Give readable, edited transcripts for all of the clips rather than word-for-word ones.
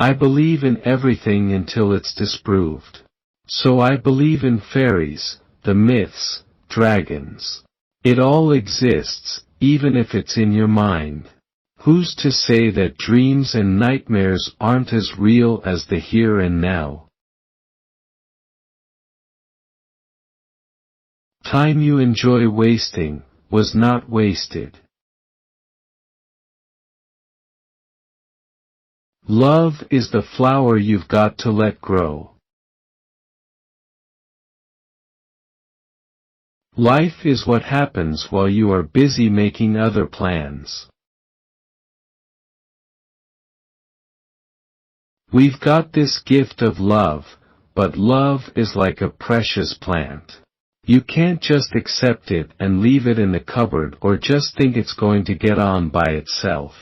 I believe in everything until it's disproved. So I believe in fairies, the myths, dragons. It all exists, even if it's in your mind. Who's to say that dreams and nightmares aren't as real as the here and now? Time you enjoy wasting was not wasted. Love is the flower you've got to let grow. Life is what happens while you are busy making other plans. We've got this gift of love, but love is like a precious plant. You can't just accept it and leave it in the cupboard or just think it's going to get on by itself.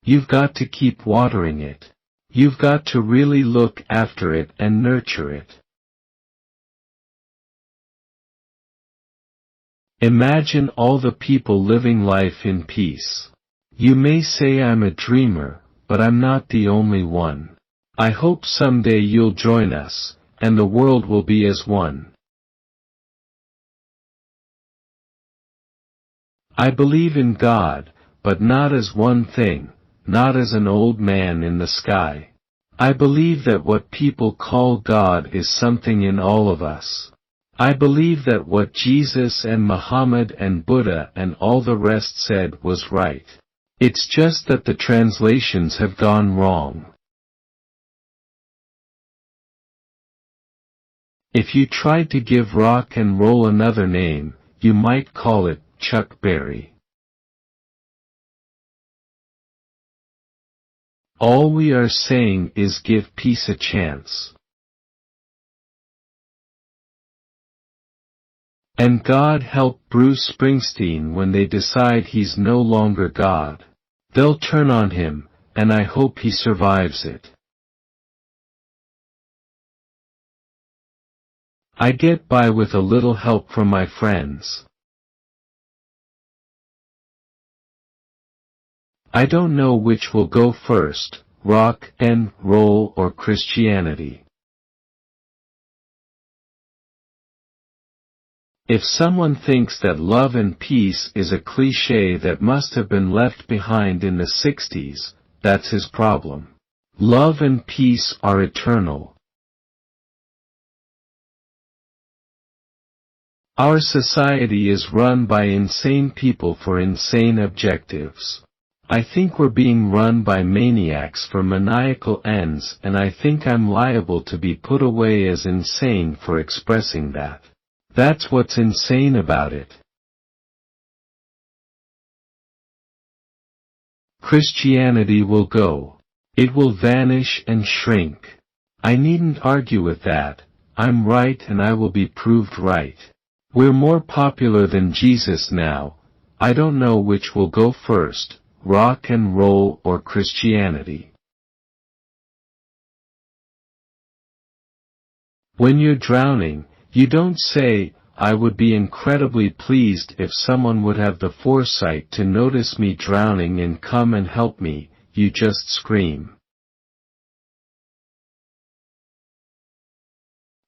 You've got to keep watering it. You've got to really look after it and nurture it. Imagine all the people living life in peace. You may say I'm a dreamer, but I'm not the only one. I hope someday you'll join us, and the world will be as one. I believe in God, but not as one thing, not as an old man in the sky. I believe that what people call God is something in all of us. I believe that what Jesus and Muhammad and Buddha and all the rest said was right. It's just that the translations have gone wrong. If you tried to give rock and roll another name, you might call it Chuck Berry. All we are saying is give peace a chance. And God help Bruce Springsteen when they decide he's no longer God. They'll turn on him, and I hope he survives it. I get by with a little help from my friends. I don't know which will go first, rock and roll or Christianity. If someone thinks that love and peace is a cliché that must have been left behind in the 60s, that's his problem. Love and peace are eternal. Our society is run by insane people for insane objectives. I think we're being run by maniacs for maniacal ends, and I think I'm liable to be put away as insane for expressing that. That's what's insane about it. Christianity will go. It will vanish and shrink. I needn't argue with that. I'm right and I will be proved right. We're more popular than Jesus now. I don't know which will go first, rock and roll or Christianity. When you're drowning, you don't say, I would be incredibly pleased if someone would have the foresight to notice me drowning and come and help me, you just scream.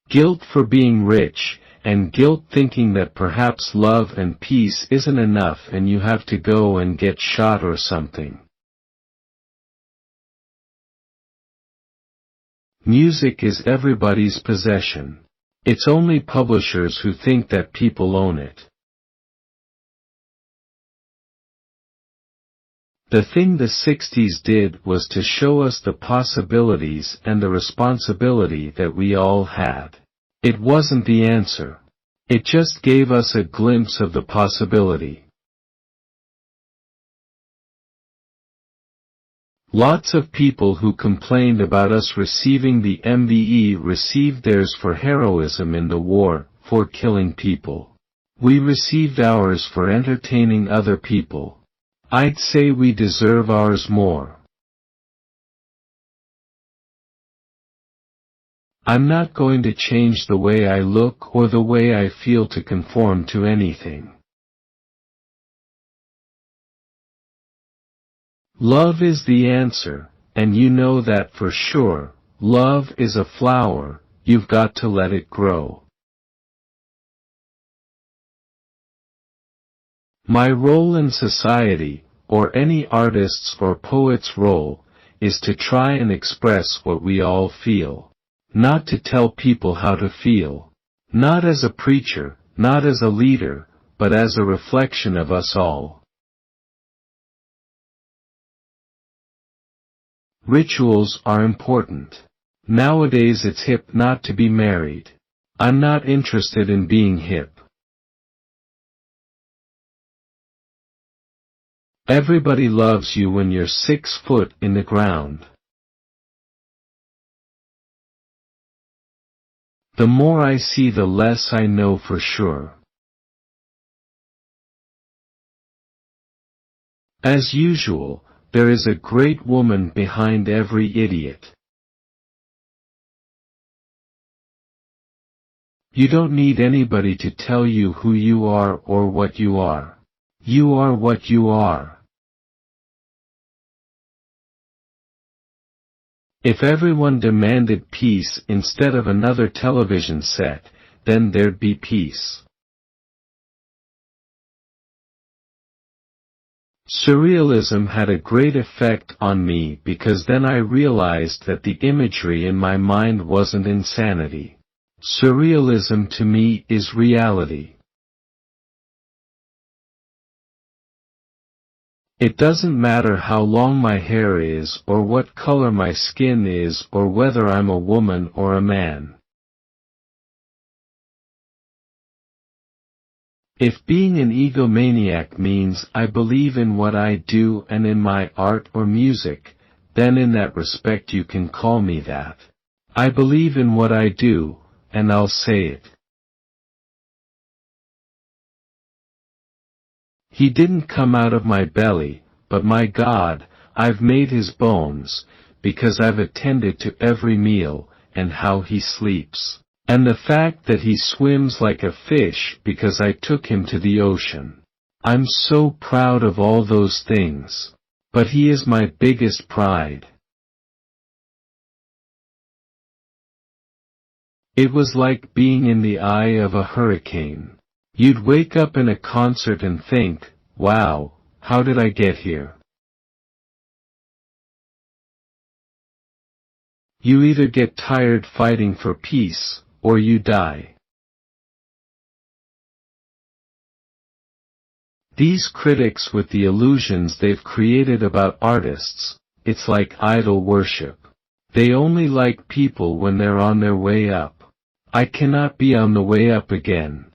Guilt for being rich, and guilt thinking that perhaps love and peace isn't enough and you have to go and get shot or something. Music is everybody's possession. It's only publishers who think that people own it. The thing the 60s did was to show us the possibilities and the responsibility that we all had. It wasn't the answer. It just gave us a glimpse of the possibility. Lots of people who complained about us receiving the MBE received theirs for heroism in the war, for killing people. We received ours for entertaining other people. I'd say we deserve ours more. I'm not going to change the way I look or the way I feel to conform to anything. Love is the answer, and you know that for sure. Love is a flower, you've got to let it grow. My role in society, or any artist's or poet's role, is to try and express what we all feel. Not to tell people how to feel. Not as a preacher, not as a leader, but as a reflection of us all. Rituals are important. Nowadays it's hip not to be married. I'm not interested in being hip. Everybody loves you when you're 6 foot in the ground. The more I see, the less I know for sure. As usual, there is a great woman behind every idiot. You don't need anybody to tell you who you are or what you are. You are what you are. If everyone demanded peace instead of another television set, then there'd be peace. Surrealism had a great effect on me because then I realized that the imagery in my mind wasn't insanity. Surrealism to me is reality. It doesn't matter how long my hair is or what color my skin is or whether I'm a woman or a man. If being an egomaniac means I believe in what I do and in my art or music, then in that respect you can call me that. I believe in what I do, and I'll say it. He didn't come out of my belly, but my God, I've made his bones, because I've attended to every meal, and how he sleeps, and the fact that he swims like a fish because I took him to the ocean. I'm so proud of all those things. But he is my biggest pride. It was like being in the eye of a hurricane. You'd wake up in a concert and think, wow, how did I get here? You either get tired fighting for peace, or you die. These critics with the illusions they've created about artists, it's like idol worship. They only like people when they're on their way up. I cannot be on the way up again.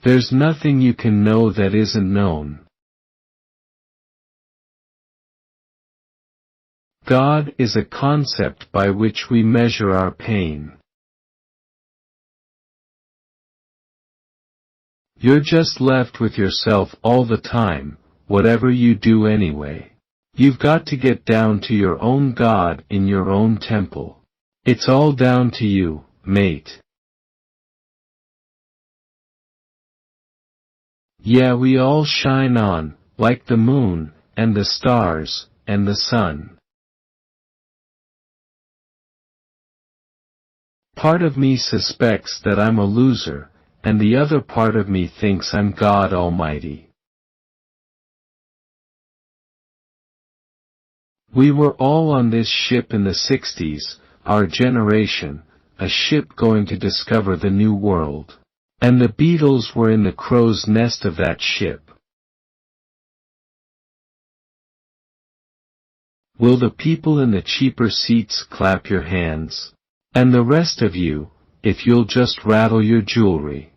There's nothing you can know that isn't known. God is a concept by which we measure our pain. You're just left with yourself all the time, whatever you do anyway. You've got to get down to your own God in your own temple. It's all down to you, mate. Yeah, we all shine on, like the moon, and the stars, and the sun. Part of me suspects that I'm a loser, and the other part of me thinks I'm God Almighty. We were all on this ship in the 60s, our generation, a ship going to discover the new world. And the Beatles were in the crow's nest of that ship. Will the people in the cheaper seats clap your hands? And the rest of you, if you'll just rattle your jewelry.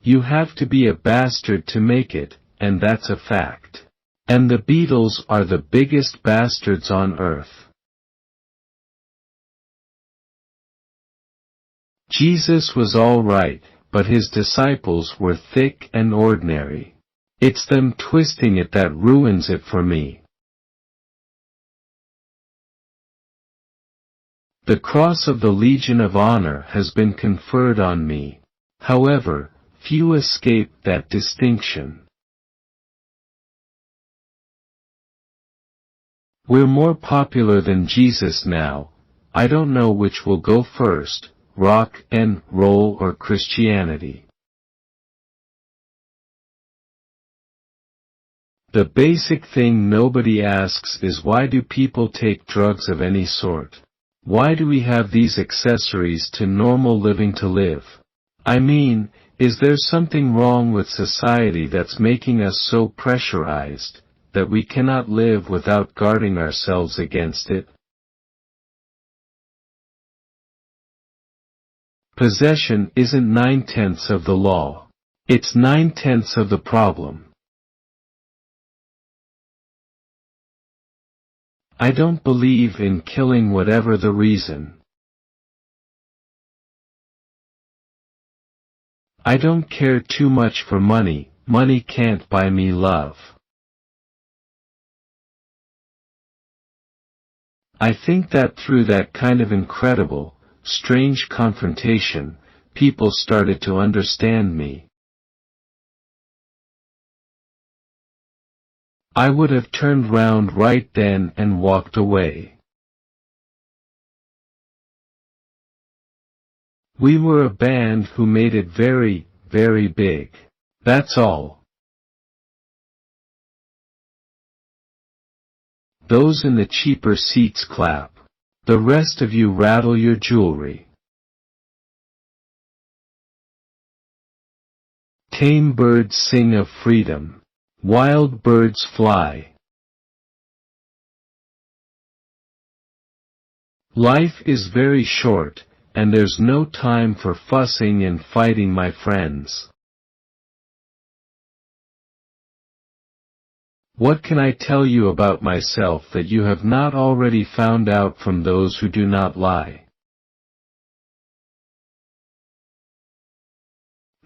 You have to be a bastard to make it, and that's a fact. And the Beatles are the biggest bastards on earth. Jesus was all right, but his disciples were thick and ordinary. It's them twisting it that ruins it for me. The Cross of the Legion of Honor has been conferred on me. However, Few escape that distinction. We're more popular than Jesus now. I don't know which will go first, rock and roll or Christianity. The basic thing nobody asks is, why do people take drugs of any sort? Why do we have these accessories to normal living to live? I mean, is there something wrong with society that's making us so pressurized that we cannot live without guarding ourselves against it? Possession isn't 9/10 of the law. It's 9/10 of the problem. I don't believe in killing whatever the reason. I don't care too much for money. Money can't buy me love. I think that through that kind of incredible, strange confrontation, people started to understand me. I would have turned round right then and walked away. We were a band who made it very, very big. That's all. Those in the cheaper seats clap. The rest of you rattle your jewelry. Tame birds sing of freedom. Wild birds fly. Life is very short, and there's no time for fussing and fighting, my friends. What can I tell you about myself that you have not already found out from those who do not lie?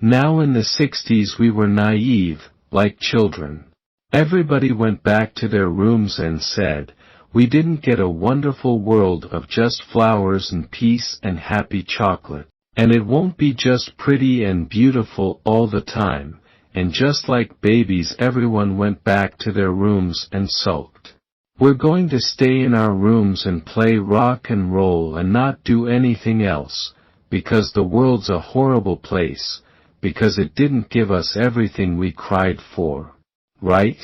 Now in the 60s we were naive, like children. Everybody went back to their rooms and said, we didn't get a wonderful world of just flowers and peace and happy chocolate, and it won't be just pretty and beautiful all the time, and just like babies everyone went back to their rooms and sulked. We're going to stay in our rooms and play rock and roll and not do anything else, because the world's a horrible place, because it didn't give us everything we cried for. Right?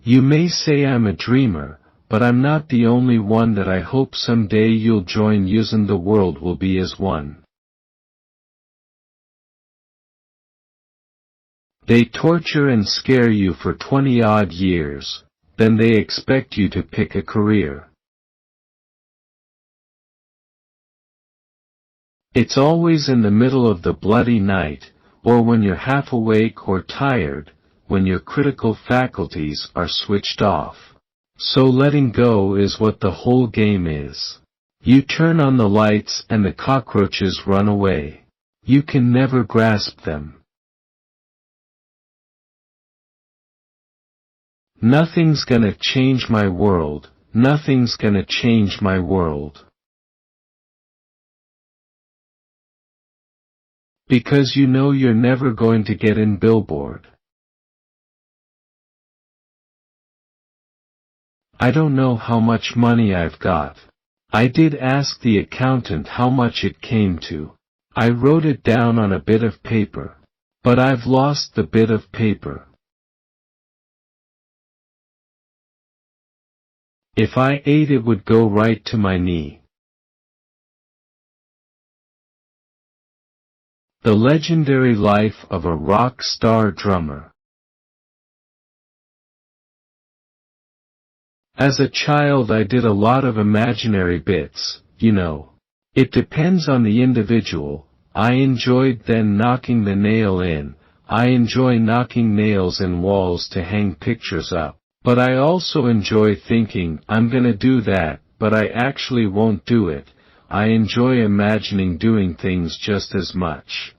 You may say I'm a dreamer, but I'm not the only one that I hope someday you'll join using the world will be as one. They torture and scare you for 20-odd years, then they expect you to pick a career. It's always in the middle of the bloody night, or when you're half awake or tired, when your critical faculties are switched off. So letting go is what the whole game is. You turn on the lights and the cockroaches run away. You can never grasp them. Nothing's gonna change my world, nothing's gonna change my world. Because you know you're never going to get in Billboard. I don't know how much money I've got. I did ask the accountant how much it came to. I wrote it down on a bit of paper. But I've lost the bit of paper. If I ate it would go right to my knee. The legendary life of a rock star drummer. As a child I did a lot of imaginary bits, you know. It depends on the individual. I enjoyed then knocking the nail in. I enjoy knocking nails in walls to hang pictures up. But I also enjoy thinking, I'm gonna do that, but I actually won't do it. I enjoy imagining doing things just as much.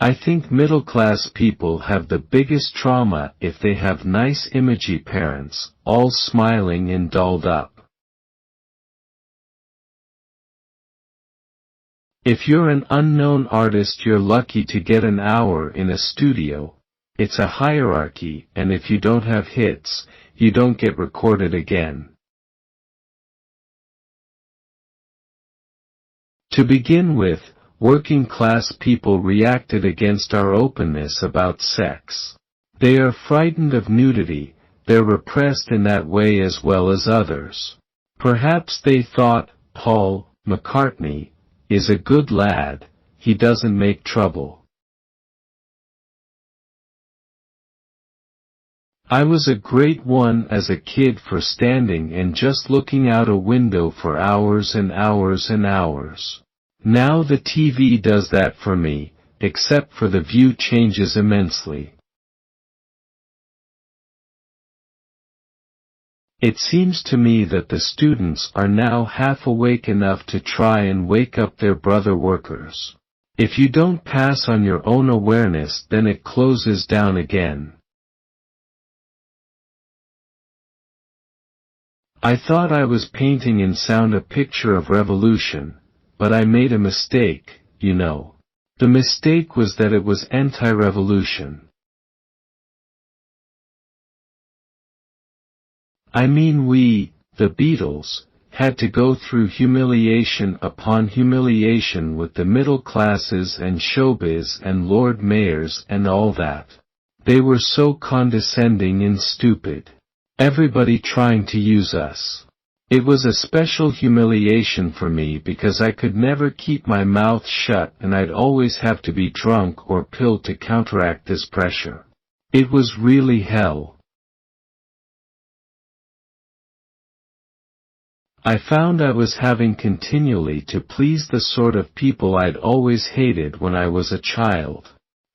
I think middle-class people have the biggest trauma if they have nice imagey parents, all smiling and dolled up. If you're an unknown artist, you're lucky to get an hour in a studio. It's a hierarchy, and if you don't have hits, you don't get recorded again. To begin with, working-class people reacted against our openness about sex. They are frightened of nudity, they're repressed in that way as well as others. Perhaps they thought, Paul McCartney is a good lad, he doesn't make trouble. I was a great one as a kid for standing and just looking out a window for hours and hours and hours. Now the TV does that for me, except for the view changes immensely. It seems to me that the students are now half awake enough to try and wake up their brother workers. If you don't pass on your own awareness, then it closes down again. I thought I was painting in sound a picture of revolution, but I made a mistake, you know. The mistake was that it was anti-revolution. I mean we, the Beatles, had to go through humiliation upon humiliation with the middle classes and showbiz and Lord Mayors and all that. They were so condescending and stupid. Everybody trying to use us. It was a special humiliation for me because I could never keep my mouth shut and I'd always have to be drunk or pilled to counteract this pressure. It was really hell. I found I was having continually to please the sort of people I'd always hated when I was a child.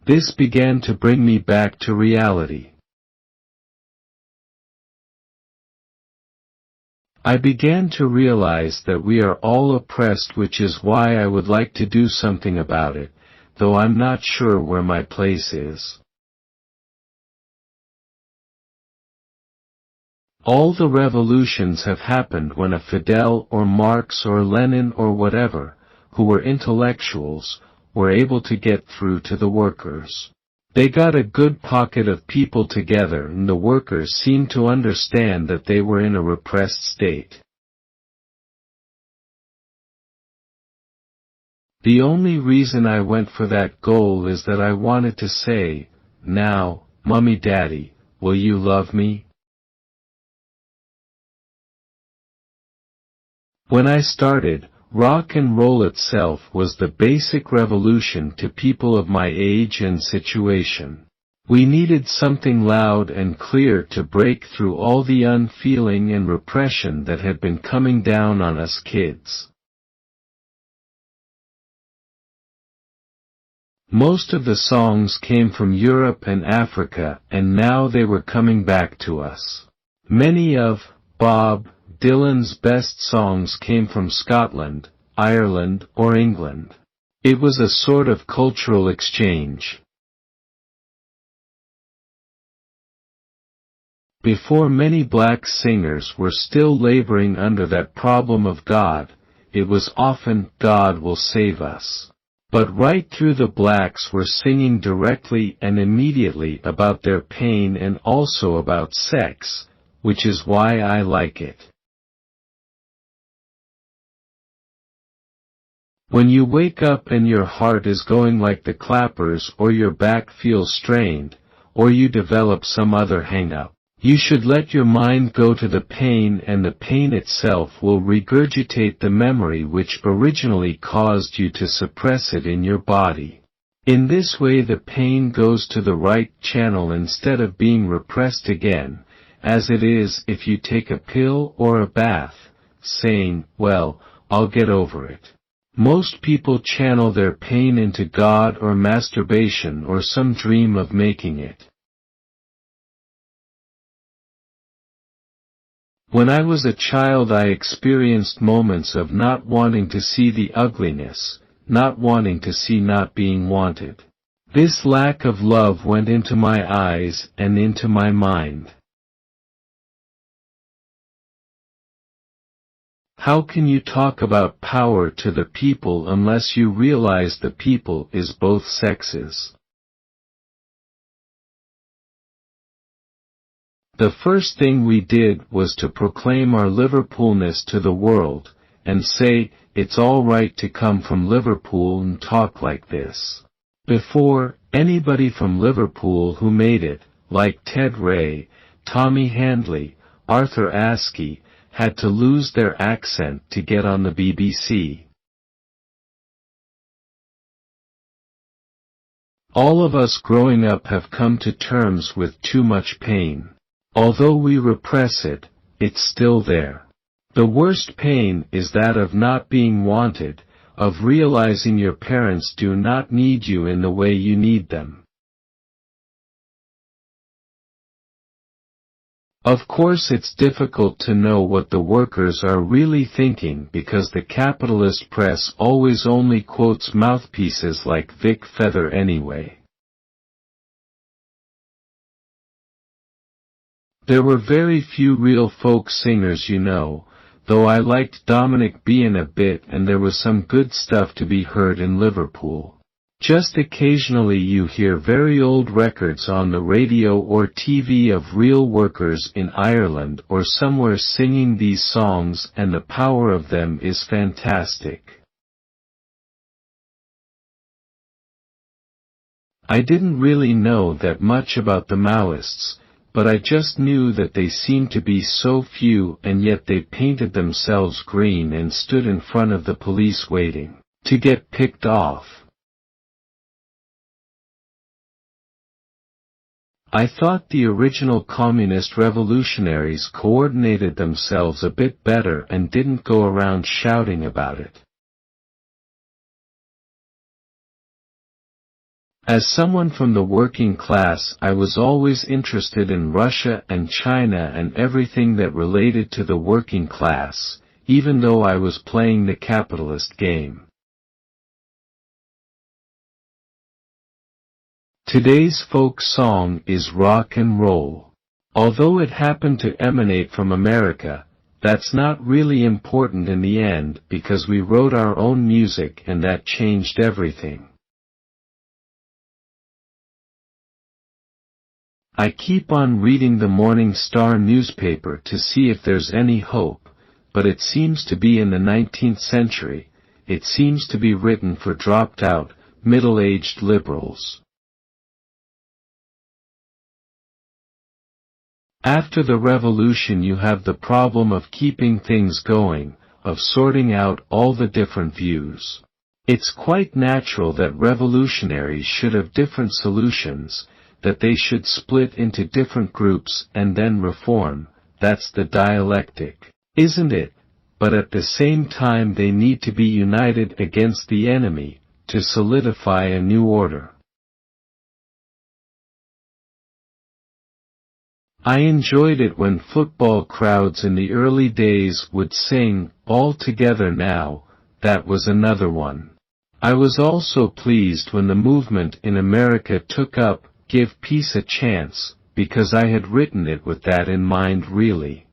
This began to bring me back to reality. I began to realize that we are all oppressed, which is why I would like to do something about it, though I'm not sure where my place is. All the revolutions have happened when a Fidel or Marx or Lennon or whatever, who were intellectuals, were able to get through to the workers. They got a good pocket of people together and the workers seemed to understand that they were in a repressed state. The only reason I went for that goal is that I wanted to say, now, Mummy Daddy, will you love me? When I started, rock and roll itself was the basic revolution to people of my age and situation. We needed something loud and clear to break through all the unfeeling and repression that had been coming down on us kids. Most of the songs came from Europe and Africa, and now they were coming back to us. Many of Bob Dylan's best songs came from Scotland, Ireland, or England. It was a sort of cultural exchange. Before many black singers were still laboring under that problem of God, it was often, God will save us. But right through the blacks were singing directly and immediately about their pain and also about sex, which is why I like it. When you wake up and your heart is going like the clappers or your back feels strained, or you develop some other hang-up, you should let your mind go to the pain and the pain itself will regurgitate the memory which originally caused you to suppress it in your body. In this way the pain goes to the right channel instead of being repressed again, as it is if you take a pill or a bath, saying, well, I'll get over it. Most people channel their pain into God or masturbation or some dream of making it. When I was a child I experienced moments of not wanting to see the ugliness, not wanting to see not being wanted. This lack of love went into my eyes and into my mind. How can you talk about power to the people unless you realize the people is both sexes? The first thing we did was to proclaim our Liverpoolness to the world, and say, it's all right to come from Liverpool and talk like this. Before, anybody from Liverpool who made it, like Ted Ray, Tommy Handley, Arthur Askey, had to lose their accent to get on the BBC. All of us growing up have come to terms with too much pain. Although we repress it, it's still there. The worst pain is that of not being wanted, of realizing your parents do not need you in the way you need them. Of course it's difficult to know what the workers are really thinking because the capitalist press always only quotes mouthpieces like Vic Feather anyway. There were very few real folk singers, you know, though I liked Dominic Bean a bit and there was some good stuff to be heard in Liverpool. Just occasionally you hear very old records on the radio or TV of real workers in Ireland or somewhere singing these songs, and the power of them is fantastic. I didn't really know that much about the Maoists, but I just knew that they seemed to be so few and yet they painted themselves green and stood in front of the police waiting to get picked off. I thought the original communist revolutionaries coordinated themselves a bit better and didn't go around shouting about it. As someone from the working class, I was always interested in Russia and China and everything that related to the working class, even though I was playing the capitalist game. Today's folk song is rock and roll. Although it happened to emanate from America, that's not really important in the end because we wrote our own music and that changed everything. I keep on reading the Morning Star newspaper to see if there's any hope, but it seems to be in the 19th century. It seems to be written for dropped-out, middle-aged liberals. After the revolution you have the problem of keeping things going, of sorting out all the different views. It's quite natural that revolutionaries should have different solutions, that they should split into different groups and then reform. That's the dialectic, isn't it? But at the same time they need to be united against the enemy, to solidify a new order. I enjoyed it when football crowds in the early days would sing, "All Together Now," that was another one. I was also pleased when the movement in America took up, "Give Peace a Chance," because I had written it with that in mind really.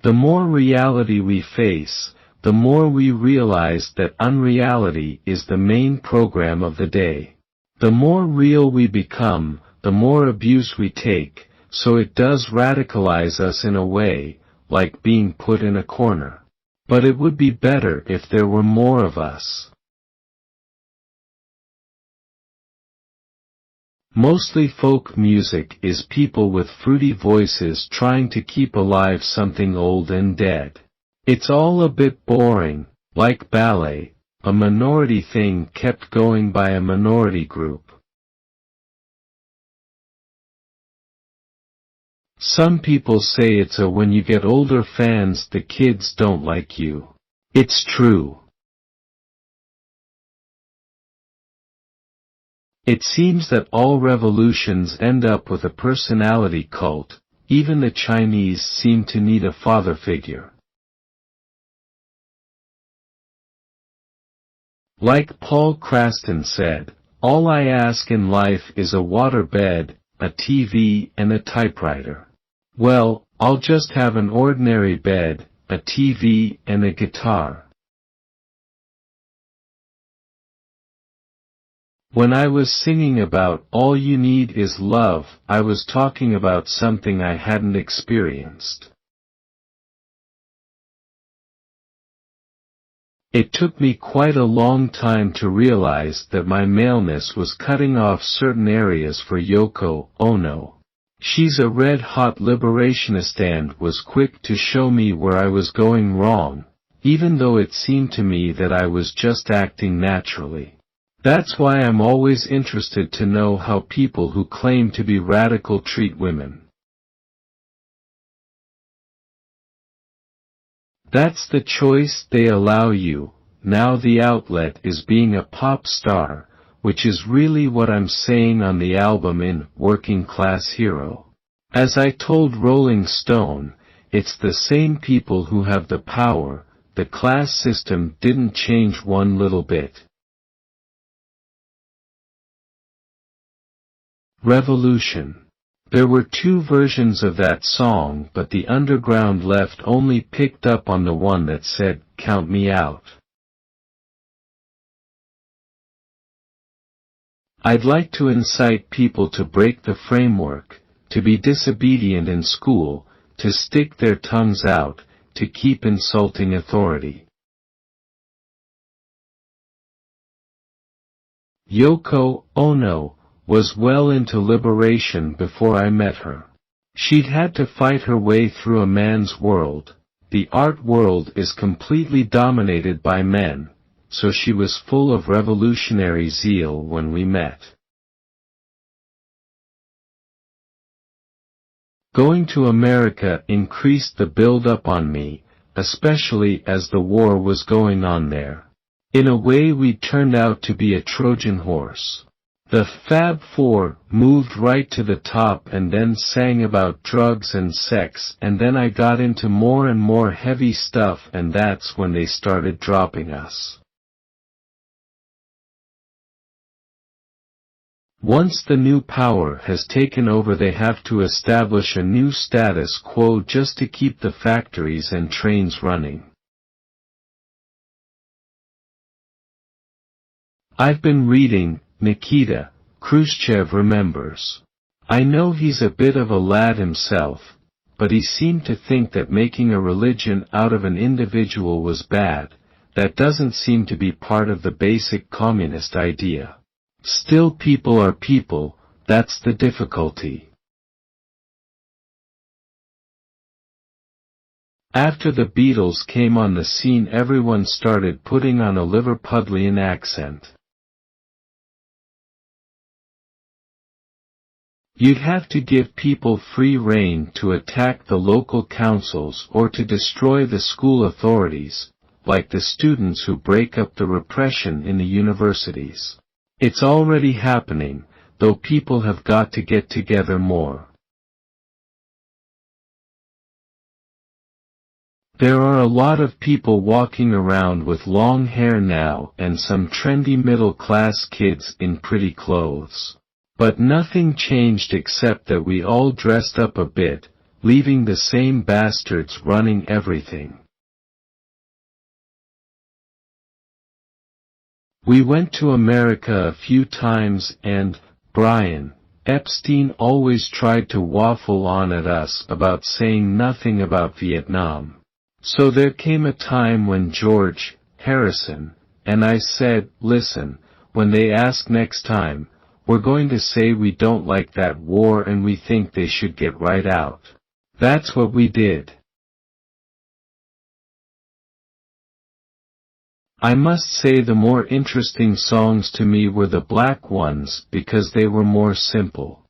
The more reality we face, the more we realize that unreality is the main program of the day. The more real we become, the more abuse we take, so it does radicalize us in a way, like being put in a corner. But it would be better if there were more of us. Mostly folk music is people with fruity voices trying to keep alive something old and dead. It's all a bit boring, like ballet, a minority thing kept going by a minority group. Some people say it's a when you get older fans the kids don't like you. It's true. It seems that all revolutions end up with a personality cult. Even the Chinese seem to need a father figure. Like Paul Cranston said, "All I ask in life is a water bed, a TV and a typewriter." Well, I'll just have an ordinary bed, a TV, and a guitar. When I was singing about All You Need Is Love, I was talking about something I hadn't experienced. It took me quite a long time to realize that my maleness was cutting off certain areas for Yoko Ono. She's a red-hot liberationist and was quick to show me where I was going wrong, even though it seemed to me that I was just acting naturally. That's why I'm always interested to know how people who claim to be radical treat women. That's the choice they allow you. Now the outlet is being a pop star, which is really what I'm saying on the album in Working Class Hero. As I told Rolling Stone, it's the same people who have the power. The class system didn't change one little bit. Revolution. There were two versions of that song, but the underground left only picked up on the one that said, "Count me out." I'd like to incite people to break the framework, to be disobedient in school, to stick their tongues out, to keep insulting authority. Yoko Ono was well into liberation before I met her. She'd had to fight her way through a man's world. The art world is completely dominated by men, so she was full of revolutionary zeal when we met. Going to America increased the build-up on me, especially as the war was going on there. In a way we turned out to be a Trojan horse. The Fab Four moved right to the top and then sang about drugs and sex, and then I got into more and more heavy stuff, and that's when they started dropping us. Once the new power has taken over, they have to establish a new status quo just to keep the factories and trains running. I've been reading Nikita Khrushchev Remembers. I know he's a bit of a lad himself, but he seemed to think that making a religion out of an individual was bad. That doesn't seem to be part of the basic communist idea. Still, people are people, that's the difficulty. After the Beatles came on the scene, everyone started putting on a Liverpudlian accent. You'd have to give people free rein to attack the local councils or to destroy the school authorities, like the students who break up the repression in the universities. It's already happening, though people have got to get together more. There are a lot of people walking around with long hair now and some trendy middle-class kids in pretty clothes. But nothing changed except that we all dressed up a bit, leaving the same bastards running everything. We went to America a few times and, Brian, Epstein always tried to waffle on at us about saying nothing about Vietnam. So there came a time when George Harrison and I said, listen, when they ask next time, we're going to say we don't like that war and we think they should get right out. That's what we did. I must say the more interesting songs to me were the black ones because they were more simple.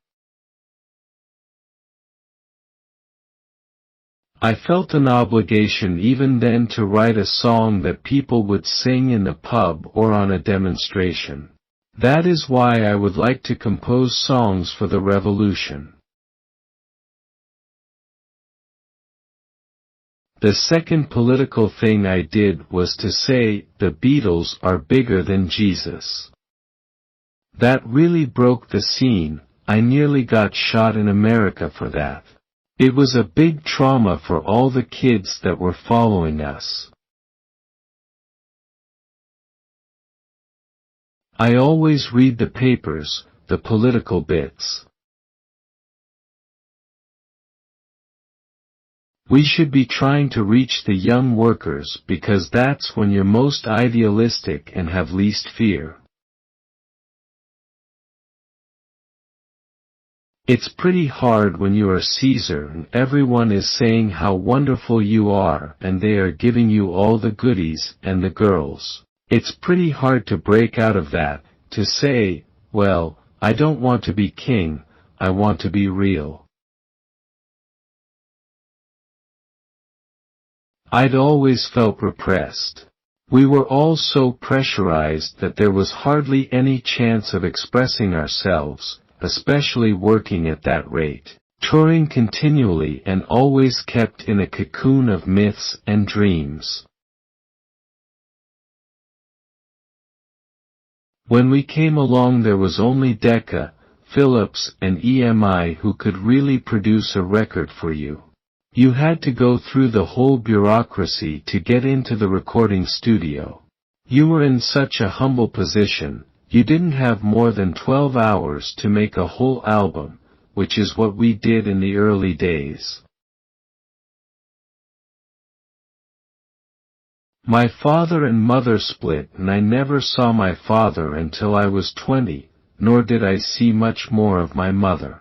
I felt an obligation even then to write a song that people would sing in the pub or on a demonstration. That is why I would like to compose songs for the revolution. The second political thing I did was to say, the Beatles are bigger than Jesus. That really broke the scene. I nearly got shot in America for that. It was a big trauma for all the kids that were following us. I always read the papers, the political bits. We should be trying to reach the young workers because that's when you're most idealistic and have least fear. It's pretty hard when you are Caesar and everyone is saying how wonderful you are and they are giving you all the goodies and the girls. It's pretty hard to break out of that, to say, well, I don't want to be king, I want to be real. I'd always felt repressed. We were all so pressurized that there was hardly any chance of expressing ourselves, especially working at that rate, touring continually and always kept in a cocoon of myths and dreams. When we came along there was only Decca, Philips and EMI who could really produce a record for you. You had to go through the whole bureaucracy to get into the recording studio. You were in such a humble position, you didn't have more than 12 hours to make a whole album, which is what we did in the early days. My father and mother split and I never saw my father until I was 20, nor did I see much more of my mother.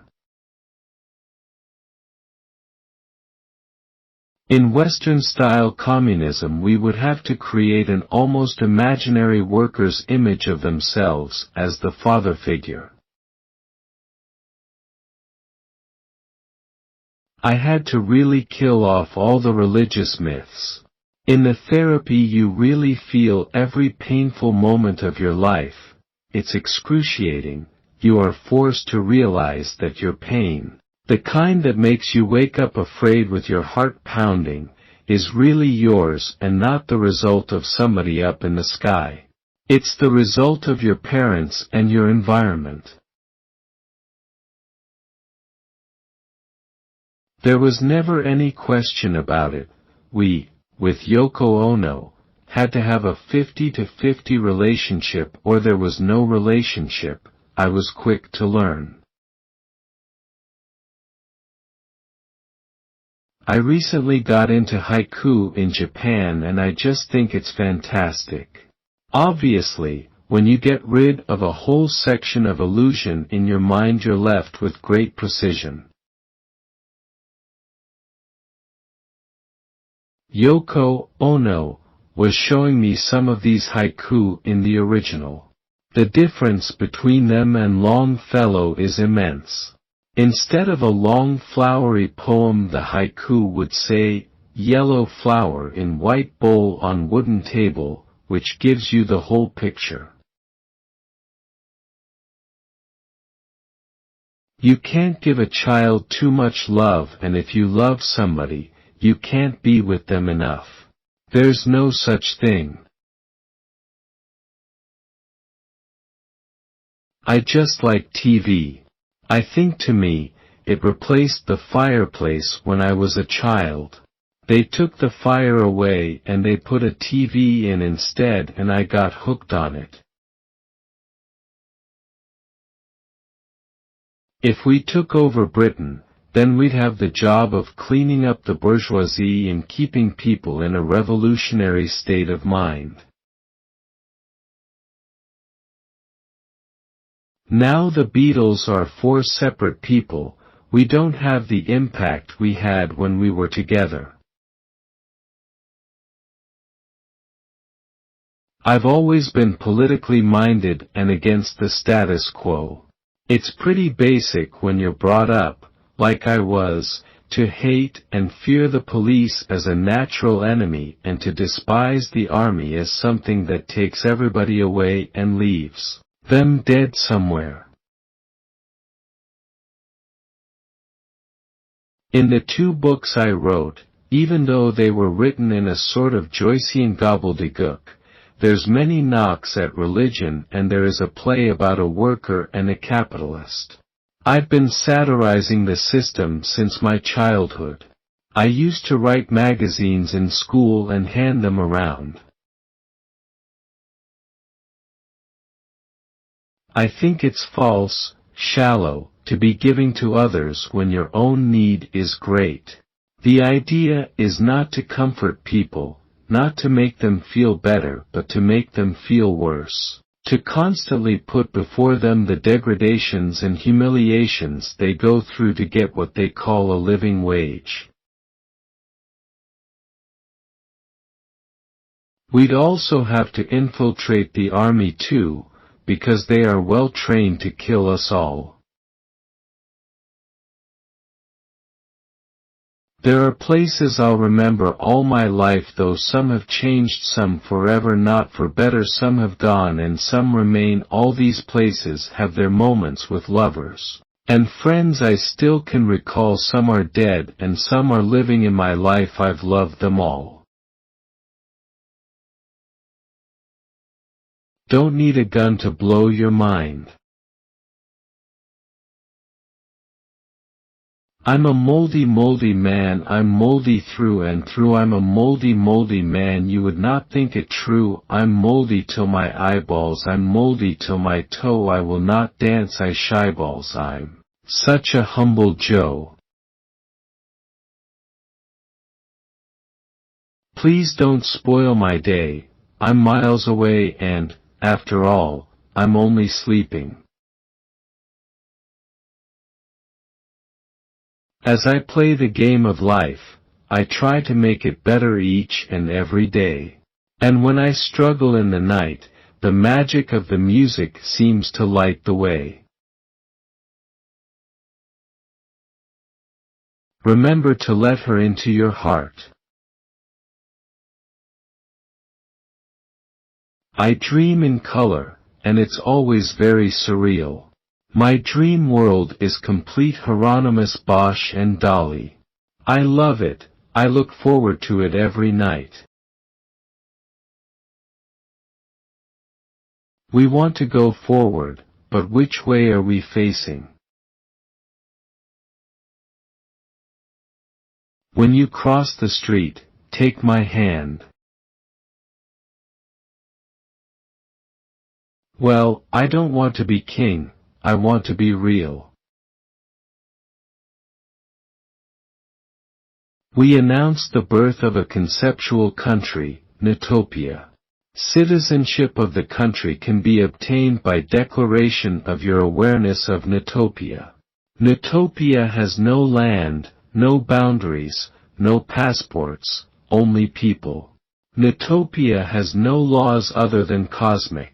In Western-style communism we would have to create an almost imaginary worker's image of themselves as the father figure. I had to really kill off all the religious myths. In the therapy you really feel every painful moment of your life. It's excruciating. You are forced to realize that your pain, the kind that makes you wake up afraid with your heart pounding, is really yours and not the result of somebody up in the sky. It's the result of your parents and your environment. There was never any question about it. We, with Yoko Ono, had to have a 50-50 relationship or there was no relationship. I was quick to learn. I recently got into haiku in Japan and I just think it's fantastic. Obviously, when you get rid of a whole section of illusion in your mind you're left with great precision. Yoko Ono was showing me some of these haiku in the original. The difference between them and Longfellow is immense. Instead of a long flowery poem the haiku would say, yellow flower in white bowl on wooden table, which gives you the whole picture. You can't give a child too much love and if you love somebody, you can't be with them enough. There's no such thing. I just like TV. I think to me, it replaced the fireplace when I was a child. They took the fire away and they put a TV in instead and I got hooked on it. If we took over Britain, then we'd have the job of cleaning up the bourgeoisie and keeping people in a revolutionary state of mind. Now the Beatles are 4 separate people, we don't have the impact we had when we were together. I've always been politically minded and against the status quo. It's pretty basic when you're brought up, like I was, to hate and fear the police as a natural enemy and to despise the army as something that takes everybody away and leaves them dead somewhere. In the 2 books I wrote, even though they were written in a sort of Joycean gobbledygook, there's many knocks at religion and there is a play about a worker and a capitalist. I've been satirizing the system since my childhood. I used to write magazines in school and hand them around. I think it's false, shallow, to be giving to others when your own need is great. The idea is not to comfort people, not to make them feel better but to make them feel worse, to constantly put before them the degradations and humiliations they go through to get what they call a living wage. We'd also have to infiltrate the army too, because they are well trained to kill us all. There are places I'll remember all my life, though some have changed, some forever not for better, some have gone and some remain. All these places have their moments with lovers and friends I still can recall. Some are dead and some are living in my life. I've loved them all. Don't need a gun to blow your mind. I'm a moldy man, I'm moldy through and through. I'm a moldy man, you would not think it true. I'm moldy till my eyeballs, I'm moldy till my toe. I will not dance, I shyballs. I'm such a humble Joe. Please don't spoil my day, I'm miles away and, after all, I'm only sleeping. As I play the game of life, I try to make it better each and every day. And when I struggle in the night, the magic of the music seems to light the way. Remember to let her into your heart. I dream in color, and it's always very surreal. My dream world is complete. Hieronymus Bosch and Dolly. I love it, I look forward to it every night. We want to go forward, but which way are we facing? When you cross the street, take my hand. Well, I don't want to be king, I want to be real. We announced the birth of a conceptual country, Nutopia. Citizenship of the country can be obtained by declaration of your awareness of Nutopia. Nutopia has no land, no boundaries, no passports, only people. Nutopia has no laws other than cosmic.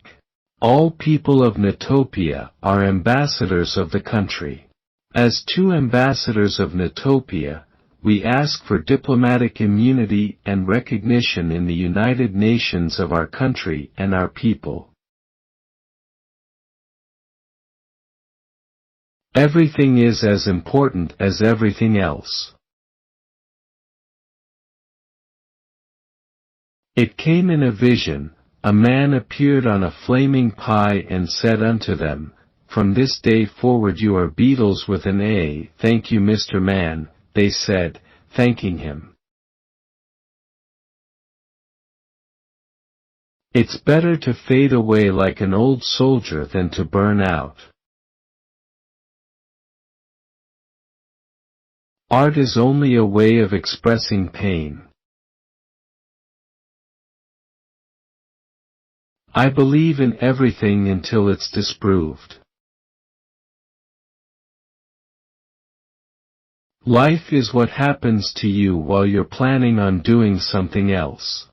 All people of Nutopia are ambassadors of the country. As two ambassadors of Nutopia, we ask for diplomatic immunity and recognition in the United Nations of our country and our people. Everything is as important as everything else. It came in a vision. A man appeared on a flaming pie and said unto them, From this day forward you are Beatles with an A. Thank you, Mr. Man, they said, thanking him. It's better to fade away like an old soldier than to burn out. Art is only a way of expressing pain. I believe in everything until it's disproved. Life is what happens to you while you're planning on doing something else.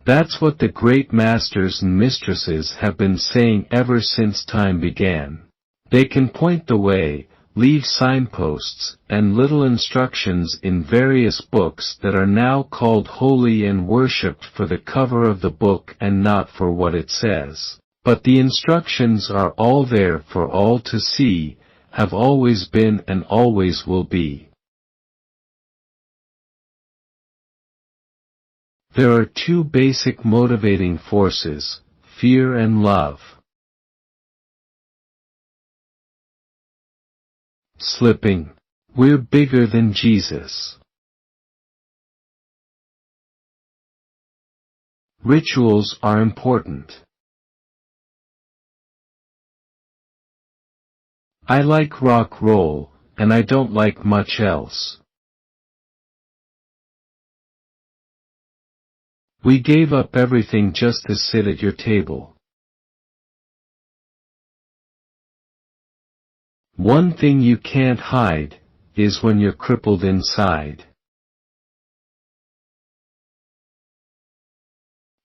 That's what the great masters and mistresses have been saying ever since time began. They can point the way, leave signposts, and little instructions in various books that are now called holy and worshipped for the cover of the book and not for what it says. But the instructions are all there for all to see, have always been and always will be. There are two basic motivating forces, fear and love. slipping. We're bigger than Jesus. Rituals are important. I like rock roll, and I don't like much else. We gave up everything just to sit at your table. One thing you can't hide is when you're crippled inside.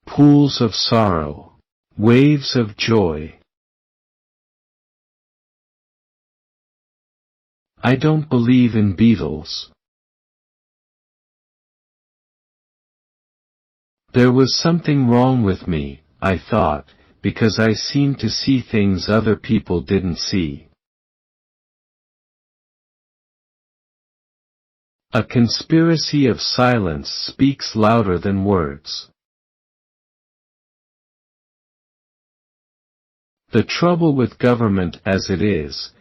Pools of sorrow, waves of joy. I don't believe in Beatles. There was something wrong with me, I thought, because I seemed to see things other people didn't see. A conspiracy of silence speaks louder than words. The trouble with government as it is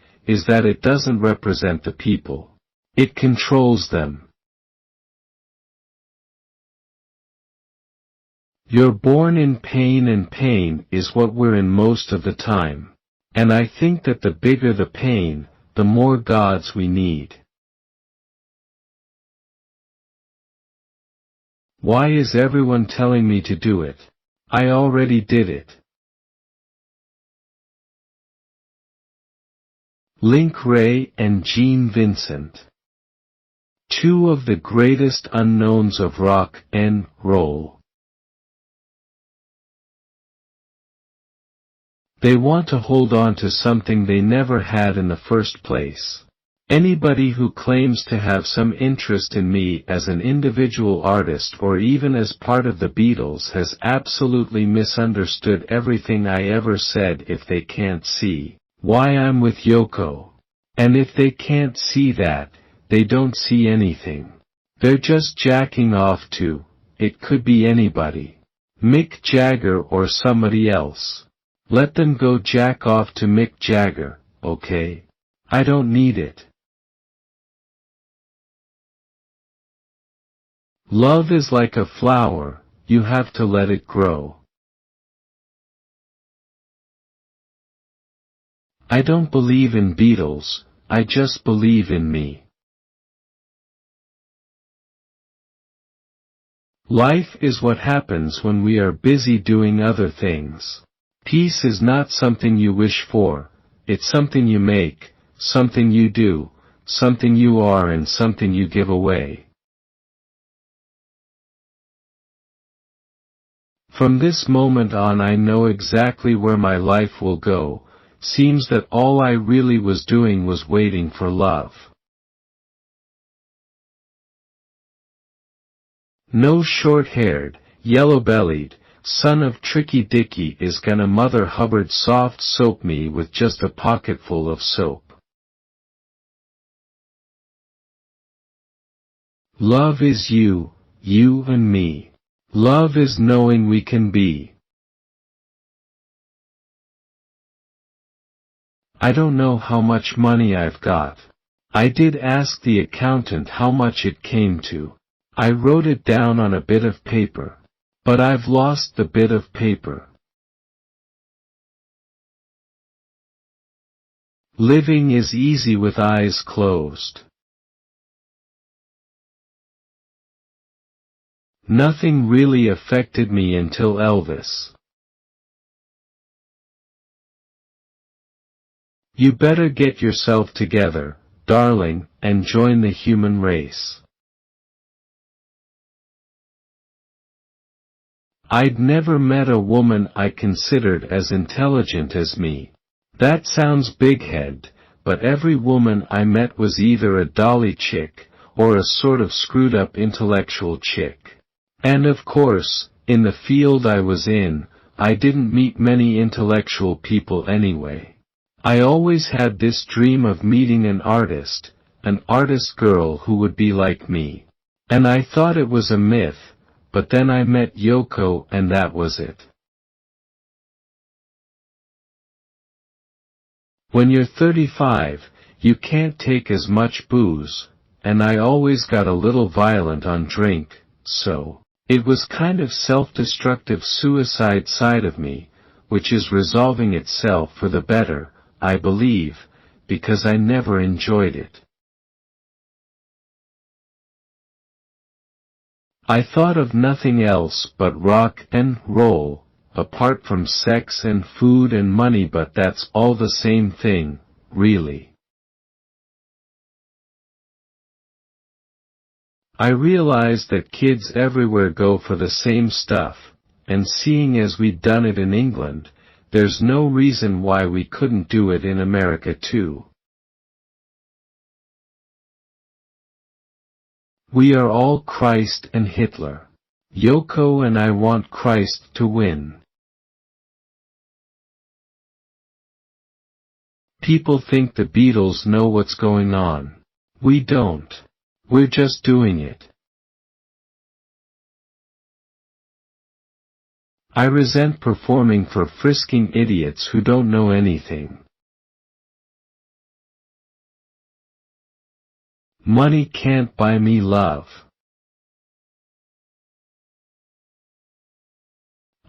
that it doesn't represent the people. It controls them. You're born in pain, and pain is what we're in most of the time. And I think that the bigger the pain, the more gods we need. Why is everyone telling me to do it? I already did it. Link Ray and Gene Vincent. Two of the greatest unknowns of rock and roll. They want to hold on to something they never had in the first place. Anybody who claims to have some interest in me as an individual artist or even as part of the Beatles has absolutely misunderstood everything I ever said. If they can't see why I'm with Yoko, and if they can't see that, they don't see anything. They're just jacking off to, it could be anybody. Mick Jagger or somebody else. Let them go jack off to Mick Jagger, okay? I don't need it. Love is like a flower, you have to let it grow. I don't believe in Beatles, I just believe in me. Life is what happens when we are busy doing other things. Peace is not something you wish for, it's something you make, something you do, something you are, and something you give away. From this moment on I know exactly where my life will go. Seems that all I really was doing was waiting for love. No short-haired, yellow-bellied, son of Tricky Dicky is gonna Mother Hubbard soft soap me with just a pocketful of soap. Love is you, you and me. Love is knowing we can be. I don't know how much money I've got. I did ask the accountant how much it came to. I wrote it down on a bit of paper. But I've lost the bit of paper. Living is easy with eyes closed. Nothing really affected me until Elvis. You better get yourself together, darling, and join the human race. I'd never met a woman I considered as intelligent as me. That sounds big-head, but every woman I met was either a dolly chick, or a sort of screwed-up intellectual chick. And of course, in the field I was in, I didn't meet many intellectual people anyway. I always had this dream of meeting an artist girl who would be like me. And I thought it was a myth, but then I met Yoko and that was it. When you're 35, You can't take as much booze, and I always got a little violent on drink, so it was kind of self-destructive suicide side of me, which is resolving itself for the better, I believe, because I never enjoyed it. I thought of nothing else but rock and roll, apart from sex and food and money, but that's all the same thing, really. I realized that kids everywhere go for the same stuff, and seeing as we'd done it in England, there's no reason why we couldn't do it in America too. We are all Christ and Hitler. Yoko and I want Christ to win. People think the Beatles know what's going on. We don't. We're just doing it. I resent performing for frisking idiots who don't know anything. Money can't buy me love.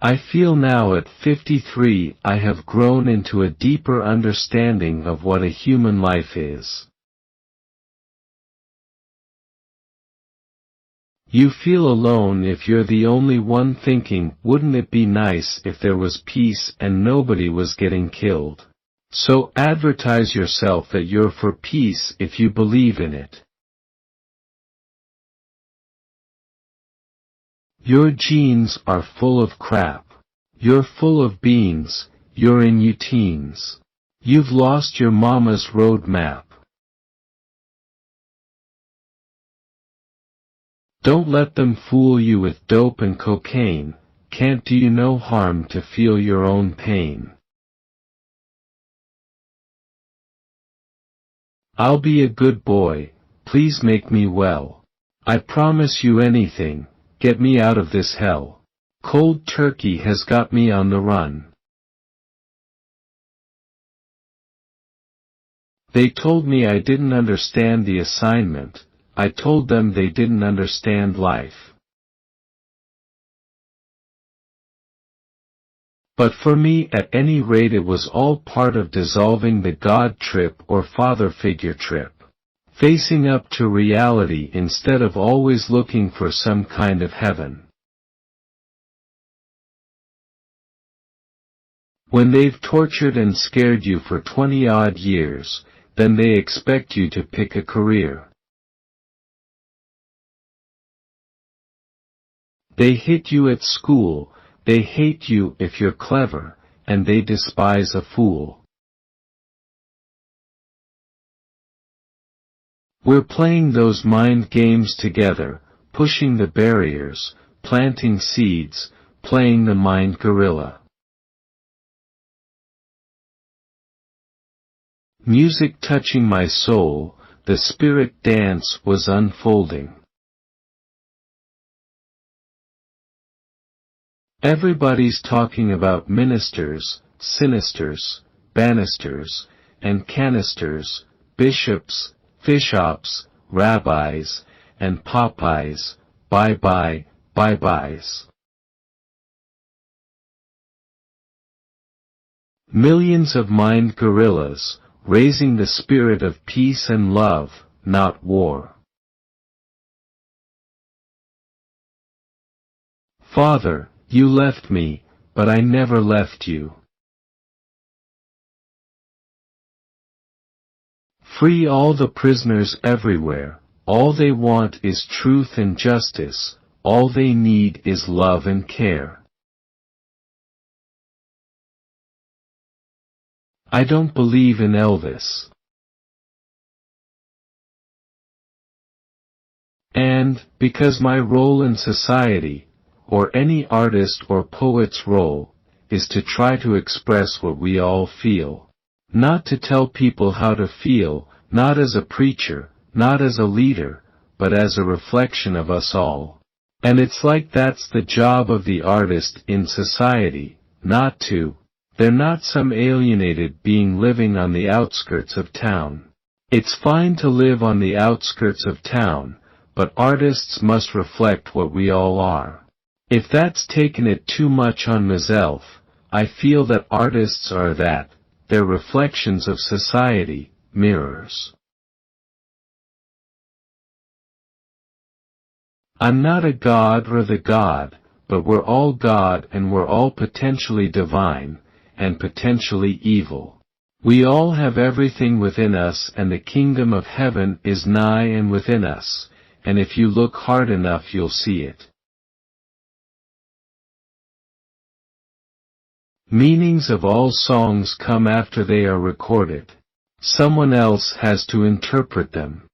I feel now at 53 I have grown into a deeper understanding of what a human life is. You feel alone if you're the only one thinking, wouldn't it be nice if there was peace and nobody was getting killed? So advertise yourself that you're for peace if you believe in it. Your genes are full of crap. You're full of beans, you're in your teens. You've lost your mama's road map. Don't let them fool you with dope and cocaine, can't do you no harm to feel your own pain. I'll be a good boy, please make me well. I promise you anything, get me out of this hell. Cold turkey has got me on the run. They told me I didn't understand the assignment. I told them they didn't understand life. But for me, at any rate, it was all part of dissolving the God trip or father figure trip. Facing up to reality instead of always looking for some kind of heaven. When they've tortured and scared you for 20-odd years, then they expect you to pick a career. They hit you at school, they hate you if you're clever, and they despise a fool. We're playing those mind games together, pushing the barriers, planting seeds, playing the mind gorilla. Music touching my soul, the spirit dance was unfolding. Everybody's talking about ministers, sinisters, banisters, and canisters, bishops, fishops, rabbis, and Popeyes, bye-bye, bye-byes. Millions of mind gorillas, raising the spirit of peace and love, not war. Father, you left me, but I never left you. Free all the prisoners everywhere, all they want is truth and justice, all they need is love and care. I don't believe in Elvis. And, because my role in society, or any artist or poet's role, is to try to express what we all feel. Not to tell people how to feel, not as a preacher, not as a leader, but as a reflection of us all. And it's like that's the job of the artist in society, not to. They're not some alienated being living on the outskirts of town. It's fine to live on the outskirts of town, but artists must reflect what we all are. If that's taken it too much on myself, I feel that artists are that, they're reflections of society, mirrors. I'm not a god or the god, but we're all God and we're all potentially divine, and potentially evil. We all have everything within us and the kingdom of heaven is nigh and within us, and if you look hard enough you'll see it. Meanings of all songs come after they are recorded. Someone else has to interpret them.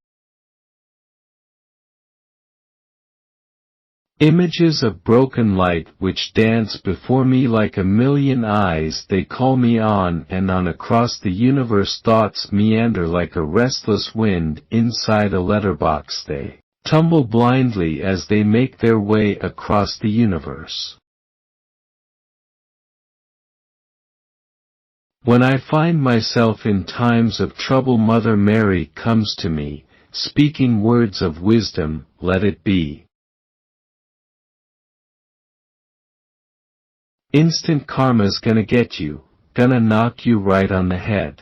Images of broken light which dance before me like a million eyes, they call me on and on across the universe. Thoughts meander like a restless wind inside a letterbox. They tumble blindly as they make their way across the universe. When I find myself in times of trouble, Mother Mary comes to me, speaking words of wisdom, let it be. Instant karma's gonna get you, gonna knock you right on the head.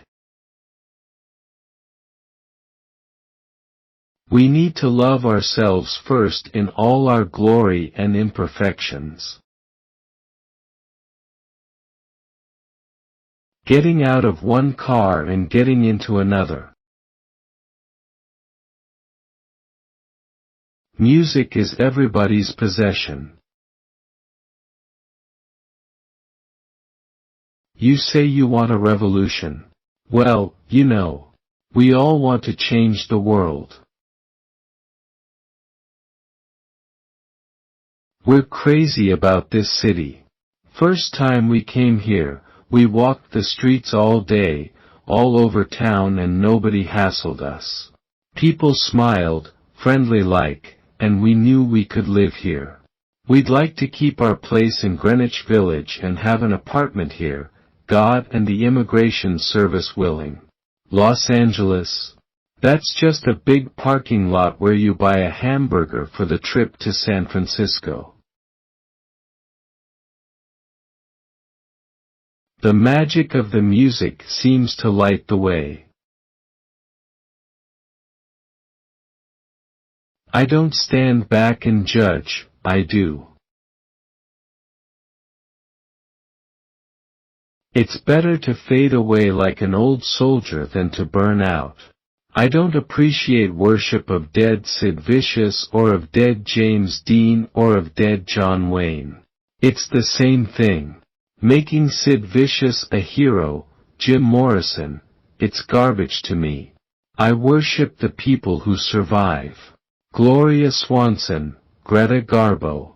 We need to love ourselves first in all our glory and imperfections. Getting out of one car and getting into another. Music is everybody's possession. You say you want a revolution. Well, you know, we all want to change the world. We're crazy about this city. First time we came here, we walked the streets all day, all over town, and nobody hassled us. People smiled, friendly like, and we knew we could live here. We'd like to keep our place in Greenwich Village and have an apartment here, God and the Immigration Service willing. Los Angeles? That's just a big parking lot where you buy a hamburger for the trip to San Francisco. The magic of the music seems to light the way. I don't stand back and judge, I do. It's better to fade away like an old soldier than to burn out. I don't appreciate worship of dead Sid Vicious or of dead James Dean or of dead John Wayne. It's the same thing. Making Sid Vicious a hero, Jim Morrison, it's garbage to me. I worship the people who survive. Gloria Swanson, Greta Garbo.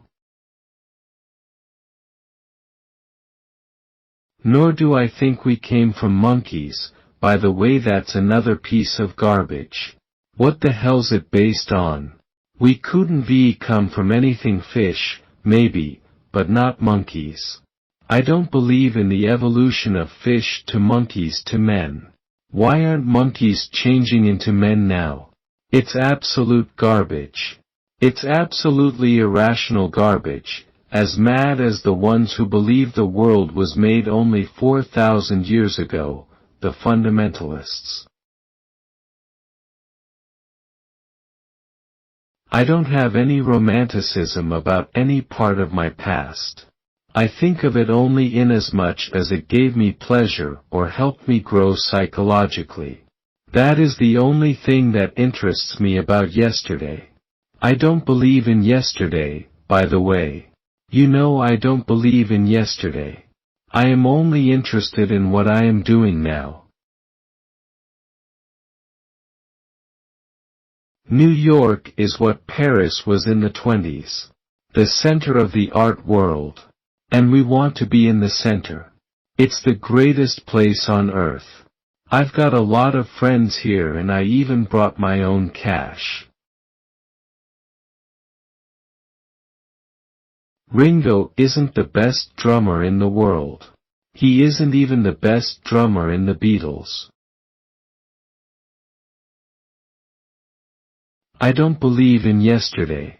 Nor do I think we came from monkeys, by the way, that's another piece of garbage. What the hell's it based on? We couldn't come from anything, fish, maybe, but not monkeys. I don't believe in the evolution of fish to monkeys to men. Why aren't monkeys changing into men now? It's absolute garbage. It's absolutely irrational garbage, as mad as the ones who believe the world was made only 4,000 years ago, the fundamentalists. I don't have any romanticism about any part of my past. I think of it only inasmuch as it gave me pleasure or helped me grow psychologically. That is the only thing that interests me about yesterday. I don't believe in yesterday, by the way. You know, I don't believe in yesterday. I am only interested in what I am doing now. New York is what Paris was in the 20s. The center of the art world. And we want to be in the center. It's the greatest place on earth. I've got a lot of friends here and I even brought my own cash. Ringo isn't the best drummer in the world. He isn't even the best drummer in the Beatles. I don't believe in yesterday.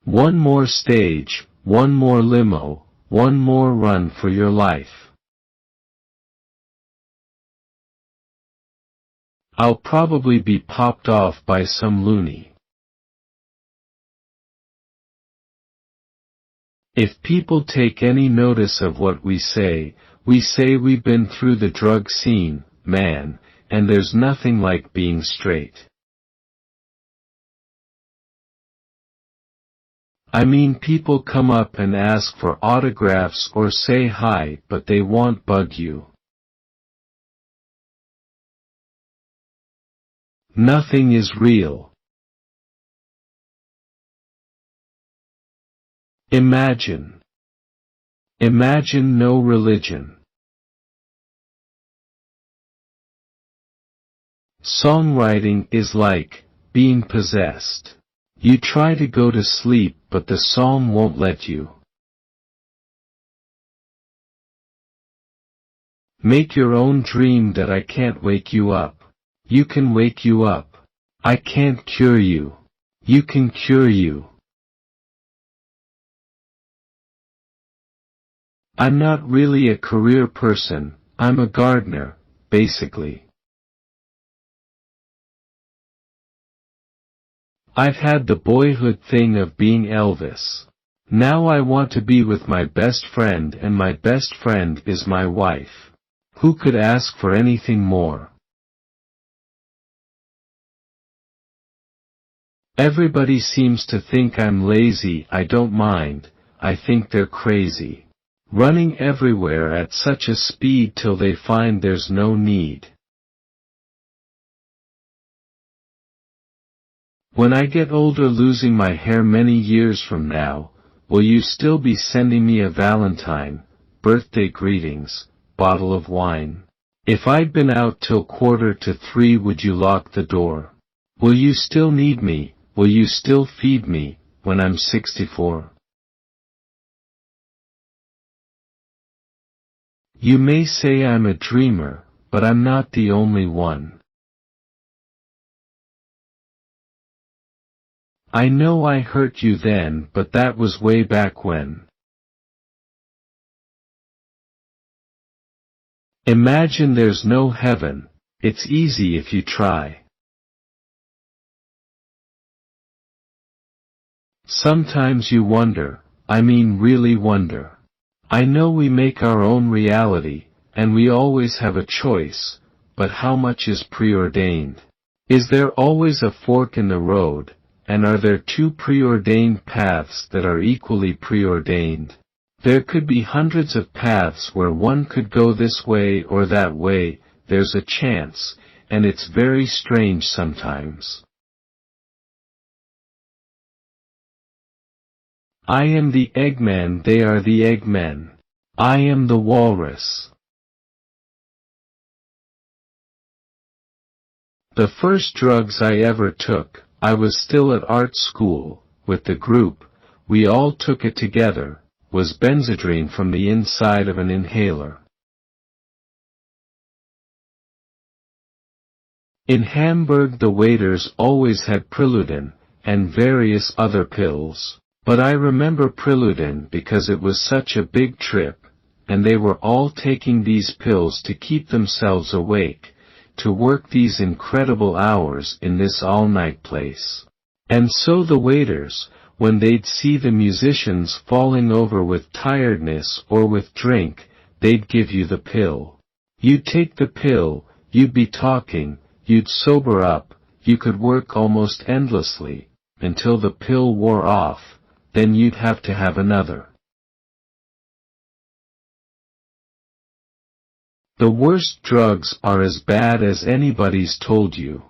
One more stage, one more limo, one more run for your life. I'll probably be popped off by some loony. If people take any notice of what we say we've been through the drug scene, man, and there's nothing like being straight. I mean, people come up and ask for autographs or say hi, but they won't bug you. Nothing is real. Imagine. Imagine no religion. Songwriting is like being possessed. You try to go to sleep, but the song won't let you. Make your own dream that I can't wake you up. You can wake you up. I can't cure you. You can cure you. I'm not really a career person, I'm a gardener, basically. I've had the boyhood thing of being Elvis. Now I want to be with my best friend, and my best friend is my wife. Who could ask for anything more? Everybody seems to think I'm lazy. I don't mind, I think they're crazy. Running everywhere at such a speed till they find there's no need. When I get older, losing my hair many years from now, will you still be sending me a Valentine, birthday greetings, bottle of wine? If I'd been out till 2:45, would you lock the door? Will you still need me? Will you still feed me when I'm 64? You may say I'm a dreamer, but I'm not the only one. I know I hurt you then, but that was way back when. Imagine there's no heaven. It's easy if you try. Sometimes you wonder, I mean really wonder. I know we make our own reality, and we always have a choice, but how much is preordained? Is there always a fork in the road, and are there two preordained paths that are equally preordained? There could be hundreds of paths where one could go this way or that way, there's a chance, and it's very strange sometimes. I am the Eggman, they are the Eggmen. I am the Walrus. The first drugs I ever took, I was still at art school, with the group, we all took it together, was Benzedrine from the inside of an inhaler. In Hamburg the waiters always had Preludin, and various other pills. But I remember Preludin because it was such a big trip, and they were all taking these pills to keep themselves awake, to work these incredible hours in this all-night place. And so the waiters, when they'd see the musicians falling over with tiredness or with drink, they'd give you the pill. You'd take the pill, you'd be talking, you'd sober up, you could work almost endlessly, until the pill wore off. Then you'd have to have another. The worst drugs are as bad as anybody's told you.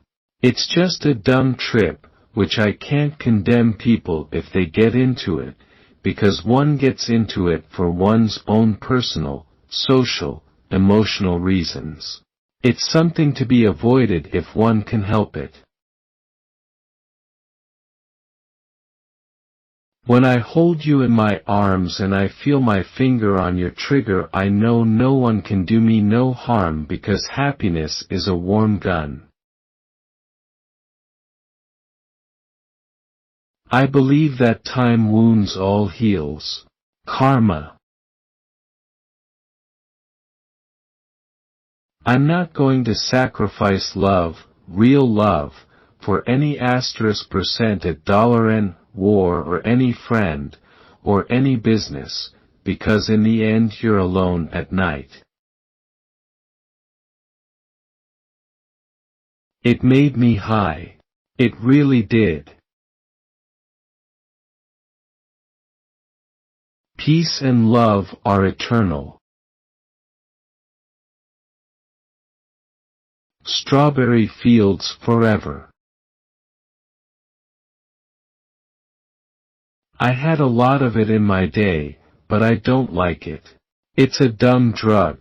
It's just a dumb trip, which I can't condemn people if they get into it, because one gets into it for one's own personal, social, emotional reasons. It's something to be avoided if one can help it. When I hold you in my arms and I feel my finger on your trigger, I know no one can do me no harm because happiness is a warm gun. I believe that time wounds all heals. Karma. I'm not going to sacrifice love, real love, for any %% at $n, war or any friend, or any business, because in the end you're alone at night. It made me high. It really did. Peace and love are eternal. Strawberry fields forever. I had a lot of it in my day, but I don't like it. It's a dumb drug.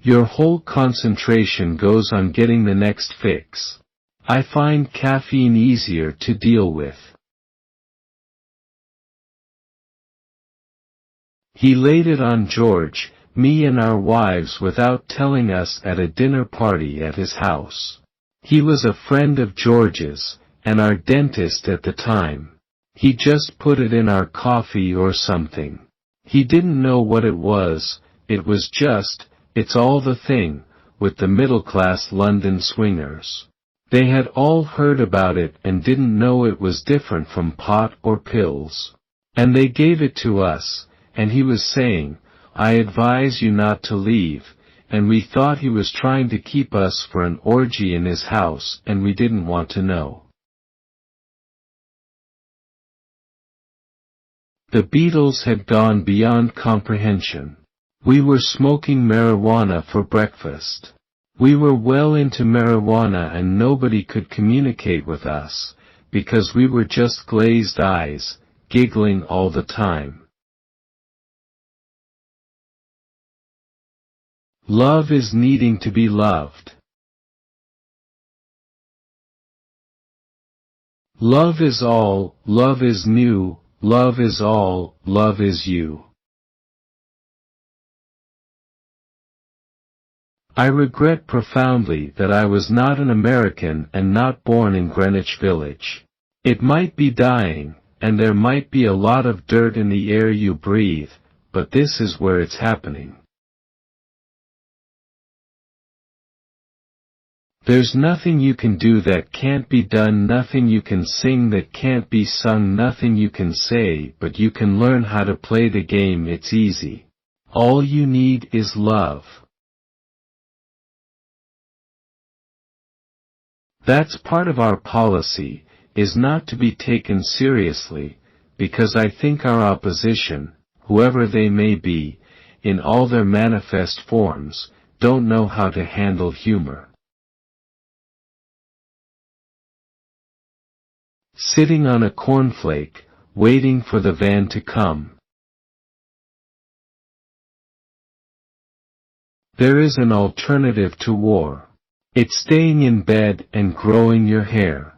Your whole concentration goes on getting the next fix. I find caffeine easier to deal with. He laid it on George, me and our wives without telling us at a dinner party at his house. He was a friend of George's, and our dentist at the time. He just put it in our coffee or something. He didn't know what it was just, it's all the thing, with the middle-class London swingers. They had all heard about it and didn't know it was different from pot or pills. And they gave it to us, and he was saying, I advise you not to leave, and we thought he was trying to keep us for an orgy in his house and we didn't want to know. The Beatles had gone beyond comprehension. We were smoking marijuana for breakfast. We were well into marijuana and nobody could communicate with us, because we were just glazed eyes, giggling all the time. Love is needing to be loved. Love is all, love is new, love is all, love is you. I regret profoundly that I was not an American and not born in Greenwich Village. It might be dying, and there might be a lot of dirt in the air you breathe, but this is where it's happening. There's nothing you can do that can't be done, nothing you can sing that can't be sung, nothing you can say, but you can learn how to play the game. It's easy. All you need is love. That's part of our policy, is not to be taken seriously, because I think our opposition, whoever they may be, in all their manifest forms, don't know how to handle humor. Sitting on a cornflake, waiting for the van to come. There is an alternative to war. It's staying in bed and growing your hair.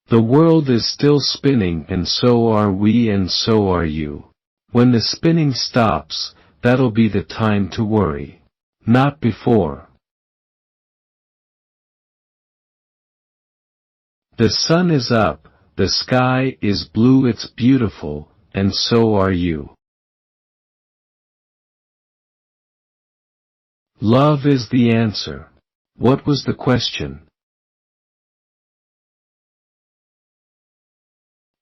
The world is still spinning and so are we and so are you. When the spinning stops, that'll be the time to worry. Not before. The sun is up, the sky is blue, it's beautiful, and so are you. Love is the answer. What was the question?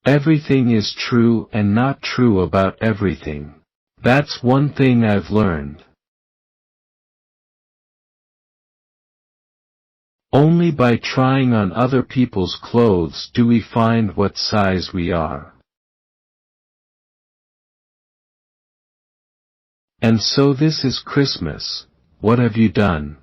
Everything is true and not true about everything. That's one thing I've learned. Only by trying on other people's clothes do we find what size we are. And so this is Christmas. What have you done?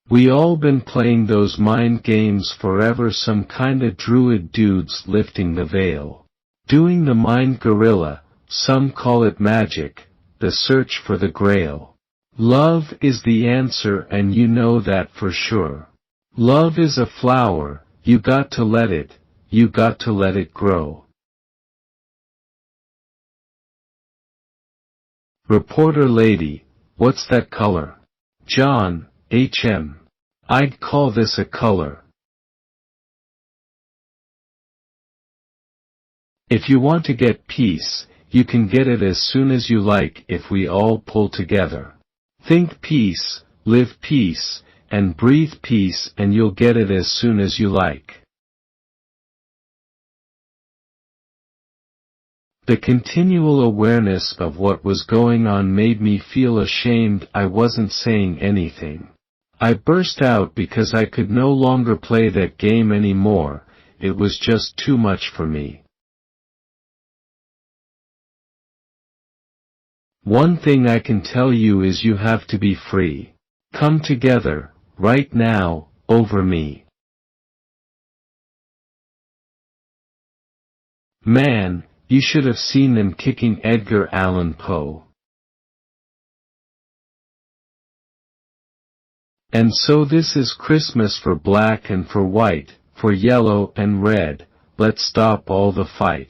We all been playing those mind games forever, some kinda druid dudes lifting the veil. Doing the mind gorilla, some call it magic, the search for the grail. Love is the answer and you know that for sure. Love is a flower, you got to let it grow. Reporter lady, what's that color? John, H.M. I'd call this a color. If you want to get peace, you can get it as soon as you like if we all pull together. Think peace, live peace, and breathe peace and you'll get it as soon as you like. The continual awareness of what was going on made me feel ashamed I wasn't saying anything. I burst out because I could no longer play that game anymore, it was just too much for me. One thing I can tell you is you have to be free. Come together, right now, over me. Man, you should have seen them kicking Edgar Allan Poe. And so this is Christmas for black and for white, for yellow and red, let's stop all the fight.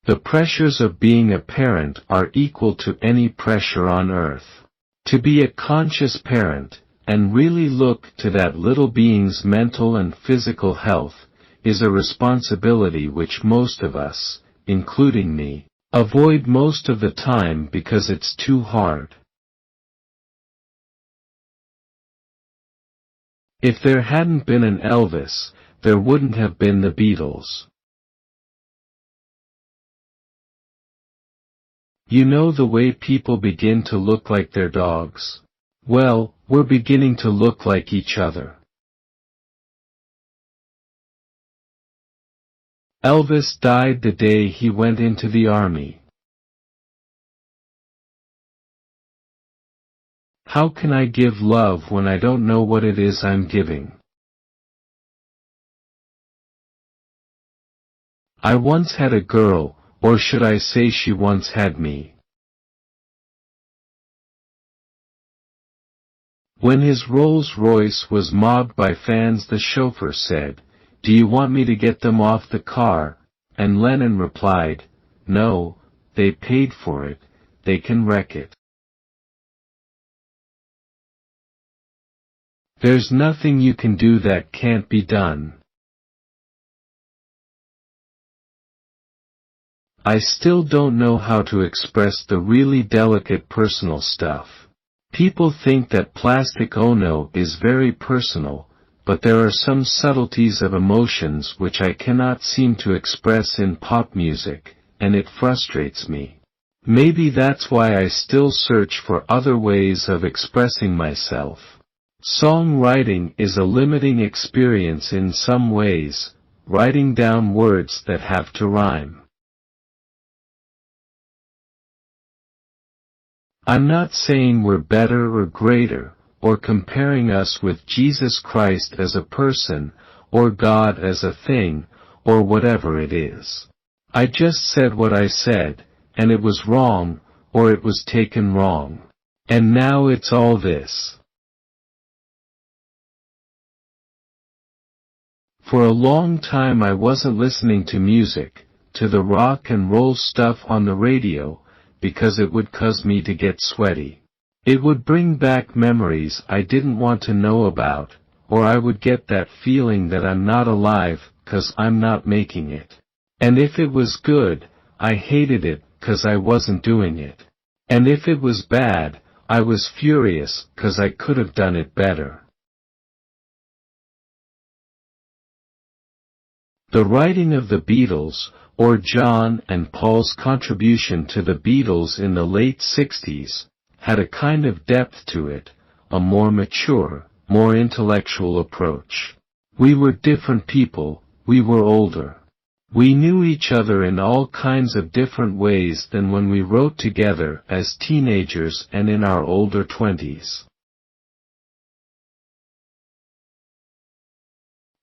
The pressures of being a parent are equal to any pressure on earth. To be a conscious parent, and really look to that little being's mental and physical health, is a responsibility which most of us, including me, avoid most of the time because it's too hard. If there hadn't been an Elvis, there wouldn't have been the Beatles. You know the way people begin to look like their dogs? Well, we're beginning to look like each other. Elvis died the day he went into the army. How can I give love when I don't know what it is I'm giving? I once had a girl, or should I say she once had me. When his Rolls-Royce was mobbed by fans, the chauffeur said, "Do you want me to get them off the car?" And Lennon replied, "No, they paid for it, they can wreck it." There's nothing you can do that can't be done. I still don't know how to express the really delicate personal stuff. People think that Plastic Ono is very personal, but there are some subtleties of emotions which I cannot seem to express in pop music, and it frustrates me. Maybe that's why I still search for other ways of expressing myself. Songwriting is a limiting experience in some ways, writing down words that have to rhyme. I'm not saying we're better or greater, or comparing us with Jesus Christ as a person, or God as a thing, or whatever it is. I just said what I said, and it was wrong, or it was taken wrong. And now it's all this. For a long time I wasn't listening to music, to the rock and roll stuff on the radio, because it would cause me to get sweaty. It would bring back memories I didn't want to know about, or I would get that feeling that I'm not alive, 'cause I'm not making it. And if it was good, I hated it, 'cause I wasn't doing it. And if it was bad, I was furious, 'cause I could have done it better. The writing of the Beatles, or John and Paul's contribution to the Beatles in the late 60s, had a kind of depth to it, a more mature, more intellectual approach. We were different people, we were older. We knew each other in all kinds of different ways than when we wrote together as teenagers and in our older 20s.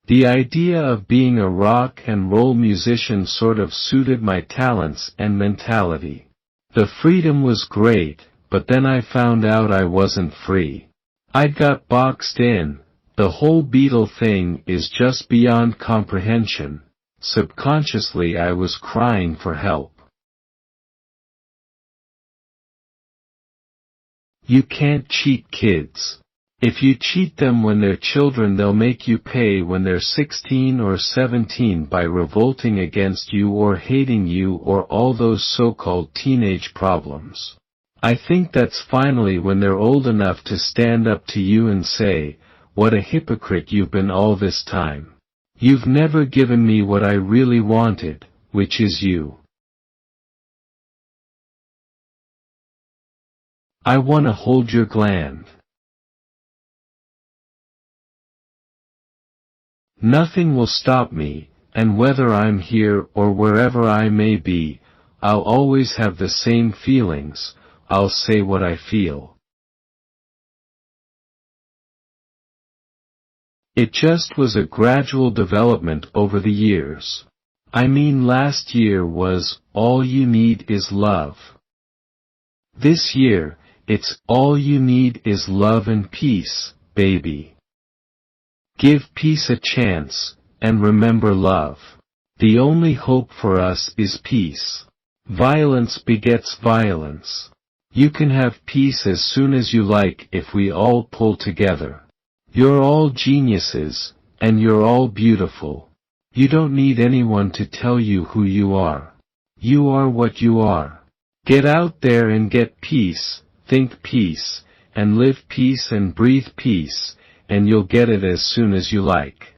The idea of being a rock and roll musician sort of suited my talents and mentality. The freedom was great, but then I found out I wasn't free. I got boxed in. The whole Beatle thing is just beyond comprehension. Subconsciously I was crying for help. You can't cheat kids. If you cheat them when they're children, they'll make you pay when they're 16 or 17 by revolting against you or hating you or all those so-called teenage problems. I think that's finally when they're old enough to stand up to you and say, "What a hypocrite you've been all this time. You've never given me what I really wanted, which is you. I want to hold your gland." Nothing will stop me, and whether I'm here or wherever I may be, I'll always have the same feelings. I'll say what I feel. It just was a gradual development over the years. I mean, last year was, "All you need is love." This year, it's, "All you need is love and peace, baby." Give peace a chance, and remember love. The only hope for us is peace. Violence begets violence. You can have peace as soon as you like if we all pull together. You're all geniuses, and you're all beautiful. You don't need anyone to tell you who you are. You are what you are. Get out there and get peace, think peace, and live peace and breathe peace, and you'll get it as soon as you like.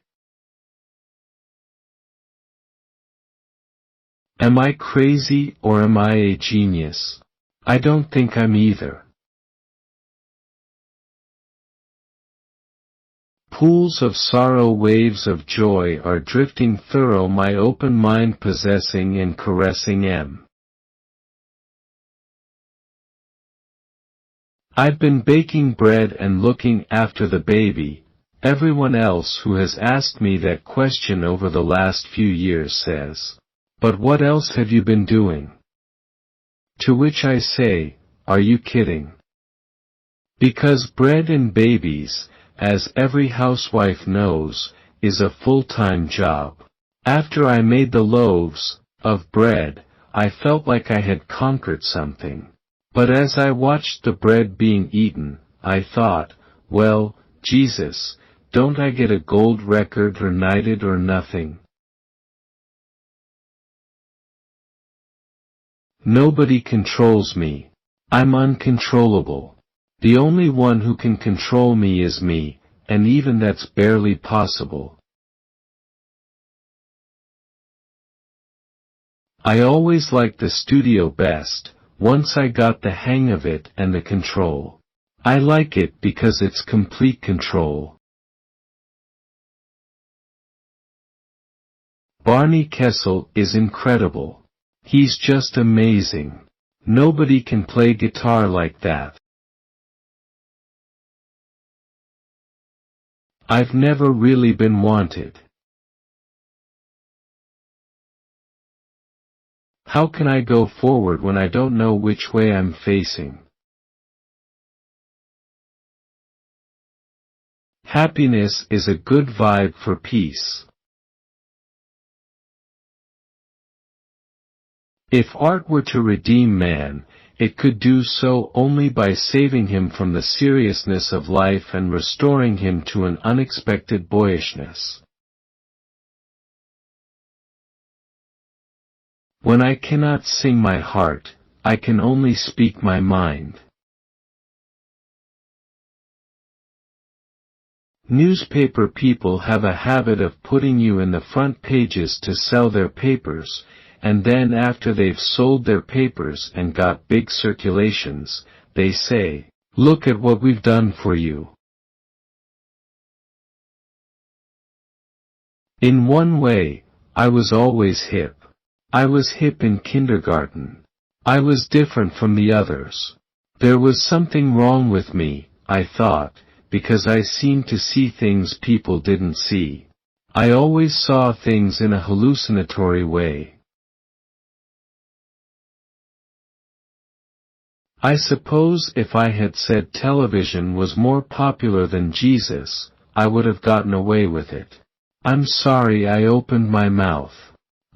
Am I crazy or am I a genius? I don't think I'm either. Pools of sorrow, waves of joy are drifting thorough my open mind, possessing and caressing M. I've been baking bread and looking after the baby. Everyone else who has asked me that question over the last few years says, "But what else have you been doing?" To which I say, "Are you kidding?" Because bread and babies, as every housewife knows, is a full-time job. After I made the loaves of bread, I felt like I had conquered something. But as I watched the bread being eaten, I thought, well, Jesus, don't I get a gold record or knighted or nothing? Nobody controls me. I'm uncontrollable. The only one who can control me is me, and even that's barely possible. I always liked the studio best, once I got the hang of it and the control. I like it because it's complete control. Barney Kessel is incredible. He's just amazing. Nobody can play guitar like that. I've never really been wanted. How can I go forward when I don't know which way I'm facing? Happiness is a good vibe for peace. If art were to redeem man, it could do so only by saving him from the seriousness of life and restoring him to an unexpected boyishness. When I cannot sing my heart, I can only speak my mind. Newspaper people have a habit of putting you in the front pages to sell their papers, and then after they've sold their papers and got big circulations, they say, "Look at what we've done for you." In one way, I was always hip. I was hip in kindergarten. I was different from the others. There was something wrong with me, I thought, because I seemed to see things people didn't see. I always saw things in a hallucinatory way. I suppose if I had said television was more popular than Jesus, I would have gotten away with it. I'm sorry I opened my mouth.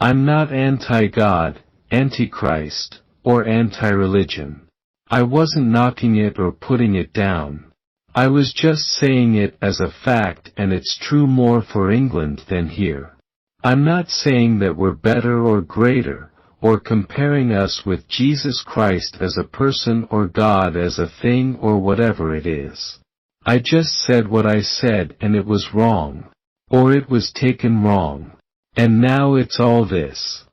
I'm not anti-God, anti-Christ, or anti-religion. I wasn't knocking it or putting it down. I was just saying it as a fact, and it's true more for England than here. I'm not saying that we're better or greater, or comparing us with Jesus Christ as a person or God as a thing or whatever it is. I just said what I said and it was wrong. Or it was taken wrong. And now it's all this.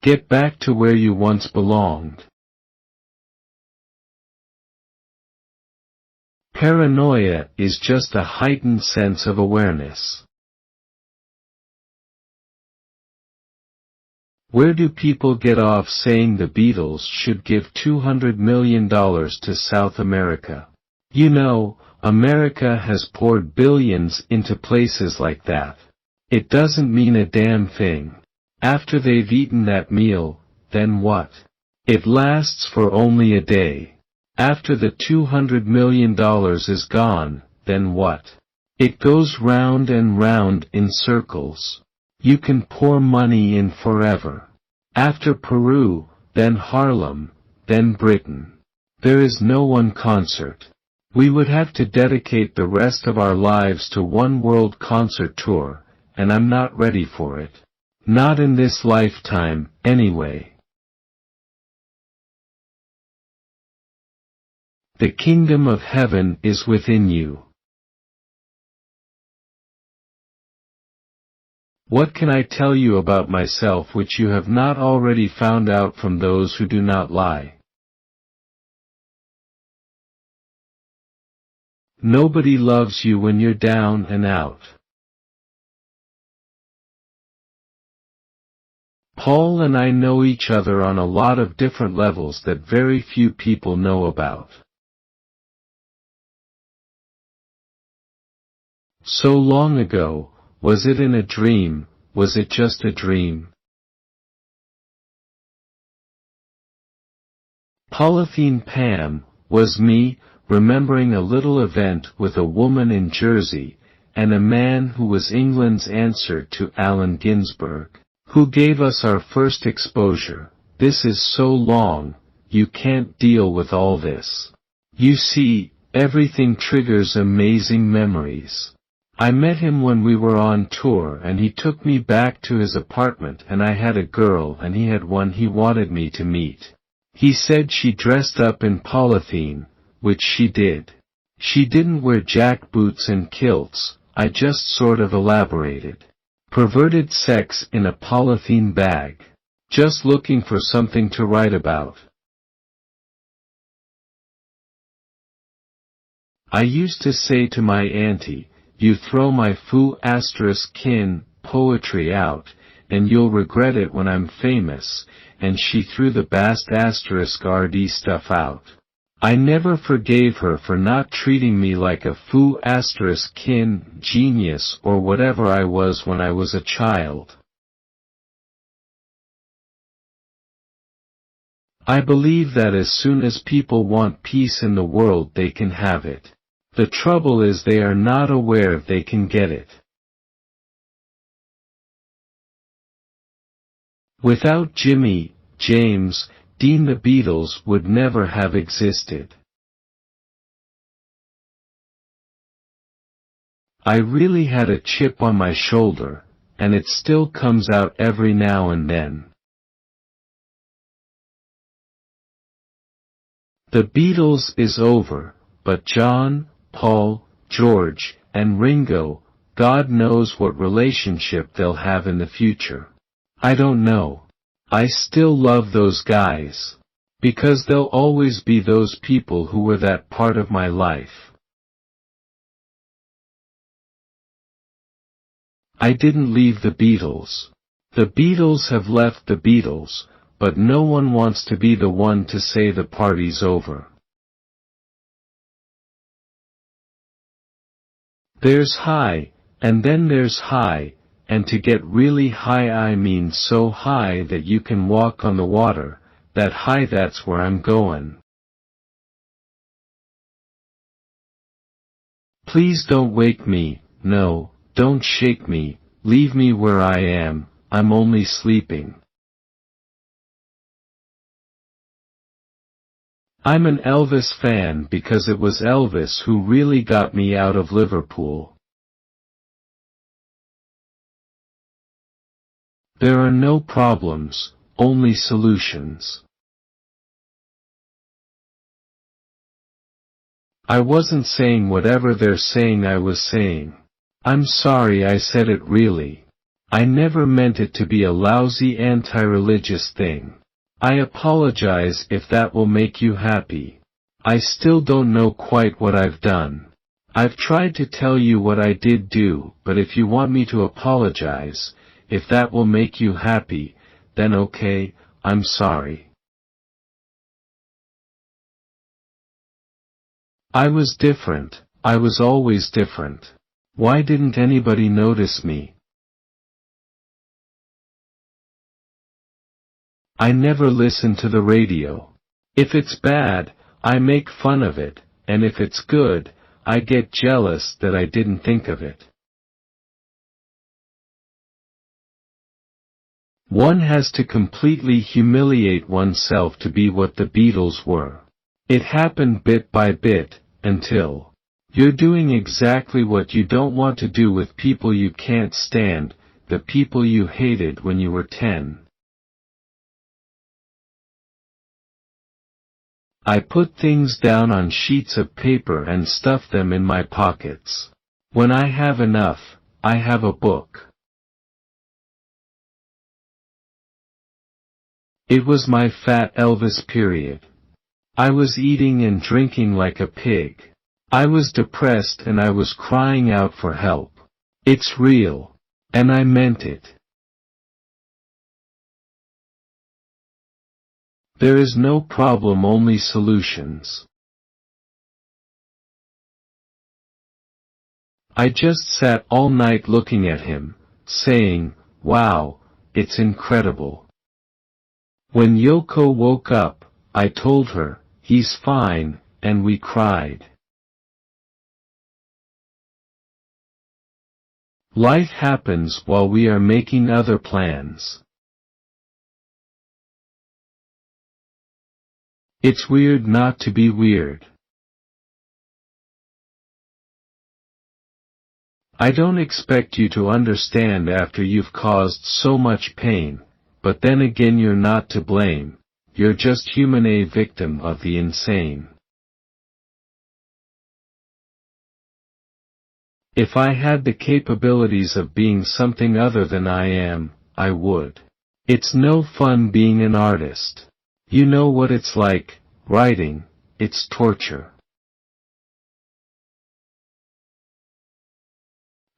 Get back to where you once belonged. Paranoia is just a heightened sense of awareness. Where do people get off saying the Beatles should give $200 million to South America? You know, America has poured billions into places like that. It doesn't mean a damn thing. After they've eaten that meal, then what? It lasts for only a day. After the $200 million is gone, then what? It goes round and round in circles. You can pour money in forever. After Peru, then Harlem, then Britain. There is no one concert. We would have to dedicate the rest of our lives to one world concert tour, and I'm not ready for it. Not in this lifetime, anyway. The kingdom of heaven is within you. What can I tell you about myself which you have not already found out from those who do not lie? Nobody loves you when you're down and out. Paul and I know each other on a lot of different levels that very few people know about. So long ago, was it in a dream, was it just a dream? Polythene Pam was me, remembering a little event with a woman in Jersey, and a man who was England's answer to Allen Ginsberg, who gave us our first exposure. This is so long, you can't deal with all this. You see, everything triggers amazing memories. I met him when we were on tour and he took me back to his apartment and I had a girl and he had one he wanted me to meet. He said she dressed up in polythene, which she did. She didn't wear jackboots and kilts, I just sort of elaborated. Perverted sex in a polythene bag. Just looking for something to write about. I used to say to my auntie, you throw my kin poetry out, and you'll regret it when I'm famous, and she threw the bast RD stuff out. I never forgave her for not treating me like a kin genius or whatever I was when I was a child. I believe that as soon as people want peace in the world they can have it. The trouble is they are not aware they can get it. Without Jimmy, James, Dean, the Beatles would never have existed. I really had a chip on my shoulder, and it still comes out every now and then. The Beatles is over, but John, Paul, George, and Ringo, God knows what relationship they'll have in the future. I don't know. I still love those guys. Because they'll always be those people who were that part of my life. I didn't leave the Beatles. The Beatles have left the Beatles, but no one wants to be the one to say the party's over. There's high, and then there's high, and to get really high I mean so high that you can walk on the water, that high, that's where I'm going. Please don't wake me, no, don't shake me, leave me where I am, I'm only sleeping. I'm an Elvis fan because it was Elvis who really got me out of Liverpool. There are no problems, only solutions. I wasn't saying whatever they're saying I was saying. I'm sorry I said it really. I never meant it to be a lousy anti-religious thing. I apologize if that will make you happy. I still don't know quite what I've done. I've tried to tell you what I did do, but if you want me to apologize, if that will make you happy, then okay, I'm sorry. I was different, I was always different. Why didn't anybody notice me? I never listen to the radio. If it's bad, I make fun of it, and if it's good, I get jealous that I didn't think of it. One has to completely humiliate oneself to be what the Beatles were. It happened bit by bit, until you're doing exactly what you don't want to do with people you can't stand, the people you hated when you were 10. I put things down on sheets of paper and stuff them in my pockets. When I have enough, I have a book. It was my fat Elvis period. I was eating and drinking like a pig. I was depressed and I was crying out for help. It's real. And I meant it. There is no problem, only solutions. I just sat all night looking at him, saying, wow, it's incredible. When Yoko woke up, I told her, he's fine, and we cried. Life happens while we are making other plans. It's weird not to be weird. I don't expect you to understand after you've caused so much pain, but then again you're not to blame, you're just human, a victim of the insane. If I had the capabilities of being something other than I am, I would. It's no fun being an artist. You know what it's like, writing, it's torture.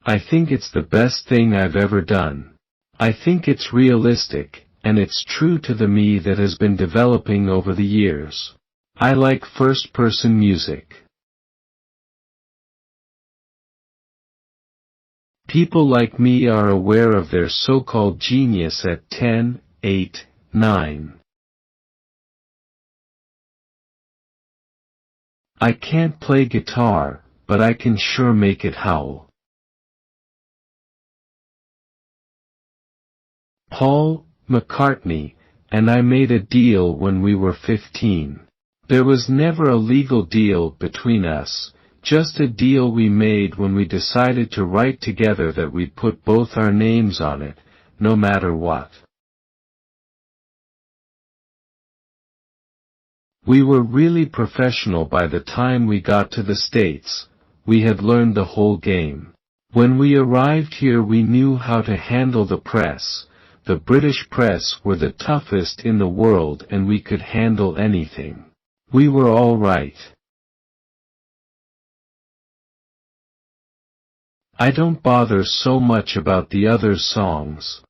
I think it's the best thing I've ever done. I think it's realistic, and it's true to the me that has been developing over the years. I like first-person music. People like me are aware of their so-called genius at 10, 8, 9. I can't play guitar, but I can sure make it howl. Paul McCartney and I made a deal when we were 15. There was never a legal deal between us, just a deal we made when we decided to write together that we'd put both our names on it, no matter what. We were really professional by the time we got to the States. We had learned the whole game. When we arrived here we knew how to handle the press. The British press were the toughest in the world and we could handle anything. We were all right. I don't bother so much about the other songs.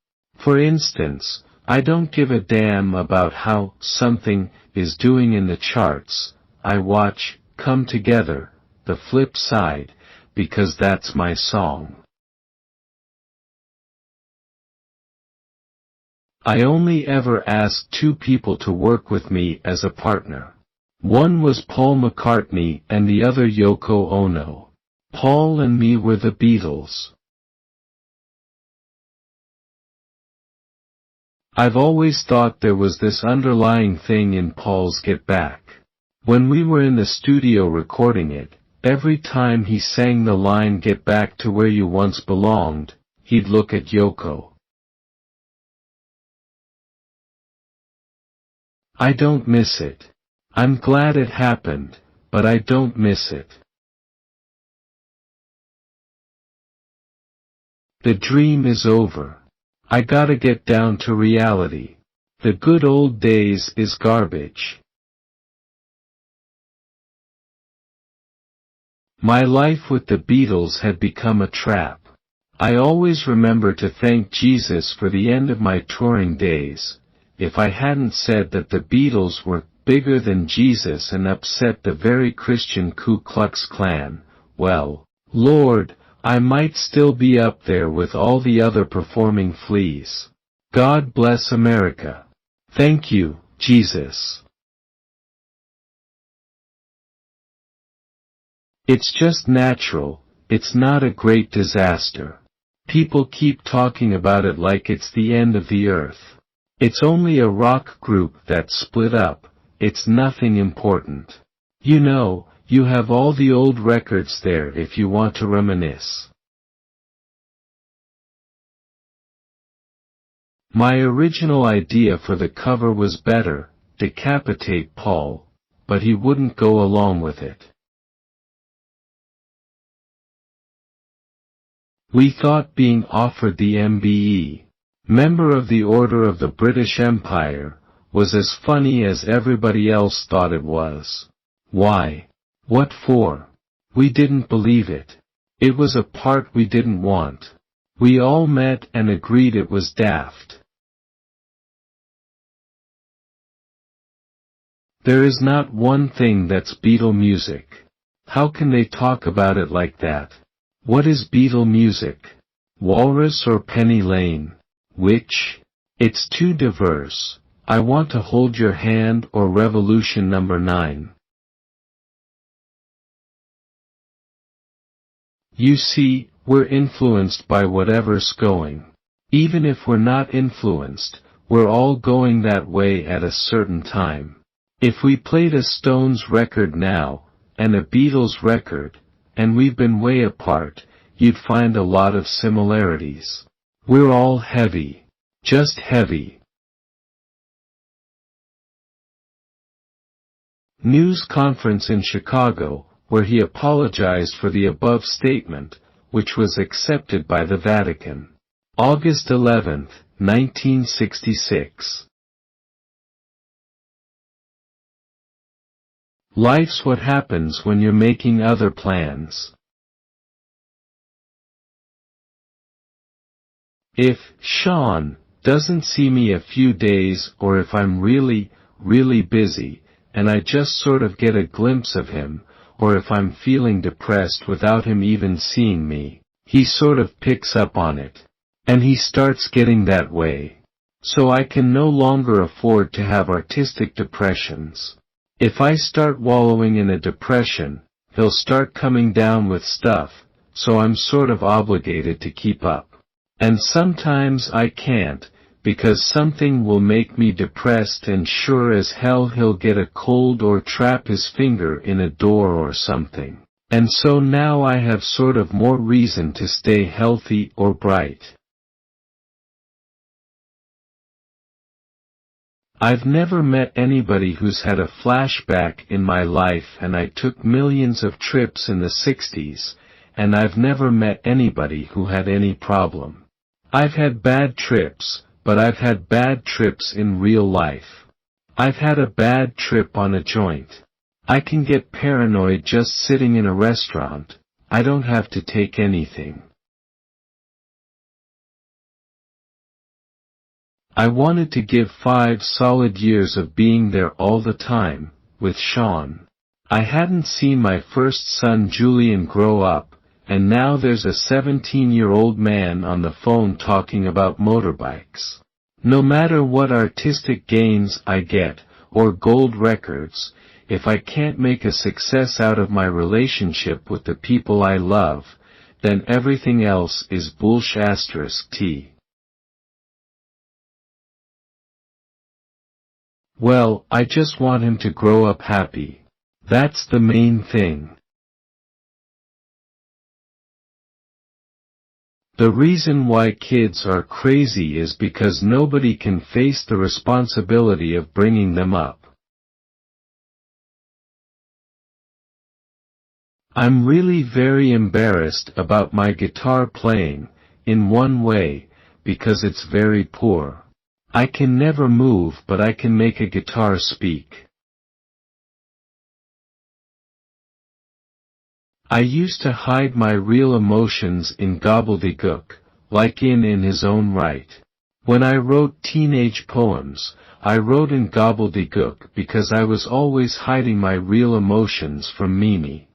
For instance, I don't give a damn about how something is doing in the charts. I watch Come Together, The Flip Side, because that's my song. I only ever asked two people to work with me as a partner. One was Paul McCartney and the other Yoko Ono. Paul and me were the Beatles. I've always thought there was this underlying thing in Paul's Get Back. When we were in the studio recording it, every time he sang the line "Get back to where you once belonged," he'd look at Yoko. I don't miss it. I'm glad it happened, but I don't miss it. The dream is over. I gotta get down to reality. The good old days is garbage. My life with the Beatles had become a trap. I always remember to thank Jesus for the end of my touring days. If I hadn't said that the Beatles were bigger than Jesus and upset the very Christian Ku Klux Klan, well, Lord, I might still be up there with all the other performing fleas. God bless America. Thank you, Jesus. It's just natural, it's not a great disaster. People keep talking about it like it's the end of the earth. It's only a rock group that split up, it's nothing important. You know, you have all the old records there if you want to reminisce. My original idea for the cover was better, Decapitate Paul, but he wouldn't go along with it. We thought being offered the MBE, Member of the Order of the British Empire, was as funny as everybody else thought it was. Why? What for? We didn't believe it. It was a part we didn't want. We all met and agreed it was daft. There is not one thing that's Beatle music. How can they talk about it like that? What is Beatle music? Walrus or Penny Lane? Which? It's too diverse. I Want to Hold Your Hand or Revolution Number 9. You see, we're influenced by whatever's going. Even if we're not influenced, we're all going that way at a certain time. If we played a Stones record now, and a Beatles record, and we've been way apart, you'd find a lot of similarities. We're all heavy. Just heavy. News conference in Chicago, where he apologized for the above statement, which was accepted by the Vatican. August 11, 1966. Life's what happens when you're making other plans. If Sean doesn't see me a few days, or if I'm really, really busy, and I just sort of get a glimpse of him, or if I'm feeling depressed without him even seeing me, he sort of picks up on it. And he starts getting that way. So I can no longer afford to have artistic depressions. If I start wallowing in a depression, he'll start coming down with stuff, so I'm sort of obligated to keep up. And sometimes I can't, because something will make me depressed and sure as hell he'll get a cold or trap his finger in a door or something. And so now I have sort of more reason to stay healthy or bright. I've never met anybody who's had a flashback in my life, and I took millions of trips in the 60s, and I've never met anybody who had any problem. I've had bad trips, but I've had bad trips in real life. I've had a bad trip on a joint. I can get paranoid just sitting in a restaurant. I don't have to take anything. I wanted to give 5 solid years of being there all the time, with Sean. I hadn't seen my first son Julian grow up, and now there's a 17-year-old man on the phone talking about motorbikes. No matter what artistic gains I get, or gold records, if I can't make a success out of my relationship with the people I love, then everything else is bullsh*t. Well, I just want him to grow up happy. That's the main thing. The reason why kids are crazy is because nobody can face the responsibility of bringing them up. I'm really very embarrassed about my guitar playing, in one way, because it's very poor. I can never move, but I can make a guitar speak. I used to hide my real emotions in gobbledygook, like in his own right. When I wrote teenage poems, I wrote in gobbledygook because I was always hiding my real emotions from Mimi.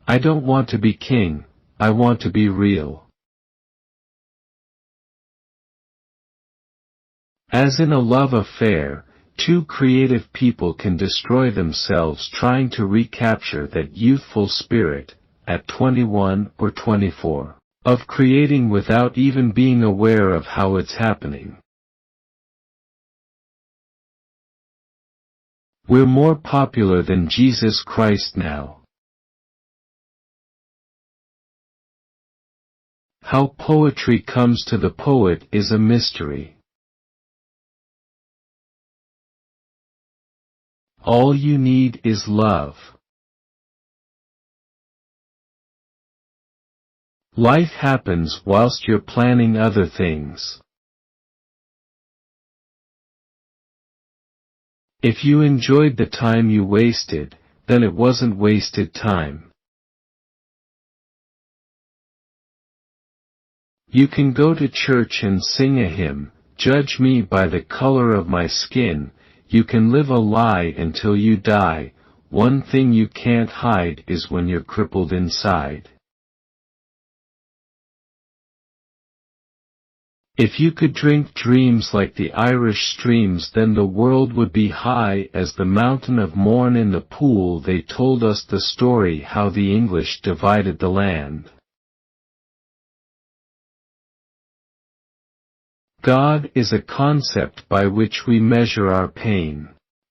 I don't want to be king, I want to be real. As in a love affair, two creative people can destroy themselves trying to recapture that youthful spirit, at 21 or 24, of creating without even being aware of how it's happening. We're more popular than Jesus Christ now. How poetry comes to the poet is a mystery. All you need is love. Life happens whilst you're planning other things. If you enjoyed the time you wasted, then it wasn't wasted time. You can go to church and sing a hymn, judge me by the color of my skin, you can live a lie until you die, one thing you can't hide is when you're crippled inside. If you could drink dreams like the Irish streams, then the world would be high as the mountain of Mourne in the pool. They told us the story how the English divided the land. God is a concept by which we measure our pain.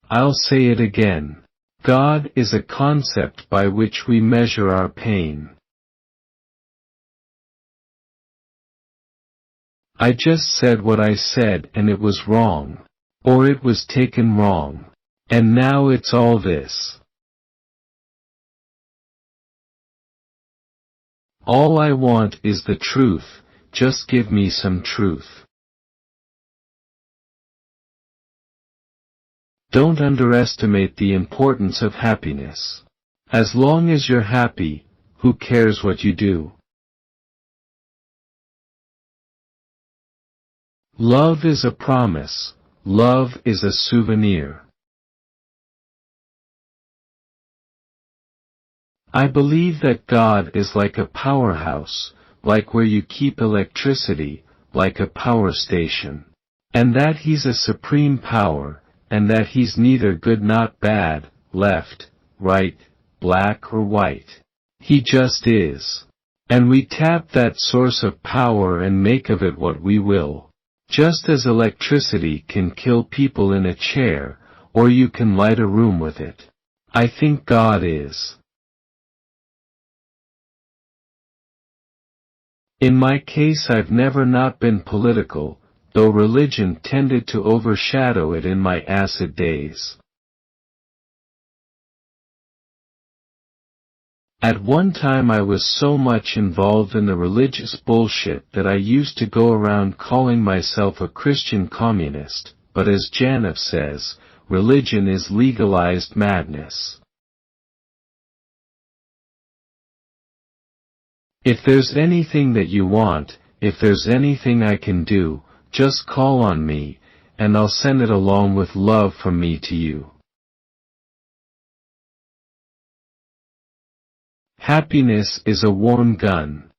I'll say it again. God is a concept by which we measure our pain. I just said what I said and it was wrong. Or it was taken wrong. And now it's all this. All I want is the truth, just give me some truth. Don't underestimate the importance of happiness. As long as you're happy, who cares what you do? Love is a promise, love is a souvenir. I believe that God is like a powerhouse, like where you keep electricity, like a power station. And that He's a supreme power, and that He's neither good not bad, left, right, black or white. He just is. And we tap that source of power and make of it what we will. Just as electricity can kill people in a chair, or you can light a room with it. I think God is. In my case, I've never not been political, though religion tended to overshadow it in my acid days. At one time I was so much involved in the religious bullshit that I used to go around calling myself a Christian communist, but as Janif says, religion is legalized madness. If there's anything that you want, if there's anything I can do, just call on me, and I'll send it along with love from me to you. Happiness is a warm gun.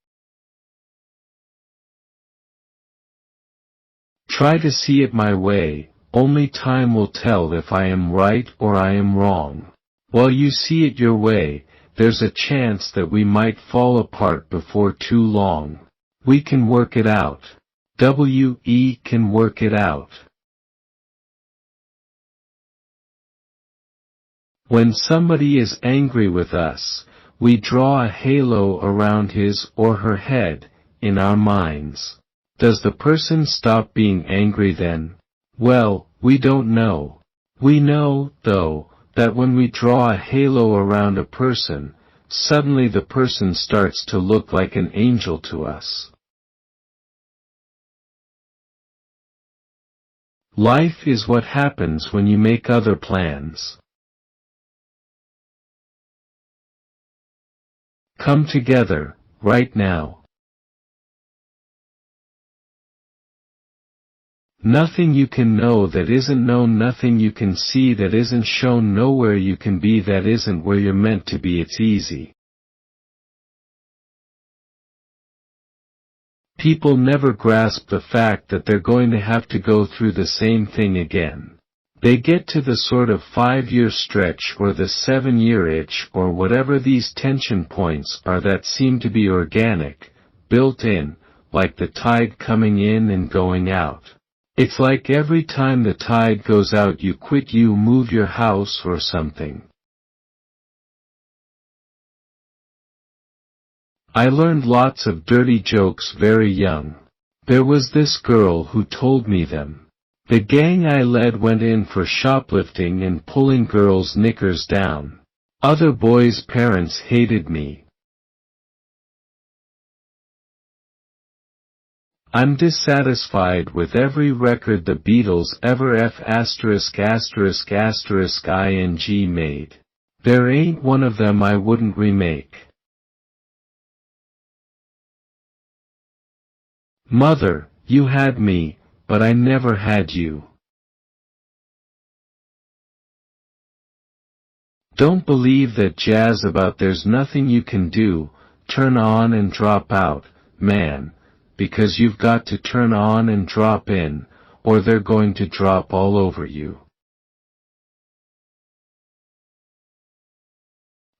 Try to see it my way, only time will tell if I am right or I am wrong. While you see it your way, there's a chance that we might fall apart before too long. We can work it out. We can work it out. When somebody is angry with us, we draw a halo around his or her head, in our minds. Does the person stop being angry then? Well, we don't know. We know, though, that when we draw a halo around a person, suddenly the person starts to look like an angel to us. Life is what happens when you make other plans. Come together, right now. Nothing you can know that isn't known, nothing you can see that isn't shown, nowhere you can be that isn't where you're meant to be. It's easy. People never grasp the fact that they're going to have to go through the same thing again. They get to the sort of 5-year stretch or the 7-year itch or whatever these tension points are that seem to be organic, built in, like the tide coming in and going out. It's like every time the tide goes out you quit, you move your house or something. I learned lots of dirty jokes very young. There was this girl who told me them. The gang I led went in for shoplifting and pulling girls' knickers down. Other boys' parents hated me. I'm dissatisfied with every record the Beatles ever ****ing made. There ain't one of them I wouldn't remake. Mother, you had me, but I never had you. Don't believe that jazz about there's nothing you can do, turn on and drop out, man, because you've got to turn on and drop in, or they're going to drop all over you.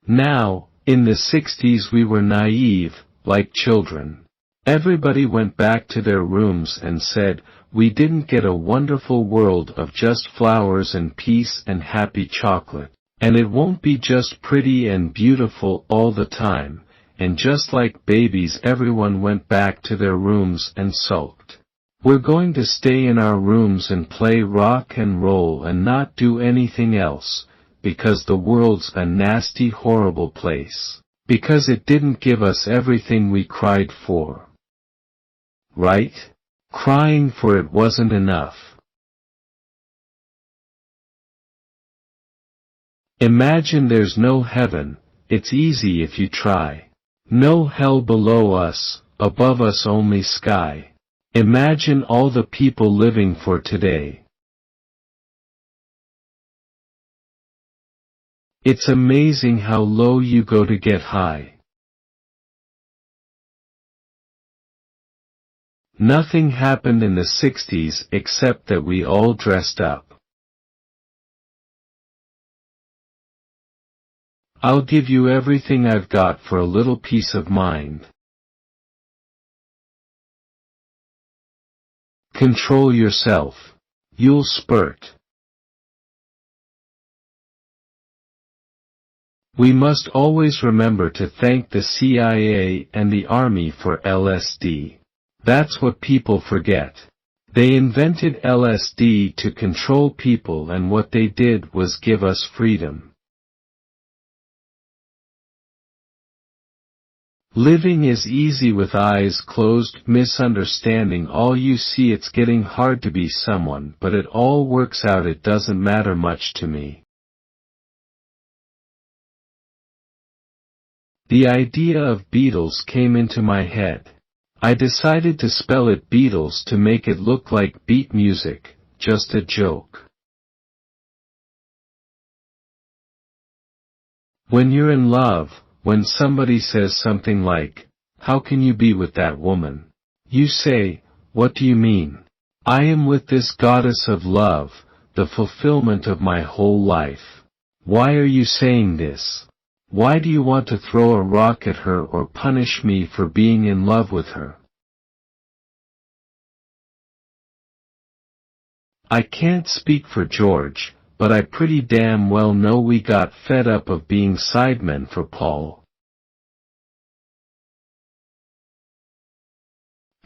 Now, in the 60s we were naive, like children. Everybody went back to their rooms and said, we didn't get a wonderful world of just flowers and peace and happy chocolate. And it won't be just pretty and beautiful all the time, and just like babies everyone went back to their rooms and sulked. We're going to stay in our rooms and play rock and roll and not do anything else, because the world's a nasty, horrible place. Because it didn't give us everything we cried for. Right? Crying for it wasn't enough. Imagine there's no heaven, it's easy if you try. No hell below us, above us only sky. Imagine all the people living for today. It's amazing how low you go to get high. Nothing happened in the 60s except that we all dressed up. I'll give you everything I've got for a little peace of mind. Control yourself. You'll spurt. We must always remember to thank the CIA and the Army for LSD. That's what people forget. They invented LSD to control people, and what they did was give us freedom. Living is easy with eyes closed, misunderstanding all you see. It's getting hard to be someone, but it all works out. It doesn't matter much to me. The idea of Beatles came into my head. I decided to spell it Beatles to make it look like beat music, just a joke. When you're in love, when somebody says something like, "How can you be with that woman?" You say, "What do you mean?" I am with this goddess of love, the fulfillment of my whole life. Why are you saying this? Why do you want to throw a rock at her or punish me for being in love with her? I can't speak for George, but I pretty damn well know we got fed up of being sidemen for Paul.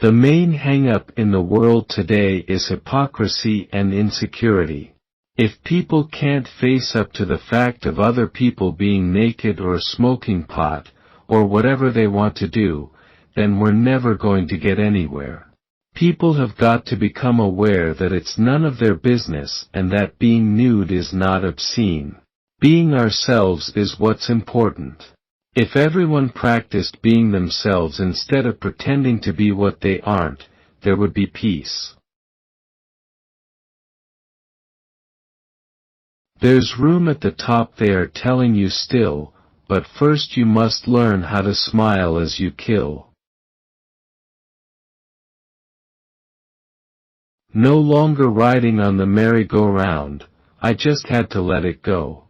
The main hang-up in the world today is hypocrisy and insecurity. If people can't face up to the fact of other people being naked or smoking pot, or whatever they want to do, then we're never going to get anywhere. People have got to become aware that it's none of their business and that being nude is not obscene. Being ourselves is what's important. If everyone practiced being themselves instead of pretending to be what they aren't, there would be peace. There's room at the top, they are telling you still, but first you must learn how to smile as you kill. No longer riding on the merry-go-round, I just had to let it go.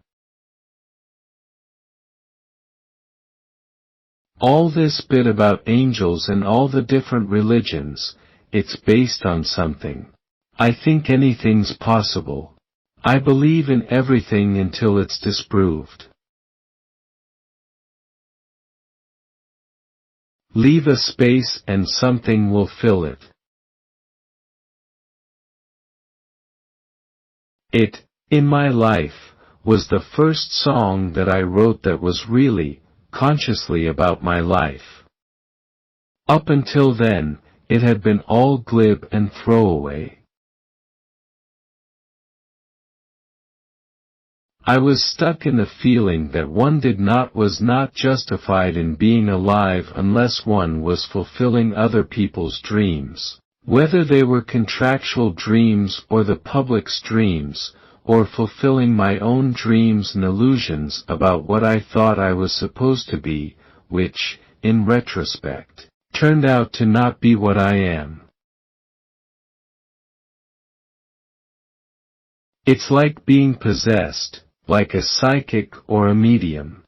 All this bit about angels and all the different religions, it's based on something. I think anything's possible. I believe in everything until it's disproved. Leave a space and something will fill it. It, in my life, was the first song that I wrote that was really, consciously about my life. Up until then, it had been all glib and throwaway. I was stuck in the feeling that one was not justified in being alive unless one was fulfilling other people's dreams, whether they were contractual dreams or the public's dreams, or fulfilling my own dreams and illusions about what I thought I was supposed to be, which, in retrospect, turned out to not be what I am. It's like being possessed, like a psychic or a medium.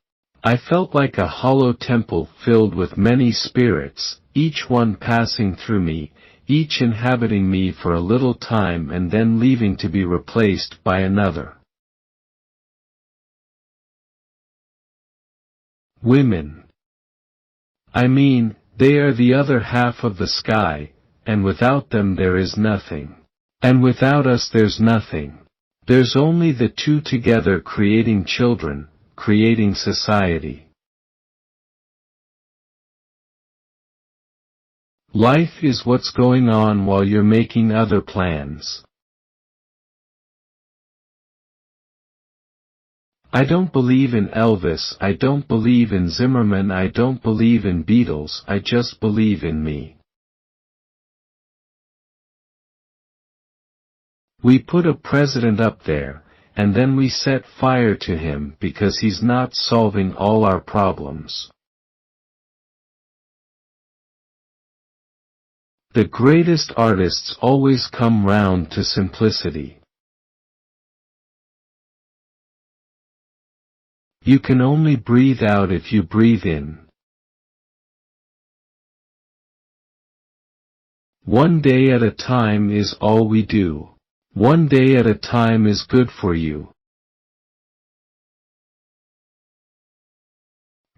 I felt like a hollow temple filled with many spirits, each one passing through me, each inhabiting me for a little time and then leaving to be replaced by another. Women. I mean, they are the other half of the sky, and without them there is nothing. And without us there's nothing. There's only the two together creating children, creating society. Life is what's going on while you're making other plans. I don't believe in Elvis, I don't believe in Zimmerman, I don't believe in Beatles, I just believe in me. We put a president up there, and then we set fire to him because he's not solving all our problems. The greatest artists always come round to simplicity. You can only breathe out if you breathe in. One day at a time is all we do. One day at a time is good for you.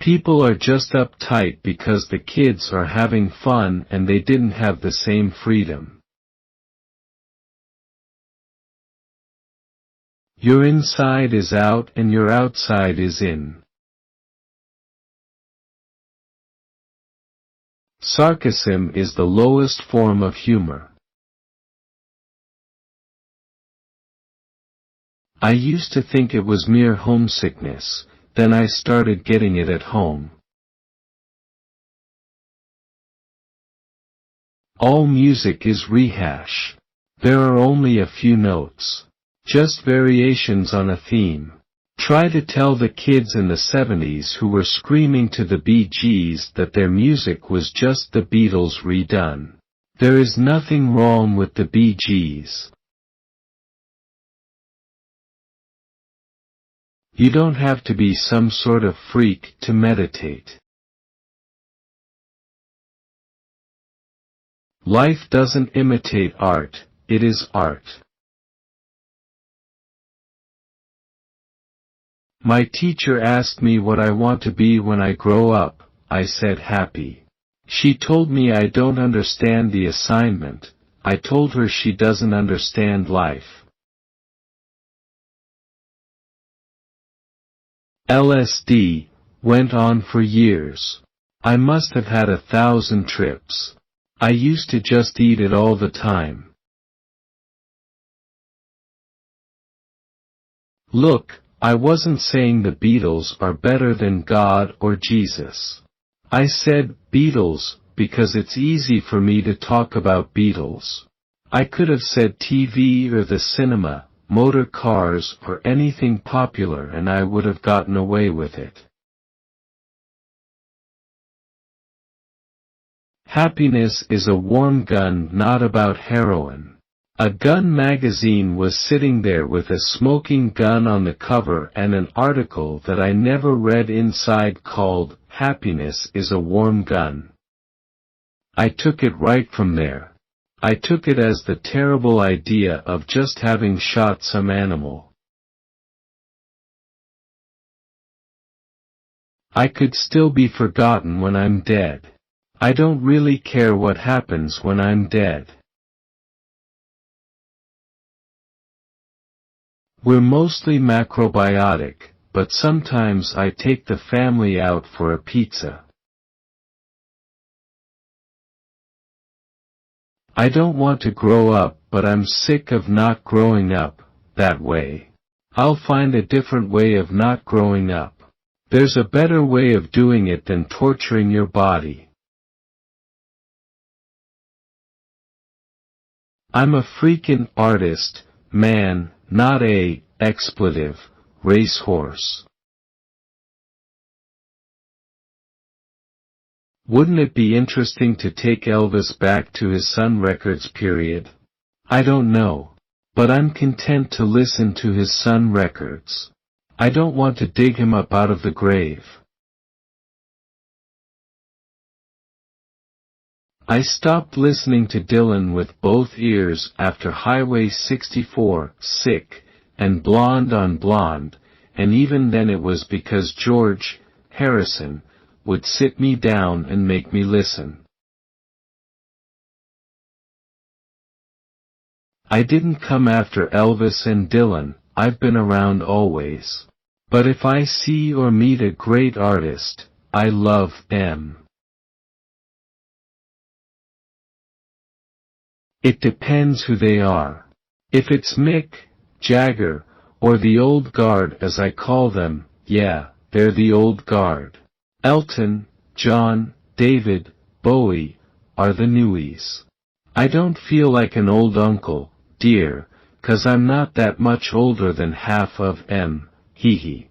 People are just uptight because the kids are having fun and they didn't have the same freedom. Your inside is out and your outside is in. Sarcasm is the lowest form of humor. I used to think it was mere homesickness, then I started getting it at home. All music is rehash. There are only a few notes. Just variations on a theme. Try to tell the kids in the 70s who were screaming to the Bee Gees that their music was just the Beatles redone. There is nothing wrong with the Bee Gees. You don't have to be some sort of freak to meditate. Life doesn't imitate art, it is art. My teacher asked me what I want to be when I grow up. I said happy. She told me I don't understand the assignment. I told her she doesn't understand life. LSD went on for years. I must have had 1,000 trips. I used to just eat it all the time. Look, I wasn't saying the Beatles are better than God or Jesus. I said Beatles because it's easy for me to talk about Beatles. I could have said TV or the cinema, motor cars or anything popular and I would have gotten away with it. Happiness is a warm gun, not about heroin. A gun magazine was sitting there with a smoking gun on the cover and an article that I never read inside called, "Happiness is a Warm Gun." I took it right from there. I took it as the terrible idea of just having shot some animal. I could still be forgotten when I'm dead. I don't really care what happens when I'm dead. We're mostly macrobiotic, but sometimes I take the family out for a pizza. I don't want to grow up, but I'm sick of not growing up that way. I'll find a different way of not growing up. There's a better way of doing it than torturing your body. I'm a freaking artist, man, not a expletive racehorse. Wouldn't it be interesting to take Elvis back to his Sun Records period? I don't know. But I'm content to listen to his Sun Records. I don't want to dig him up out of the grave. I stopped listening to Dylan with both ears after Highway 64, Sick, and Blonde on Blonde, and even then it was because George Harrison would sit me down and make me listen. I didn't come after Elvis and Dylan, I've been around always. But if I see or meet a great artist, I love them. It depends who they are. If it's Mick Jagger, or the old guard as I call them, yeah, they're the old guard. Elton, John, David, Bowie, are the newies. I don't feel like an old uncle, dear, 'cause I'm not that much older than half of 'em, hee hee.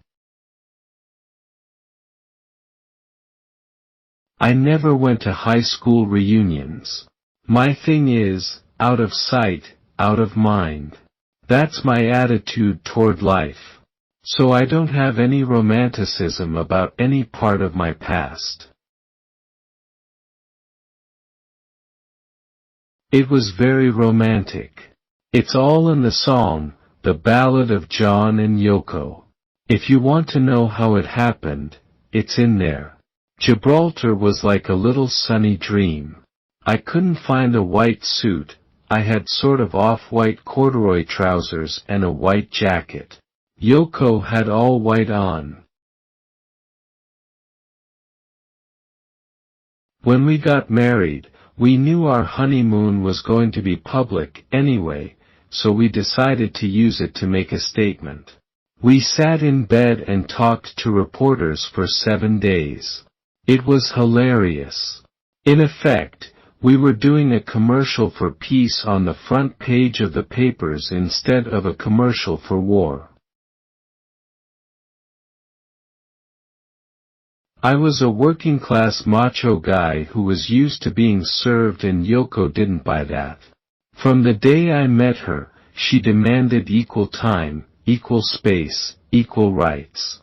I never went to high school reunions. My thing is, out of sight, out of mind. That's my attitude toward life. So I don't have any romanticism about any part of my past. It was very romantic. It's all in the song, The Ballad of John and Yoko. If you want to know how it happened, it's in there. Gibraltar was like a little sunny dream. I couldn't find a white suit, I had sort of off-white corduroy trousers and a white jacket. Yoko had all white on. When we got married, we knew our honeymoon was going to be public anyway, so we decided to use it to make a statement. We sat in bed and talked to reporters for 7 days. It was hilarious. In effect, we were doing a commercial for peace on the front page of the papers instead of a commercial for war. I was a working-class macho guy who was used to being served, and Yoko didn't buy that. From the day I met her, she demanded equal time, equal space, equal rights.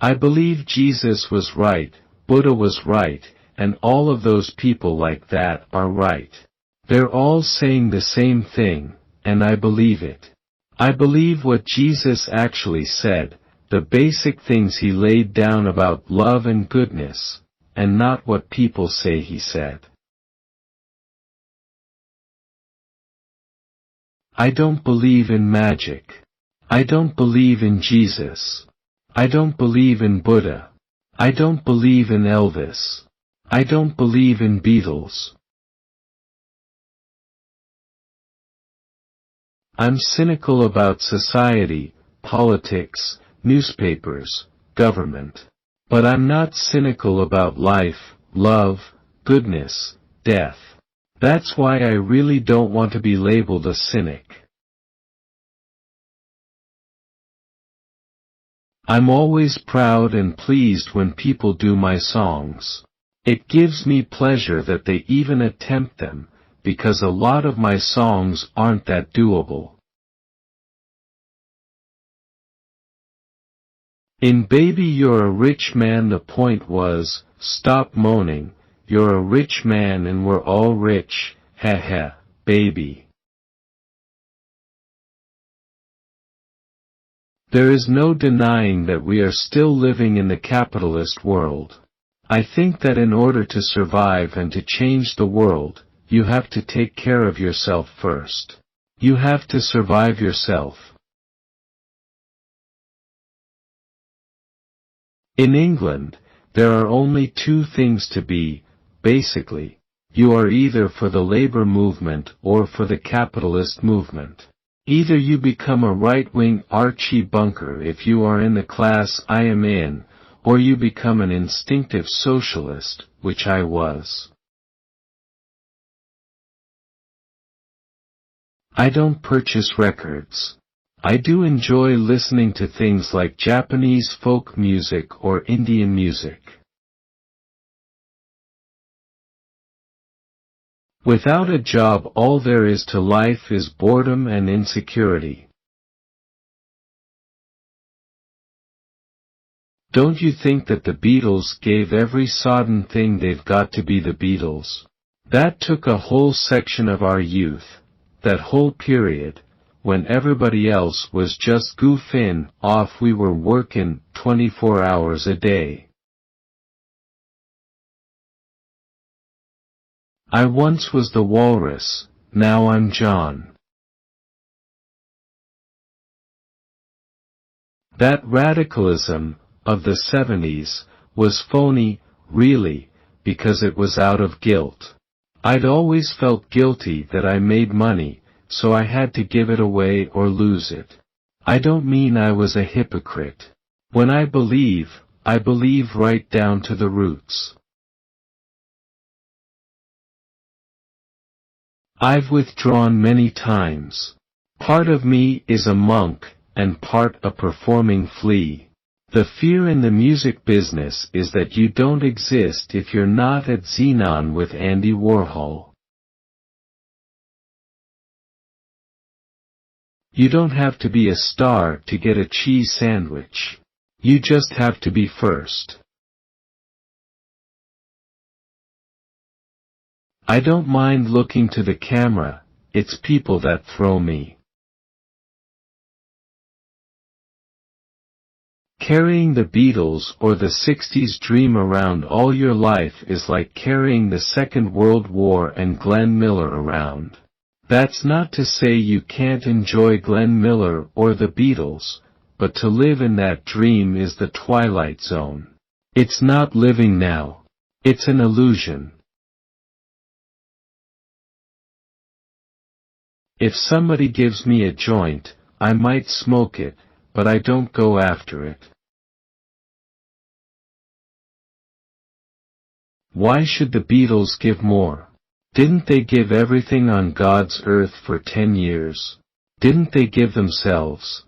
I believe Jesus was right, Buddha was right, and all of those people like that are right. They're all saying the same thing, and I believe it. I believe what Jesus actually said, the basic things he laid down about love and goodness, and not what people say he said. I don't believe in magic. I don't believe in Jesus. I don't believe in Buddha. I don't believe in Elvis. I don't believe in Beatles. I'm cynical about society, politics, newspapers, government. But I'm not cynical about life, love, goodness, death. That's why I really don't want to be labeled a cynic. I'm always proud and pleased when people do my songs. It gives me pleasure that they even attempt them, because a lot of my songs aren't that doable. In Baby You're a Rich Man the point was, stop moaning, you're a rich man and we're all rich, heh heh, baby. There is no denying that we are still living in the capitalist world. I think that in order to survive and to change the world, you have to take care of yourself first. You have to survive yourself. In England, there are only two things to be, basically. You are either for the labor movement or for the capitalist movement. Either you become a right-wing Archie Bunker if you are in the class I am in, or you become an instinctive socialist, which I was. I don't purchase records. I do enjoy listening to things like Japanese folk music or Indian music. Without a job, all there is to life is boredom and insecurity. Don't you think that the Beatles gave every sodden thing they've got to be the Beatles? That took a whole section of our youth, that whole period, when everybody else was just goofing off. We were working 24 hours a day. I once was the walrus, now I'm John. That radicalism of the 70s was phony, really, because it was out of guilt. I'd always felt guilty that I made money, so I had to give it away or lose it. I don't mean I was a hypocrite. When I believe right down to the roots. I've withdrawn many times. Part of me is a monk, and part a performing flea. The fear in the music business is that you don't exist if you're not at Xenon with Andy Warhol. You don't have to be a star to get a cheese sandwich. You just have to be first. I don't mind looking to the camera, it's people that throw me. Carrying the Beatles or the 60s dream around all your life is like carrying the Second World War and Glenn Miller around. That's not to say you can't enjoy Glenn Miller or the Beatles, but to live in that dream is the twilight zone. It's not living now. It's an illusion. If somebody gives me a joint, I might smoke it, but I don't go after it. Why should the Beatles give more? Didn't they give everything on God's earth for 10 years? Didn't they give themselves?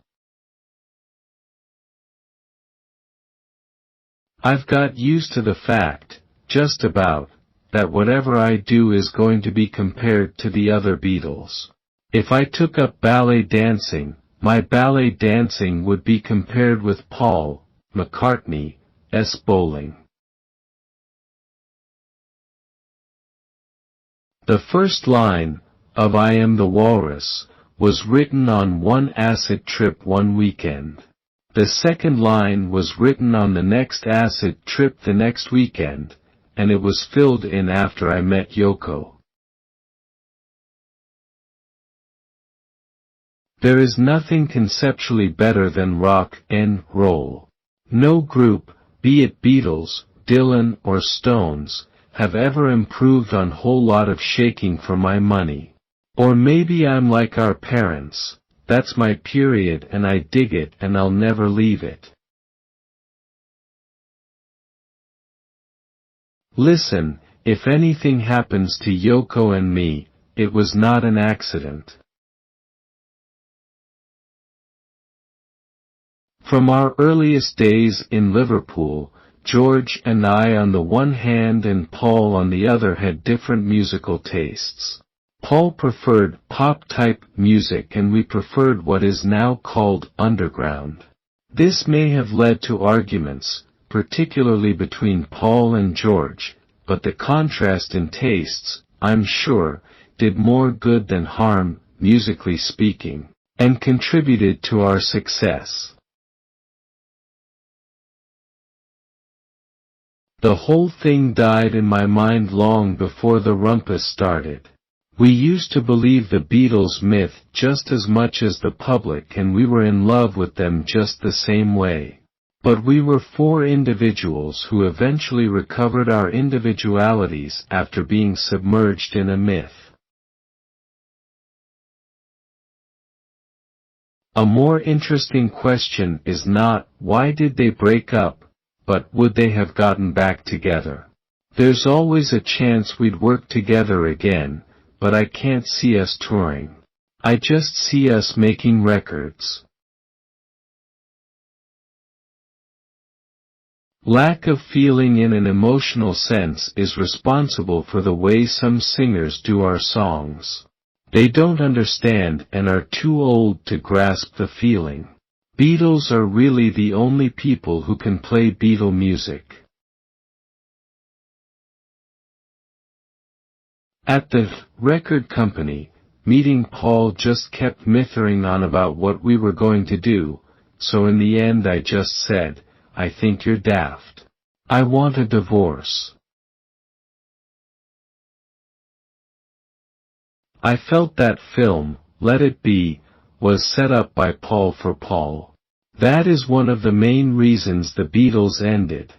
I've got used to the fact, just about, that whatever I do is going to be compared to the other Beatles. If I took up ballet dancing, my ballet dancing would be compared with Paul McCartney's bowling. The first line of I Am the Walrus was written on one acid trip one weekend. The second line was written on the next acid trip the next weekend, and it was filled in after I met Yoko. There is nothing conceptually better than rock and roll. No group, be it Beatles, Dylan or Stones, have ever improved on whole lot of shaking for my money. Or maybe I'm like our parents, that's my period and I dig it and I'll never leave it. Listen, if anything happens to Yoko and me, it was not an accident. From our earliest days in Liverpool, George and I on the one hand and Paul on the other had different musical tastes. Paul preferred pop-type music and we preferred what is now called underground. This may have led to arguments, particularly between Paul and George, but the contrast in tastes, I'm sure, did more good than harm, musically speaking, and contributed to our success. The whole thing died in my mind long before the rumpus started. We used to believe the Beatles myth just as much as the public and we were in love with them just the same way. But we were four individuals who eventually recovered our individualities after being submerged in a myth. A more interesting question is not, why did they break up, but would they have gotten back together? There's always a chance we'd work together again, but I can't see us touring. I just see us making records. Lack of feeling in an emotional sense is responsible for the way some singers do our songs. They don't understand and are too old to grasp the feeling. Beatles are really the only people who can play Beatle music. At the record company, meeting Paul just kept mithering on about what we were going to do, so in the end I just said, I think you're daft. I want a divorce. I felt that film, Let It Be, was set up by Paul for Paul. That is one of the main reasons the Beatles ended.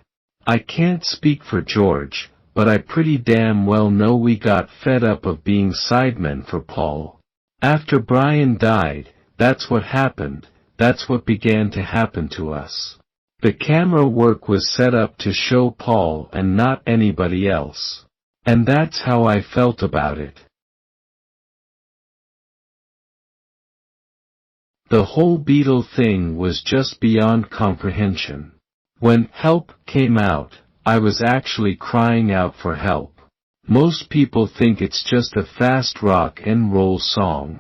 I can't speak for George, but I pretty damn well know we got fed up of being sidemen for Paul. After Brian died, that's what happened, that's what began to happen to us. The camera work was set up to show Paul and not anybody else. And that's how I felt about it. The whole Beatle thing was just beyond comprehension. When Help came out, I was actually crying out for help. Most people think it's just a fast rock and roll song.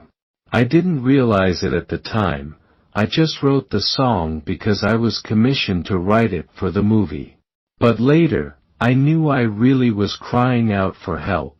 I didn't realize it at the time. I just wrote the song because I was commissioned to write it for the movie. But later, I knew I really was crying out for help.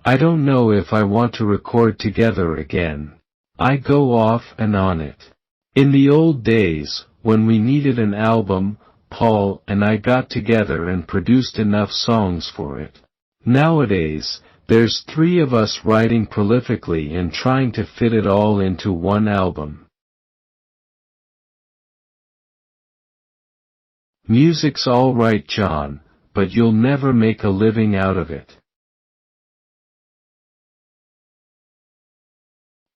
I don't know if I want to record together again. I go off and on it. In the old days, when we needed an album, Paul and I got together and produced enough songs for it. Nowadays, there's three of us writing prolifically and trying to fit it all into one album. Music's all right, John, but you'll never make a living out of it.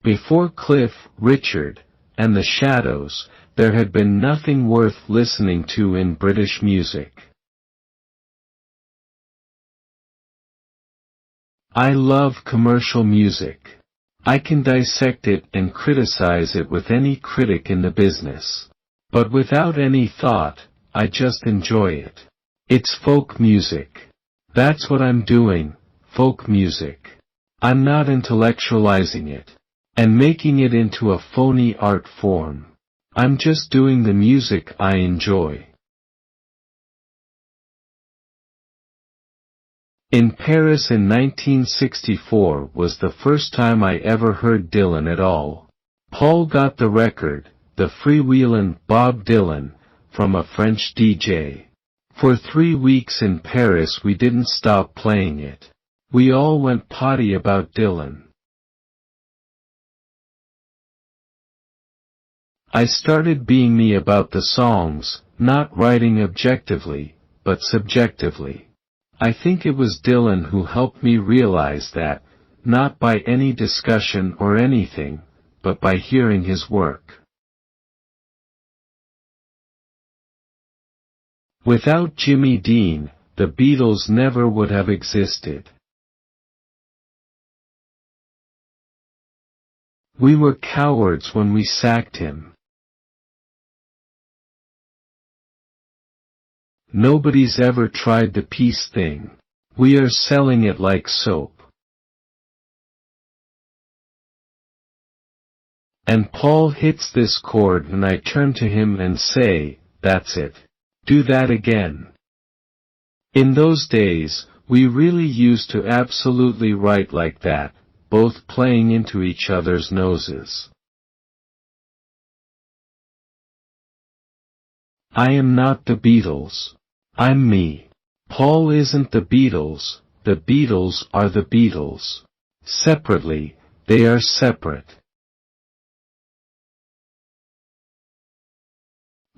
Before Cliff Richard and the Shadows, there had been nothing worth listening to in British music. I love commercial music. I can dissect it and criticize it with any critic in the business. But without any thought, I just enjoy it. It's folk music. That's what I'm doing, folk music. I'm not intellectualizing it and making it into a phony art form. I'm just doing the music I enjoy. In Paris in 1964 was the first time I ever heard Dylan at all. Paul got the record, the freewheelin' Bob Dylan, from a French DJ. For 3 weeks in Paris we didn't stop playing it. We all went potty about Dylan. I started being me about the songs, not writing objectively, but subjectively. I think it was Dylan who helped me realize that, not by any discussion or anything, but by hearing his work. Without Jimmy Dean, the Beatles never would have existed. We were cowards when we sacked him. Nobody's ever tried the peace thing. We are selling it like soap. And Paul hits this chord and I turn to him and say, that's it. Do that again. In those days, we really used to absolutely write like that, both playing into each other's noses. I am not the Beatles. I'm me. Paul isn't the Beatles are the Beatles. Separately, they are separate.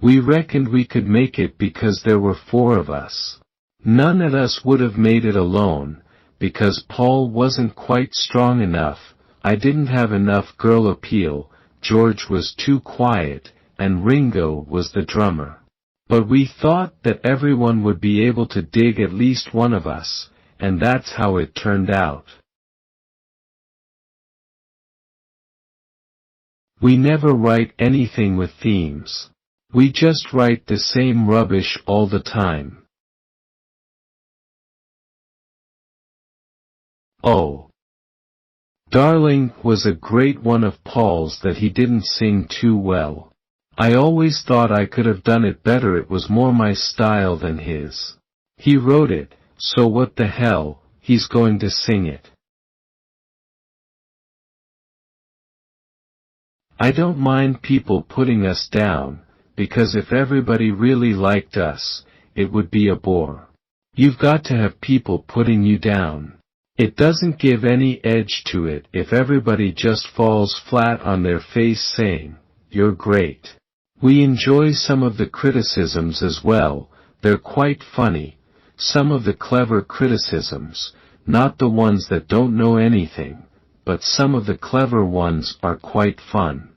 We reckoned we could make it because there were 4 of us. None of us would have made it alone, because Paul wasn't quite strong enough, I didn't have enough girl appeal, George was too quiet, and Ringo was the drummer. But we thought that everyone would be able to dig at least one of us, and that's how it turned out. We never write anything with themes. We just write the same rubbish all the time. Oh, Darling was a great one of Paul's that he didn't sing too well. I always thought I could have done it better, it was more my style than his. He wrote it, so what the hell, he's going to sing it. I don't mind people putting us down, because if everybody really liked us, it would be a bore. You've got to have people putting you down. It doesn't give any edge to it if everybody just falls flat on their face saying, "You're great." We enjoy some of the criticisms as well, they're quite funny, some of the clever criticisms, not the ones that don't know anything, but some of the clever ones are quite fun.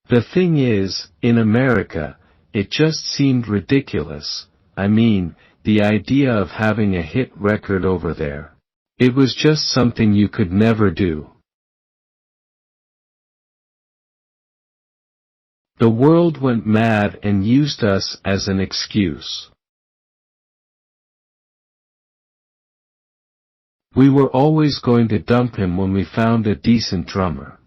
The thing is, in America, it just seemed ridiculous, I mean, the idea of having a hit record over there. It was just something you could never do. The world went mad and used us as an excuse. We were always going to dump him when we found a decent drummer.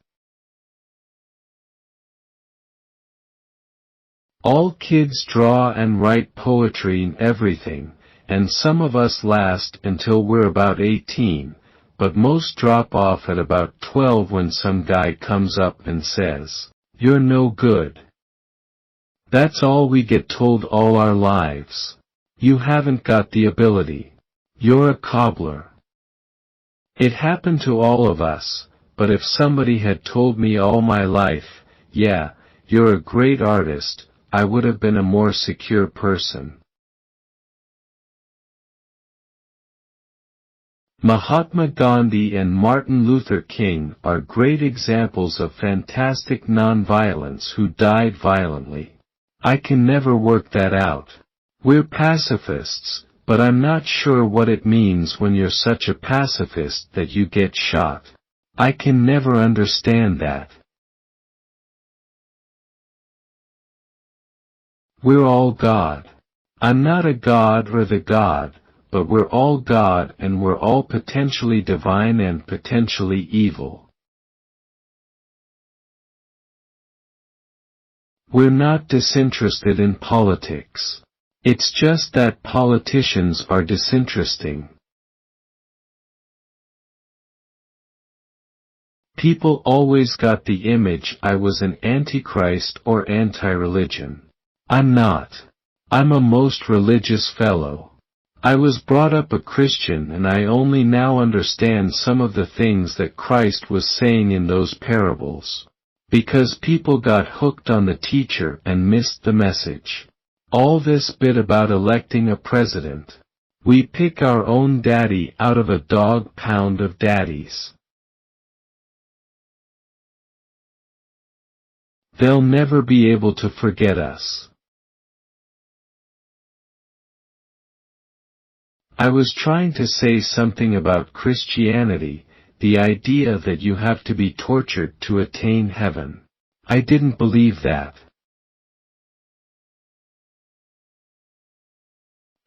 All kids draw and write poetry and everything, and some of us last until we're about 18, but most drop off at about 12 when some guy comes up and says, "You're no good." That's all we get told all our lives. You haven't got the ability. You're a cobbler. It happened to all of us, but if somebody had told me all my life, "Yeah, you're a great artist," I would have been a more secure person. Mahatma Gandhi and Martin Luther King are great examples of fantastic nonviolence who died violently. I can never work that out. We're pacifists, but I'm not sure what it means when you're such a pacifist that you get shot. I can never understand that. We're all God. I'm not a god or the god, but we're all God and we're all potentially divine and potentially evil. We're not disinterested in politics. It's just that politicians are disinteresting. People always got the image I was an antichrist or anti-religion. I'm not. I'm a most religious fellow. I was brought up a Christian and I only now understand some of the things that Christ was saying in those parables. Because people got hooked on the teacher and missed the message. All this bit about electing a president. We pick our own daddy out of a dog pound of daddies. They'll never be able to forget us. I was trying to say something about Christianity, the idea that you have to be tortured to attain heaven. I didn't believe that.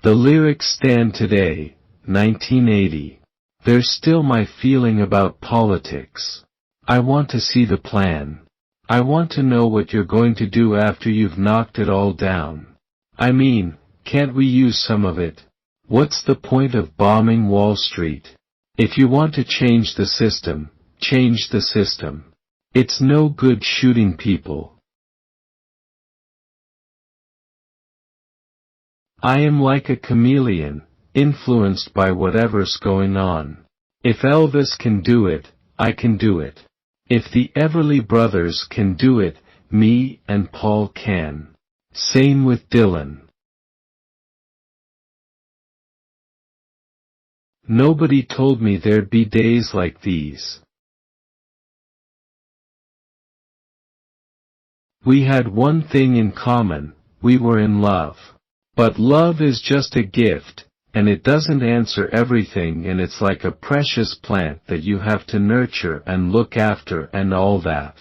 The lyrics stand today, 1980. They're still my feeling about politics. I want to see the plan. I want to know what you're going to do after you've knocked it all down. I mean, can't we use some of it? What's the point of bombing Wall Street? If you want to change the system, change the system. It's no good shooting people. I am like a chameleon, influenced by whatever's going on. If Elvis can do it, I can do it. If the Everly Brothers can do it, me and Paul can. Same with Dylan. Nobody told me there'd be days like these. We had one thing in common, we were in love. But love is just a gift, and it doesn't answer everything, and it's like a precious plant that you have to nurture and look after and all that.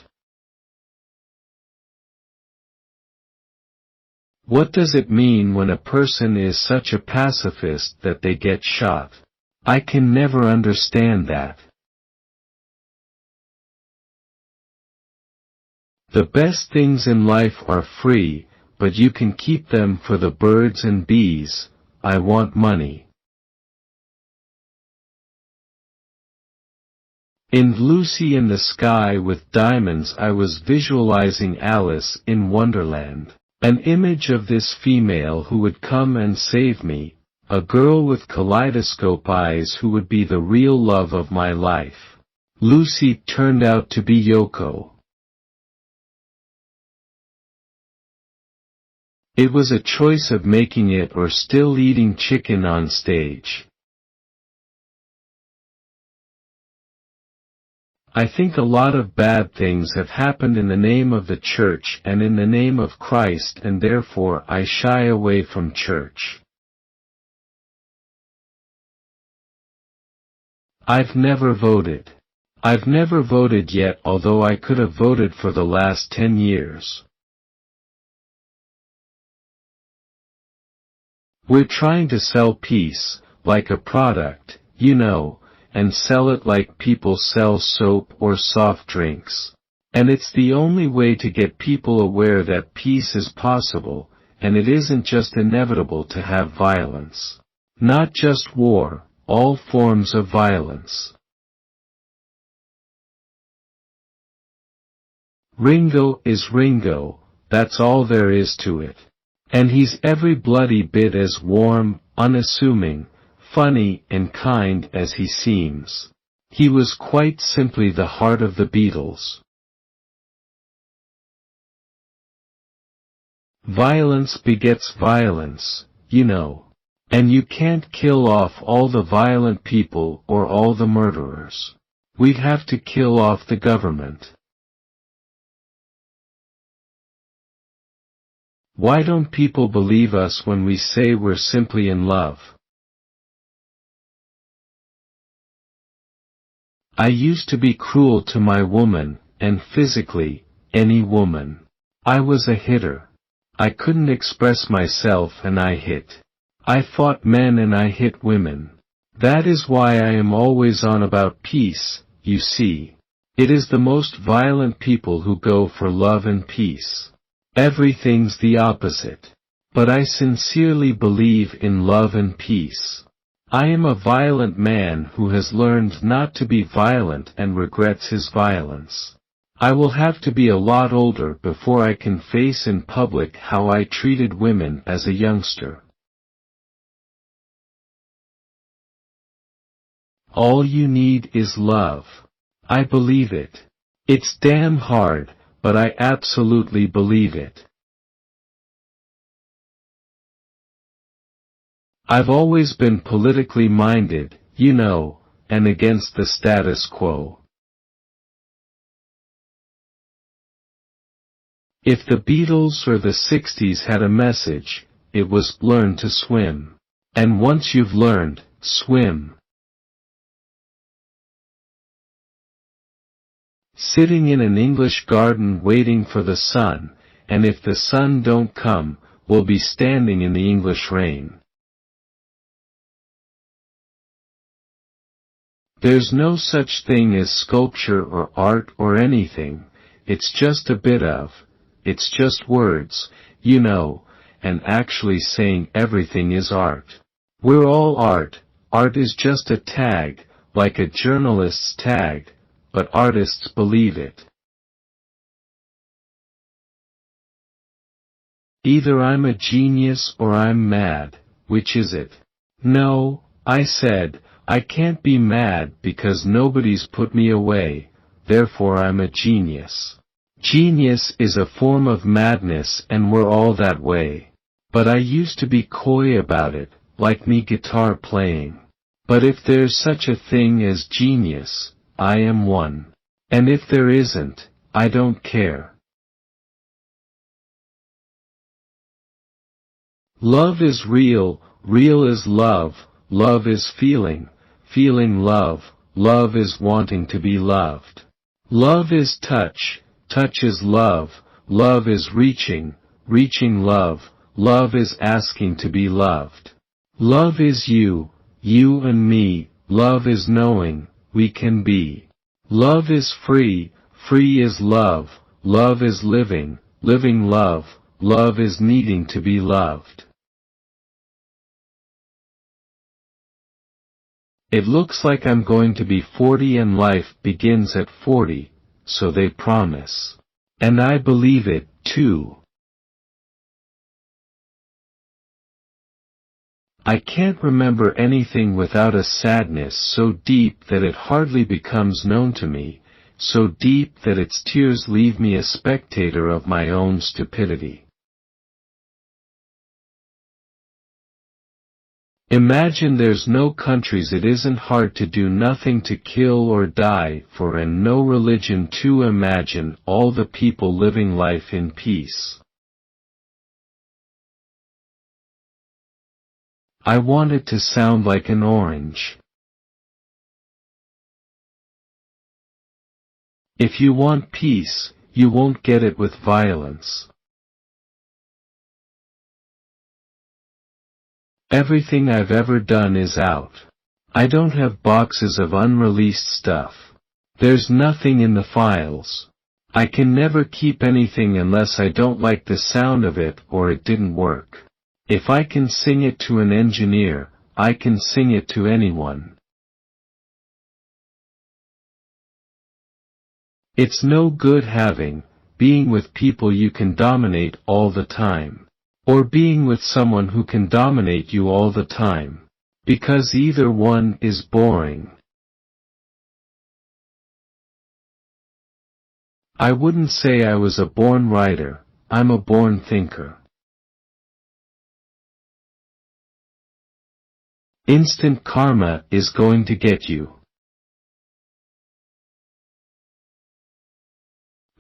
What does it mean when a person is such a pacifist that they get shot? I can never understand that. The best things in life are free, but you can keep them for the birds and bees. I want money. In Lucy in the Sky with Diamonds I was visualizing Alice in Wonderland. An image of this female who would come and save me, a girl with kaleidoscope eyes who would be the real love of my life. Lucy turned out to be Yoko. It was a choice of making it or still eating chicken on stage. I think a lot of bad things have happened in the name of the church and in the name of Christ, and therefore I shy away from church. I've never voted. I've never voted yet, although I could have voted for the last 10 years. We're trying to sell peace, like a product, you know, and sell it like people sell soap or soft drinks. And it's the only way to get people aware that peace is possible, and it isn't just inevitable to have violence. Not just war, all forms of violence. Ringo is Ringo, that's all there is to it. And he's every bloody bit as warm, unassuming, funny and kind as he seems. He was quite simply the heart of the Beatles. Violence begets violence, you know. And you can't kill off all the violent people or all the murderers. We'd have to kill off the government. Why don't people believe us when we say we're simply in love? I used to be cruel to my woman, and physically, any woman. I was a hitter. I couldn't express myself and I hit. I fought men and I hit women. That is why I am always on about peace, you see. It is the most violent people who go for love and peace. Everything's the opposite. But I sincerely believe in love and peace. I am a violent man who has learned not to be violent and regrets his violence. I will have to be a lot older before I can face in public how I treated women as a youngster. All you need is love. I believe it. It's damn hard, but I absolutely believe it. I've always been politically minded, you know, and against the status quo. If the Beatles or the 60s had a message, it was learn to swim. And once you've learned, swim. Sitting in an English garden waiting for the sun, and if the sun don't come, we'll be standing in the English rain. There's no such thing as sculpture or art or anything, it's just a bit of, it's just words, you know, and actually saying everything is art. We're all art, art is just a tag, like a journalist's tag, but artists believe it. Either I'm a genius or I'm mad, which is it? No, I said, I can't be mad because nobody's put me away, therefore I'm a genius. Genius is a form of madness and we're all that way. But I used to be coy about it, like me guitar playing. But if there's such a thing as genius, I am one. And if there isn't, I don't care. Love is real, real is love, love is feeling, feeling love, love is wanting to be loved. Love is touch, touch is love, love is reaching, reaching love, love is asking to be loved. Love is you, you and me, love is knowing, we can be. Love is free, free is love, love is living, living love, love is needing to be loved. It looks like I'm going to be 40 and life begins at 40, so they promise. And I believe it, too. I can't remember anything without a sadness so deep that it hardly becomes known to me, so deep that its tears leave me a spectator of my own stupidity. Imagine there's no countries it isn't hard to do nothing to kill or die for and no religion to imagine all the people living life in peace. I want it to sound like an orange. If you want peace, you won't get it with violence. Everything I've ever done is out. I don't have boxes of unreleased stuff. There's nothing in the files. I can never keep anything unless I don't like the sound of it or it didn't work. If I can sing it to an engineer, I can sing it to anyone. It's no good being with people you can dominate all the time. Or being with someone who can dominate you all the time. Because either one is boring. I wouldn't say I was a born writer, I'm a born thinker. Instant karma is going to get you.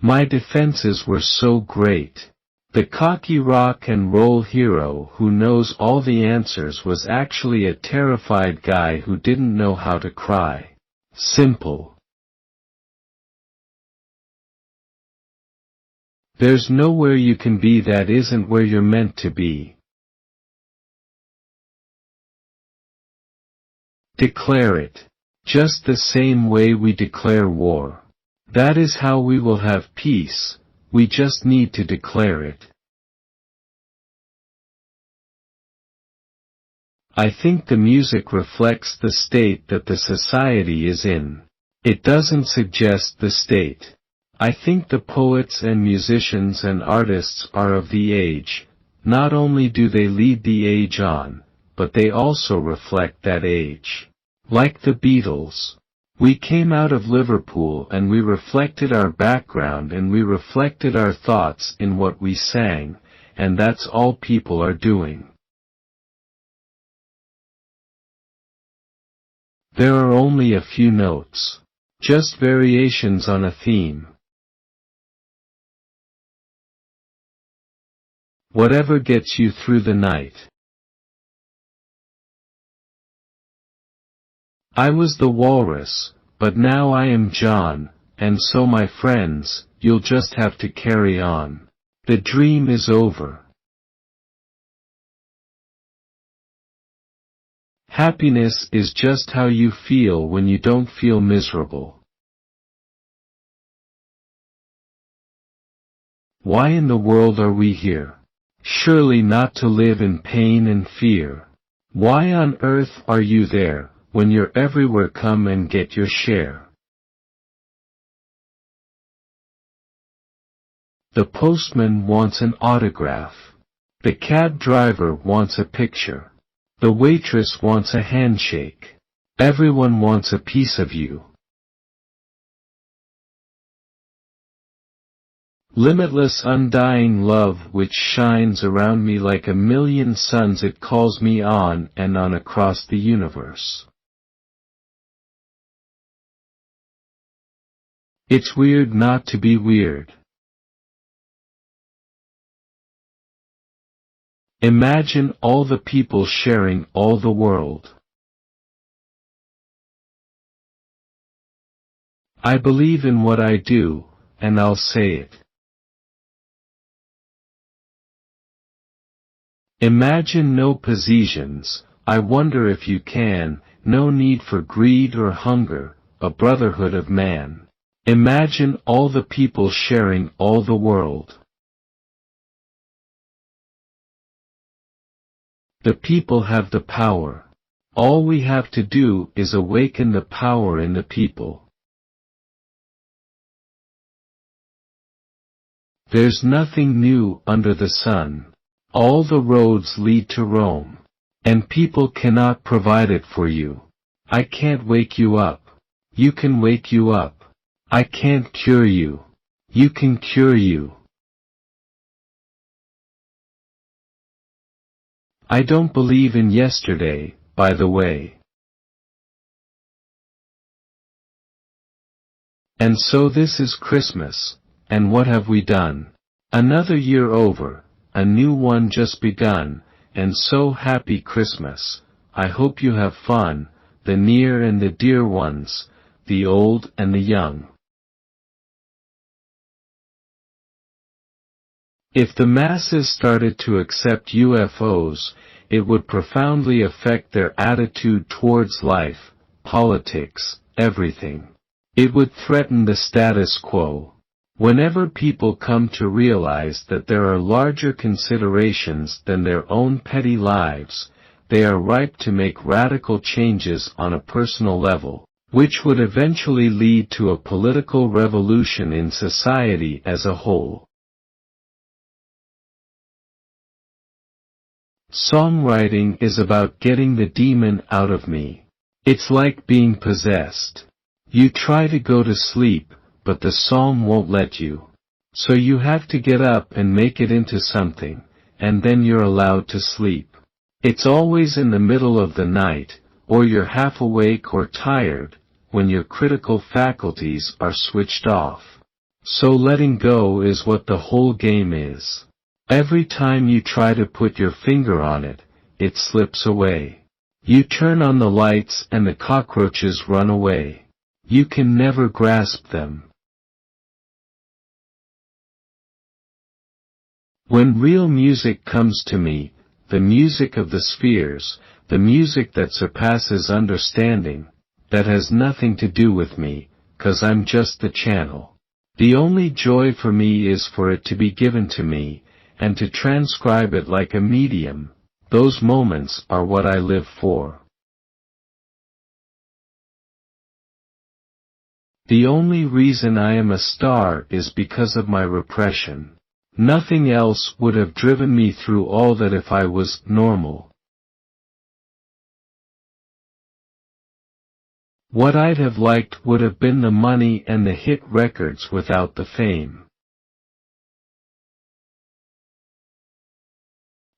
My defenses were so great. The cocky rock and roll hero who knows all the answers was actually a terrified guy who didn't know how to cry. Simple. There's nowhere you can be that isn't where you're meant to be. Declare it. Just the same way we declare war. That is how we will have peace, we just need to declare it. I think the music reflects the state that the society is in. It doesn't suggest the state. I think the poets and musicians and artists are of the age. Not only do they lead the age on, but they also reflect that age. Like the Beatles. We came out of Liverpool and we reflected our background and we reflected our thoughts in what we sang, and that's all people are doing. There are only a few notes. Just variations on a theme. Whatever gets you through the night. I was the walrus, but now I am John, and so my friends, you'll just have to carry on. The dream is over. Happiness is just how you feel when you don't feel miserable. Why in the world are we here? Surely not to live in pain and fear. Why on earth are you there, when you're everywhere? Come and get your share. The postman wants an autograph. The cab driver wants a picture. The waitress wants a handshake. Everyone wants a piece of you. Limitless undying love which shines around me like a million suns, it calls me on and on across the universe. It's weird not to be weird. Imagine all the people sharing all the world. I believe in what I do, and I'll say it. Imagine no possessions, I wonder if you can, no need for greed or hunger, a brotherhood of man. Imagine all the people sharing all the world. The people have the power. All we have to do is awaken the power in the people. There's nothing new under the sun. All the roads lead to Rome. And people cannot provide it for you. I can't wake you up. You can wake you up. I can't cure you. You can cure you. I don't believe in yesterday, by the way. And so this is Christmas, and what have we done? Another year over, a new one just begun, and so happy Christmas. I hope you have fun, the near and the dear ones, the old and the young. If the masses started to accept UFOs, it would profoundly affect their attitude towards life, politics, everything. It would threaten the status quo. Whenever people come to realize that there are larger considerations than their own petty lives, they are ripe to make radical changes on a personal level, which would eventually lead to a political revolution in society as a whole. Songwriting is about getting the demon out of me. It's like being possessed. You try to go to sleep, but the song won't let you. So you have to get up and make it into something, and then you're allowed to sleep. It's always in the middle of the night, or you're half awake or tired, when your critical faculties are switched off. So letting go is what the whole game is. Every time you try to put your finger on it, it slips away. You turn on the lights and the cockroaches run away. You can never grasp them. When real music comes to me, the music of the spheres, the music that surpasses understanding, that has nothing to do with me, 'cause I'm just the channel. The only joy for me is for it to be given to me, and to transcribe it like a medium. Those moments are what I live for. The only reason I am a star is because of my repression. Nothing else would have driven me through all that if I was normal. What I'd have liked would have been the money and the hit records without the fame.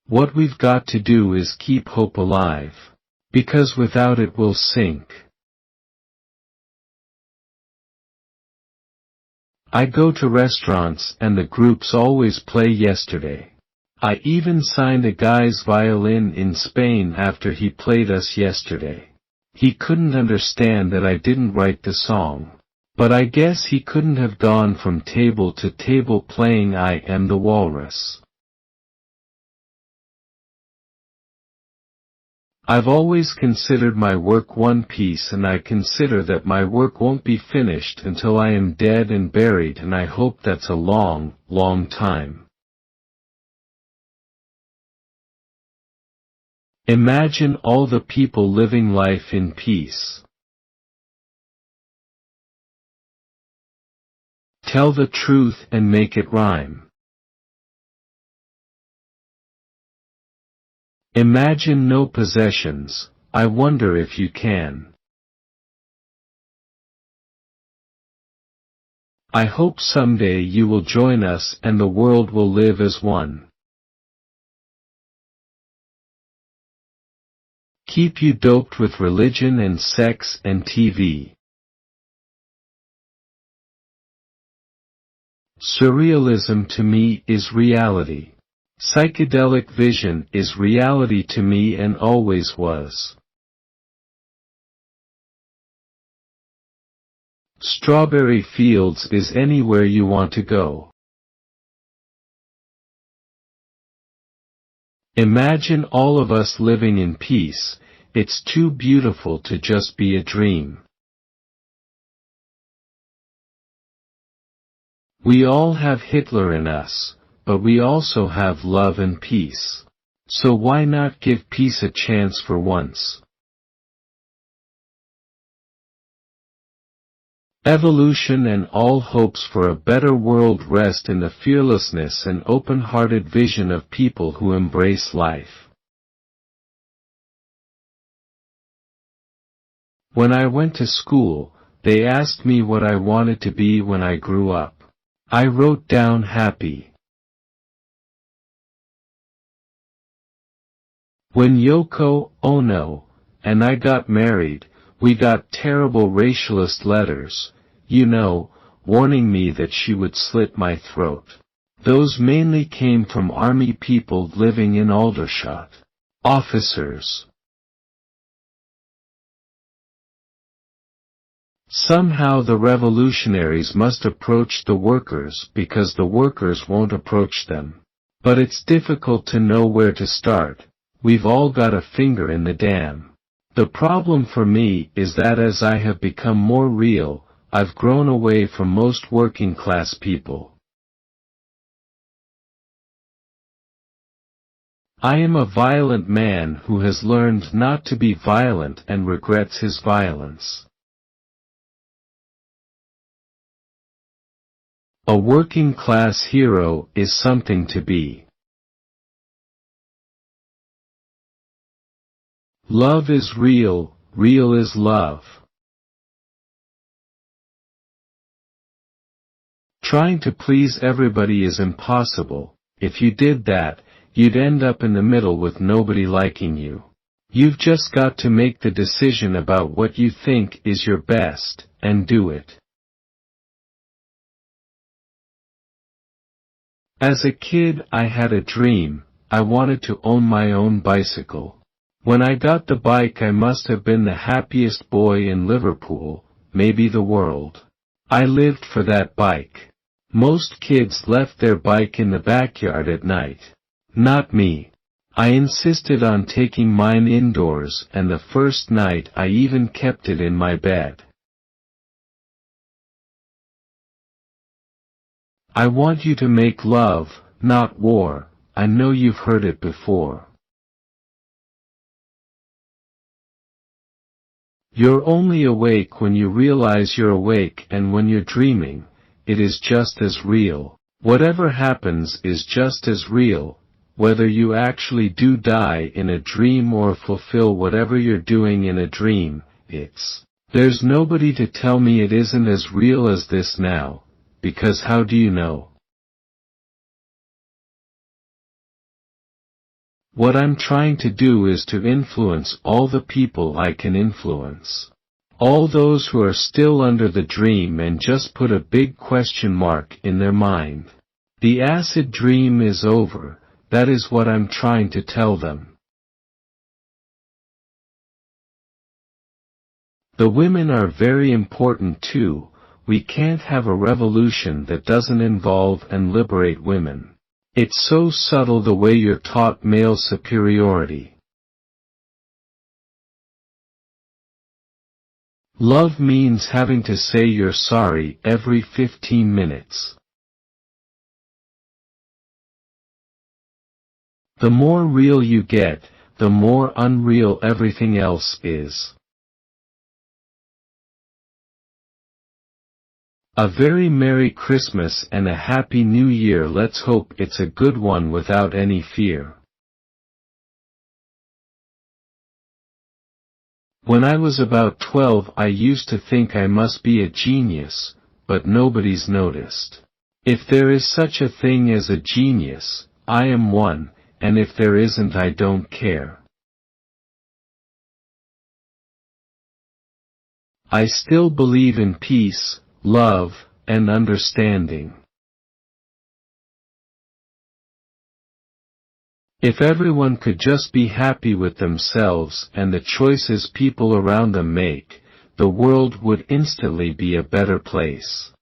What we've got to do is keep hope alive, because without it we'll sink. I go to restaurants and the groups always play Yesterday. I even signed a guy's violin in Spain after he played us Yesterday. He couldn't understand that I didn't write the song. But I guess he couldn't have gone from table to table playing I Am the Walrus. I've always considered my work one piece, and I consider that my work won't be finished until I am dead and buried, and I hope that's a long, long time. Imagine all the people living life in peace. Tell the truth and make it rhyme. Imagine no possessions. I wonder if you can. I hope someday you will join us and the world will live as one. Keep you doped with religion and sex and TV. Surrealism to me is reality. Psychedelic vision is reality to me and always was. Strawberry Fields is anywhere you want to go. Imagine all of us living in peace. It's too beautiful to just be a dream. We all have Hitler in us, but we also have love and peace. So why not give peace a chance for once? Evolution and all hopes for a better world rest in the fearlessness and open-hearted vision of people who embrace life. When I went to school, they asked me what I wanted to be when I grew up. I wrote down happy. When Yoko Ono and I got married, we got terrible racialist letters, warning me that she would slit my throat. Those mainly came from army people living in Aldershot. Officers. Somehow the revolutionaries must approach the workers because the workers won't approach them. But it's difficult to know where to start. We've all got a finger in the dam. The problem for me is that as I have become more real, I've grown away from most working class people. I am a violent man who has learned not to be violent and regrets his violence. A working class hero is something to be. Love is real, real is love. Trying to please everybody is impossible. If you did that, you'd end up in the middle with nobody liking you. You've just got to make the decision about what you think is your best, and do it. As a kid, I had a dream. I wanted to own my own bicycle. When I got the bike, I must have been the happiest boy in Liverpool, maybe the world. I lived for that bike. Most kids left their bike in the backyard at night. Not me. I insisted on taking mine indoors, and the first night I even kept it in my bed. I want you to make love, not war. I know you've heard it before. You're only awake when you realize you're awake, and when you're dreaming, it is just as real. Whatever happens is just as real, whether you actually do die in a dream or fulfill whatever you're doing in a dream. There's nobody to tell me it isn't as real as this now, because how do you know? What I'm trying to do is to influence all the people I can influence. All those who are still under the dream and just put a big question mark in their mind. The acid dream is over, that is what I'm trying to tell them. The women are very important too. We can't have a revolution that doesn't involve and liberate women. It's so subtle the way you're taught male superiority. Love means having to say you're sorry every 15 minutes. The more real you get, the more unreal everything else is. A very Merry Christmas and a Happy New Year. Let's hope it's a good one without any fear. When I was about 12, I used to think I must be a genius, but nobody's noticed. If there is such a thing as a genius, I am one, and if there isn't, I don't care. I still believe in peace, love, and understanding. If everyone could just be happy with themselves and the choices people around them make, the world would instantly be a better place.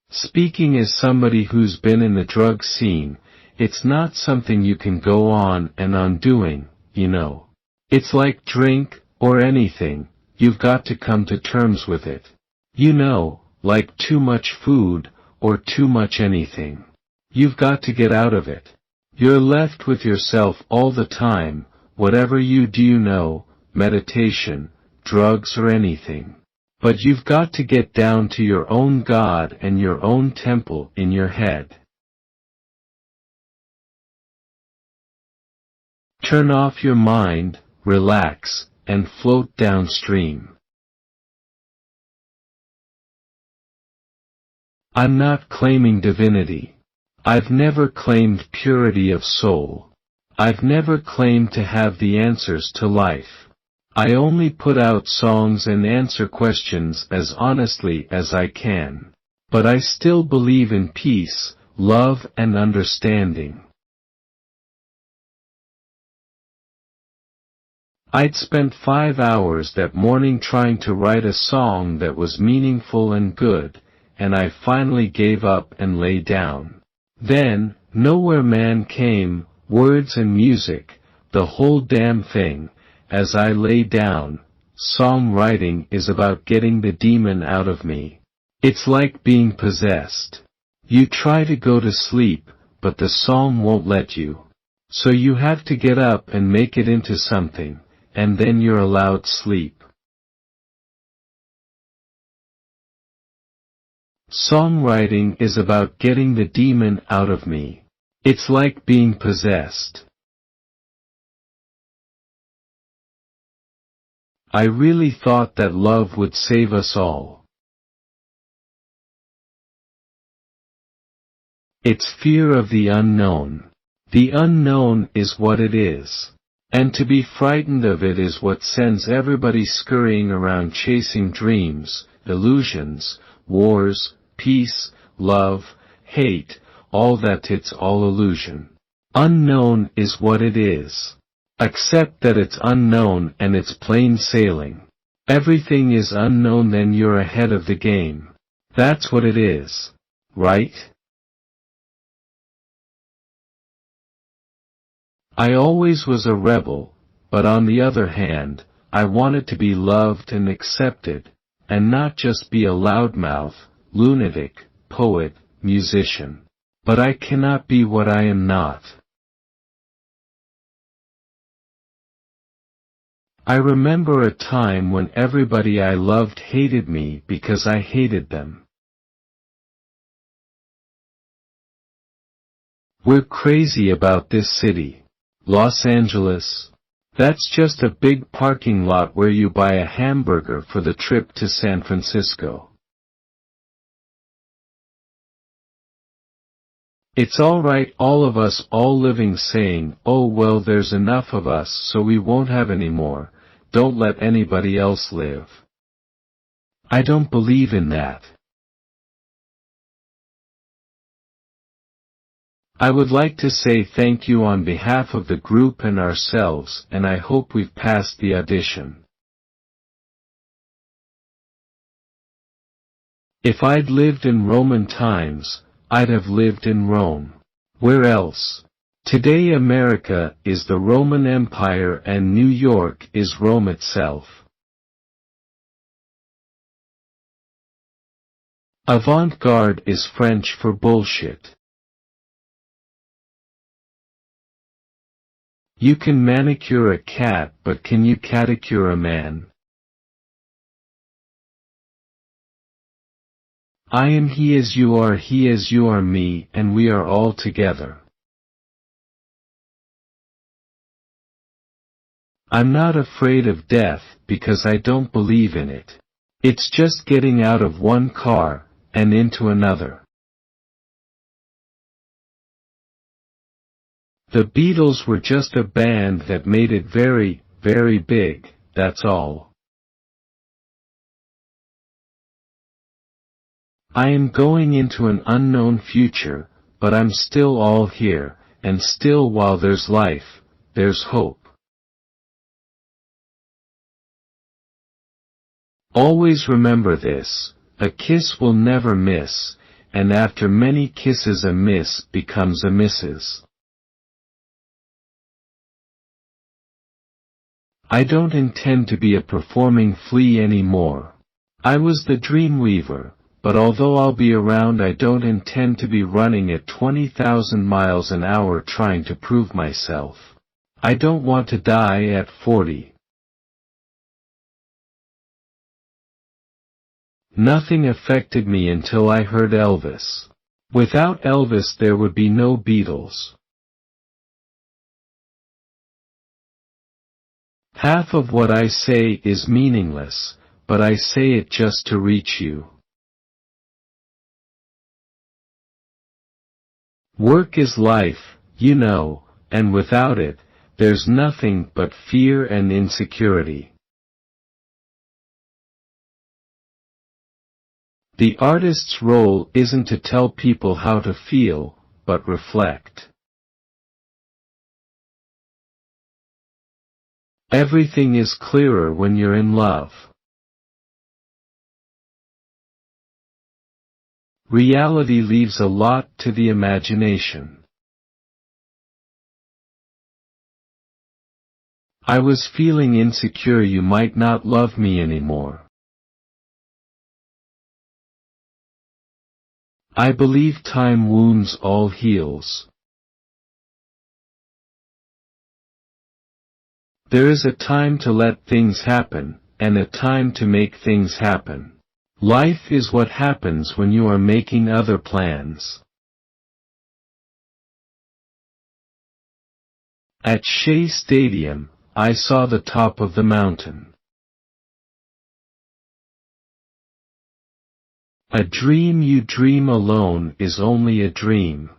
Speaking as somebody who's been in the drug scene, it's not something you can go on and on doing, you know. It's like drink, or anything, you've got to come to terms with it. You know, like too much food, or too much anything. You've got to get out of it. You're left with yourself all the time, whatever you do, you know, meditation, drugs or anything. But you've got to get down to your own God and your own temple in your head. Turn off your mind, relax, and float downstream. I'm not claiming divinity. I've never claimed purity of soul. I've never claimed to have the answers to life. I only put out songs and answer questions as honestly as I can. But I still believe in peace, love and understanding. I'd spent 5 hours that morning trying to write a song that was meaningful and good, and I finally gave up and lay down. Then, Nowhere Man came, words and music, the whole damn thing. As I lay down, songwriting is about getting the demon out of me. It's like being possessed. You try to go to sleep, but the song won't let you. So you have to get up and make it into something, and then you're allowed sleep. Songwriting is about getting the demon out of me. It's like being possessed. I really thought that love would save us all. It's fear of the unknown. The unknown is what it is. And to be frightened of it is what sends everybody scurrying around chasing dreams, illusions, wars, peace, love, hate, all that. It's all illusion. Unknown is what it is. Accept that it's unknown and it's plain sailing. Everything is unknown, then you're ahead of the game. That's what it is. Right? I always was a rebel, but on the other hand, I wanted to be loved and accepted, and not just be a loudmouth, lunatic, poet, musician. But I cannot be what I am not. I remember a time when everybody I loved hated me because I hated them. We're crazy about this city. Los Angeles. That's just a big parking lot where you buy a hamburger for the trip to San Francisco. It's alright, all of us all living saying, oh well, there's enough of us so we won't have any more, don't let anybody else live. I don't believe in that. I would like to say thank you on behalf of the group and ourselves, and I hope we've passed the audition. If I'd lived in Roman times, I'd have lived in Rome. Where else? Today America is the Roman Empire and New York is Rome itself. Avant-garde is French for bullshit. You can manicure a cat, but can you catacure a man? I am he as you are me, and we are all together. I'm not afraid of death, because I don't believe in it. It's just getting out of one car, and into another. The Beatles were just a band that made it very, very big, that's all. I am going into an unknown future, but I'm still all here, and still while there's life, there's hope. Always remember this, a kiss will never miss, and after many kisses a miss becomes a missus. I don't intend to be a performing flea anymore. I was the Dreamweaver, but although I'll be around, I don't intend to be running at 20,000 miles an hour trying to prove myself. I don't want to die at 40. Nothing affected me until I heard Elvis. Without Elvis there would be no Beatles. Half of what I say is meaningless, but I say it just to reach you. Work is life, you know, and without it, there's nothing but fear and insecurity. The artist's role isn't to tell people how to feel, but reflect. Everything is clearer when you're in love. Reality leaves a lot to the imagination. I was feeling insecure, you might not love me anymore. I believe time wounds all heals. There is a time to let things happen, and a time to make things happen. Life is what happens when you are making other plans. At Shea Stadium, I saw the top of the mountain. A dream you dream alone is only a dream.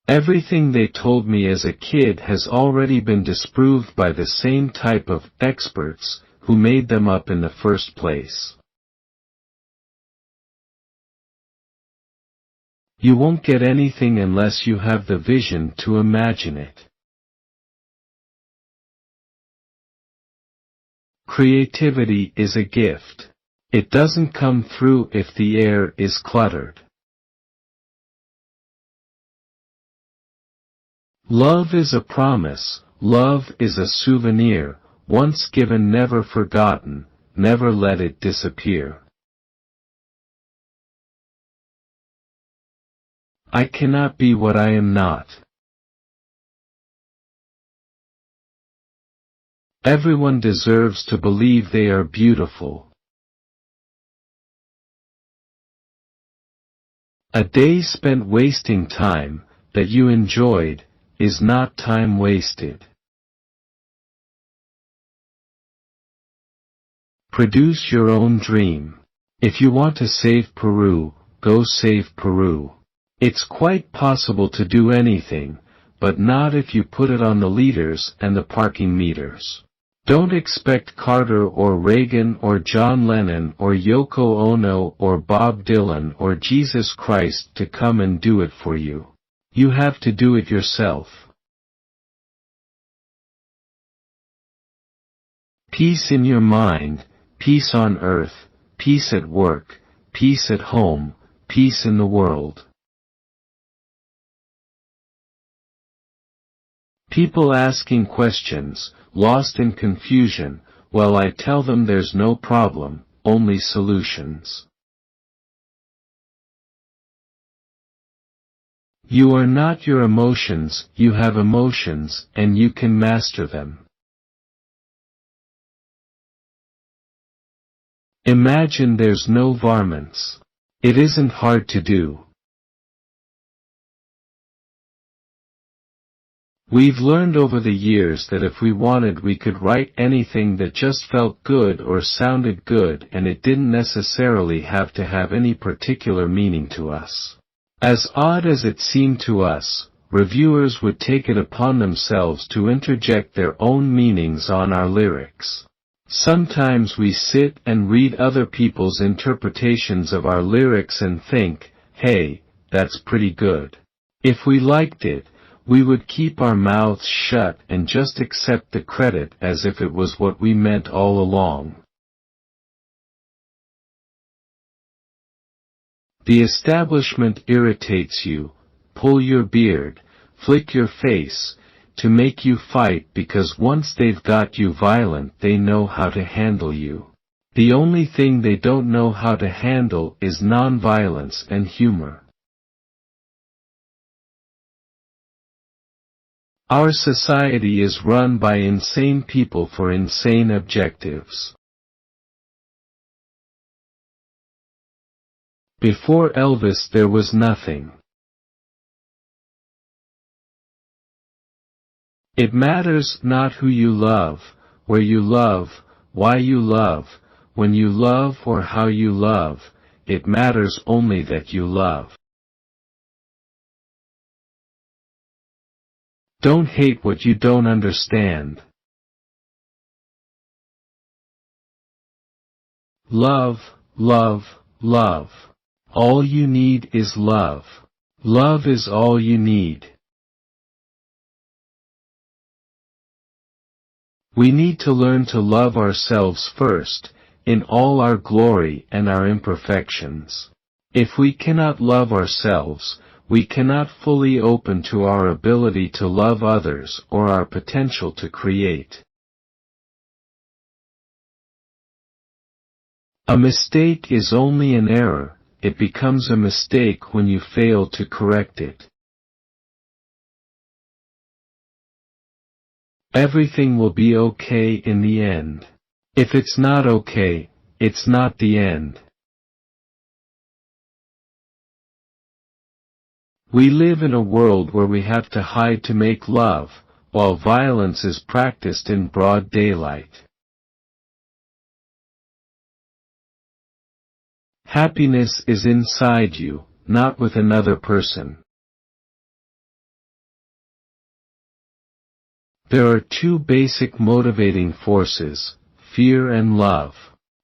Everything they told me as a kid has already been disproved by the same type of experts who made them up in the first place. You won't get anything unless you have the vision to imagine it. Creativity is a gift. It doesn't come through if the air is cluttered. Love is a promise, love is a souvenir, once given never forgotten, never let it disappear. I cannot be what I am not. Everyone deserves to believe they are beautiful. A day spent wasting time, that you enjoyed, is not time wasted. Produce your own dream. If you want to save Peru, go save Peru. It's quite possible to do anything, but not if you put it on the liters and the parking meters. Don't expect Carter or Reagan or John Lennon or Yoko Ono or Bob Dylan or Jesus Christ to come and do it for you. You have to do it yourself. Peace in your mind, peace on earth, peace at work, peace at home, peace in the world. People asking questions, lost in confusion, well, I tell them there's no problem, only solutions. You are not your emotions, you have emotions, and you can master them. Imagine there's no varmints. It isn't hard to do. We've learned over the years that if we wanted we could write anything that just felt good or sounded good, and it didn't necessarily have to have any particular meaning to us. As odd as it seemed to us, reviewers would take it upon themselves to interject their own meanings on our lyrics. Sometimes we sit and read other people's interpretations of our lyrics and think, hey, that's pretty good. If we liked it, we would keep our mouths shut and just accept the credit as if it was what we meant all along. The establishment irritates you, pull your beard, flick your face, to make you fight because once they've got you violent they know how to handle you. The only thing they don't know how to handle is non-violence and humor. Our society is run by insane people for insane objectives. Before Elvis there was nothing. It matters not who you love, where you love, why you love, when you love or how you love, it matters only that you love. Don't hate what you don't understand. Love, love, love. All you need is love. Love is all you need. We need to learn to love ourselves first, in all our glory and our imperfections. If we cannot love ourselves, we cannot fully open to our ability to love others or our potential to create. A mistake is only an error, it becomes a mistake when you fail to correct it. Everything will be okay in the end. If it's not okay, it's not the end. We live in a world where we have to hide to make love, while violence is practiced in broad daylight. Happiness is inside you, not with another person. There are two basic motivating forces, fear and love.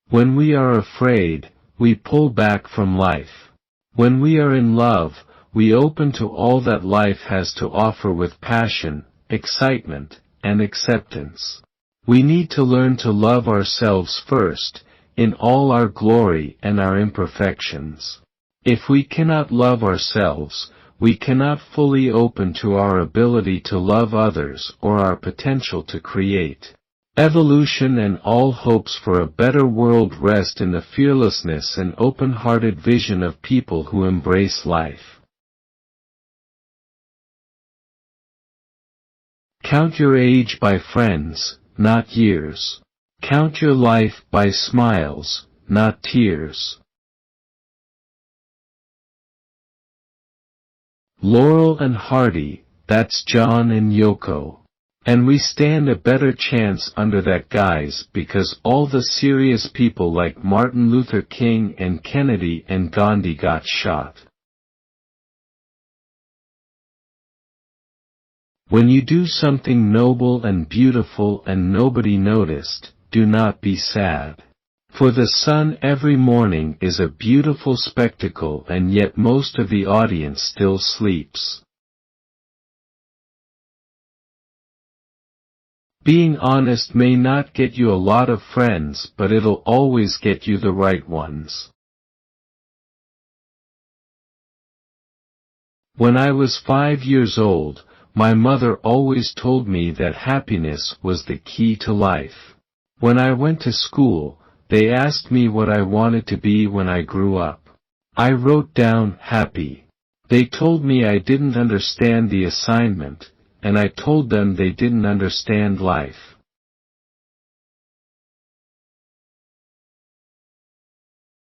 When we are afraid, we pull back from life. When we are in love, we open to all that life has to offer with passion, excitement, and acceptance. We need to learn to love ourselves first, in all our glory and our imperfections. If we cannot love ourselves, we cannot fully open to our ability to love others or our potential to create. Evolution and all hopes for a better world rest in the fearlessness and open-hearted vision of people who embrace life. Count your age by friends, not years. Count your life by smiles, not tears. Laurel and Hardy, that's John and Yoko. And we stand a better chance under that guise because all the serious people like Martin Luther King and Kennedy and Gandhi got shot. When you do something noble and beautiful and nobody noticed, do not be sad. For the sun every morning is a beautiful spectacle and yet most of the audience still sleeps. Being honest may not get you a lot of friends, but it'll always get you the right ones. When I was 5 years old, my mother always told me that happiness was the key to life. When I went to school, they asked me what I wanted to be when I grew up. I wrote down happy. They told me I didn't understand the assignment, and I told them they didn't understand life.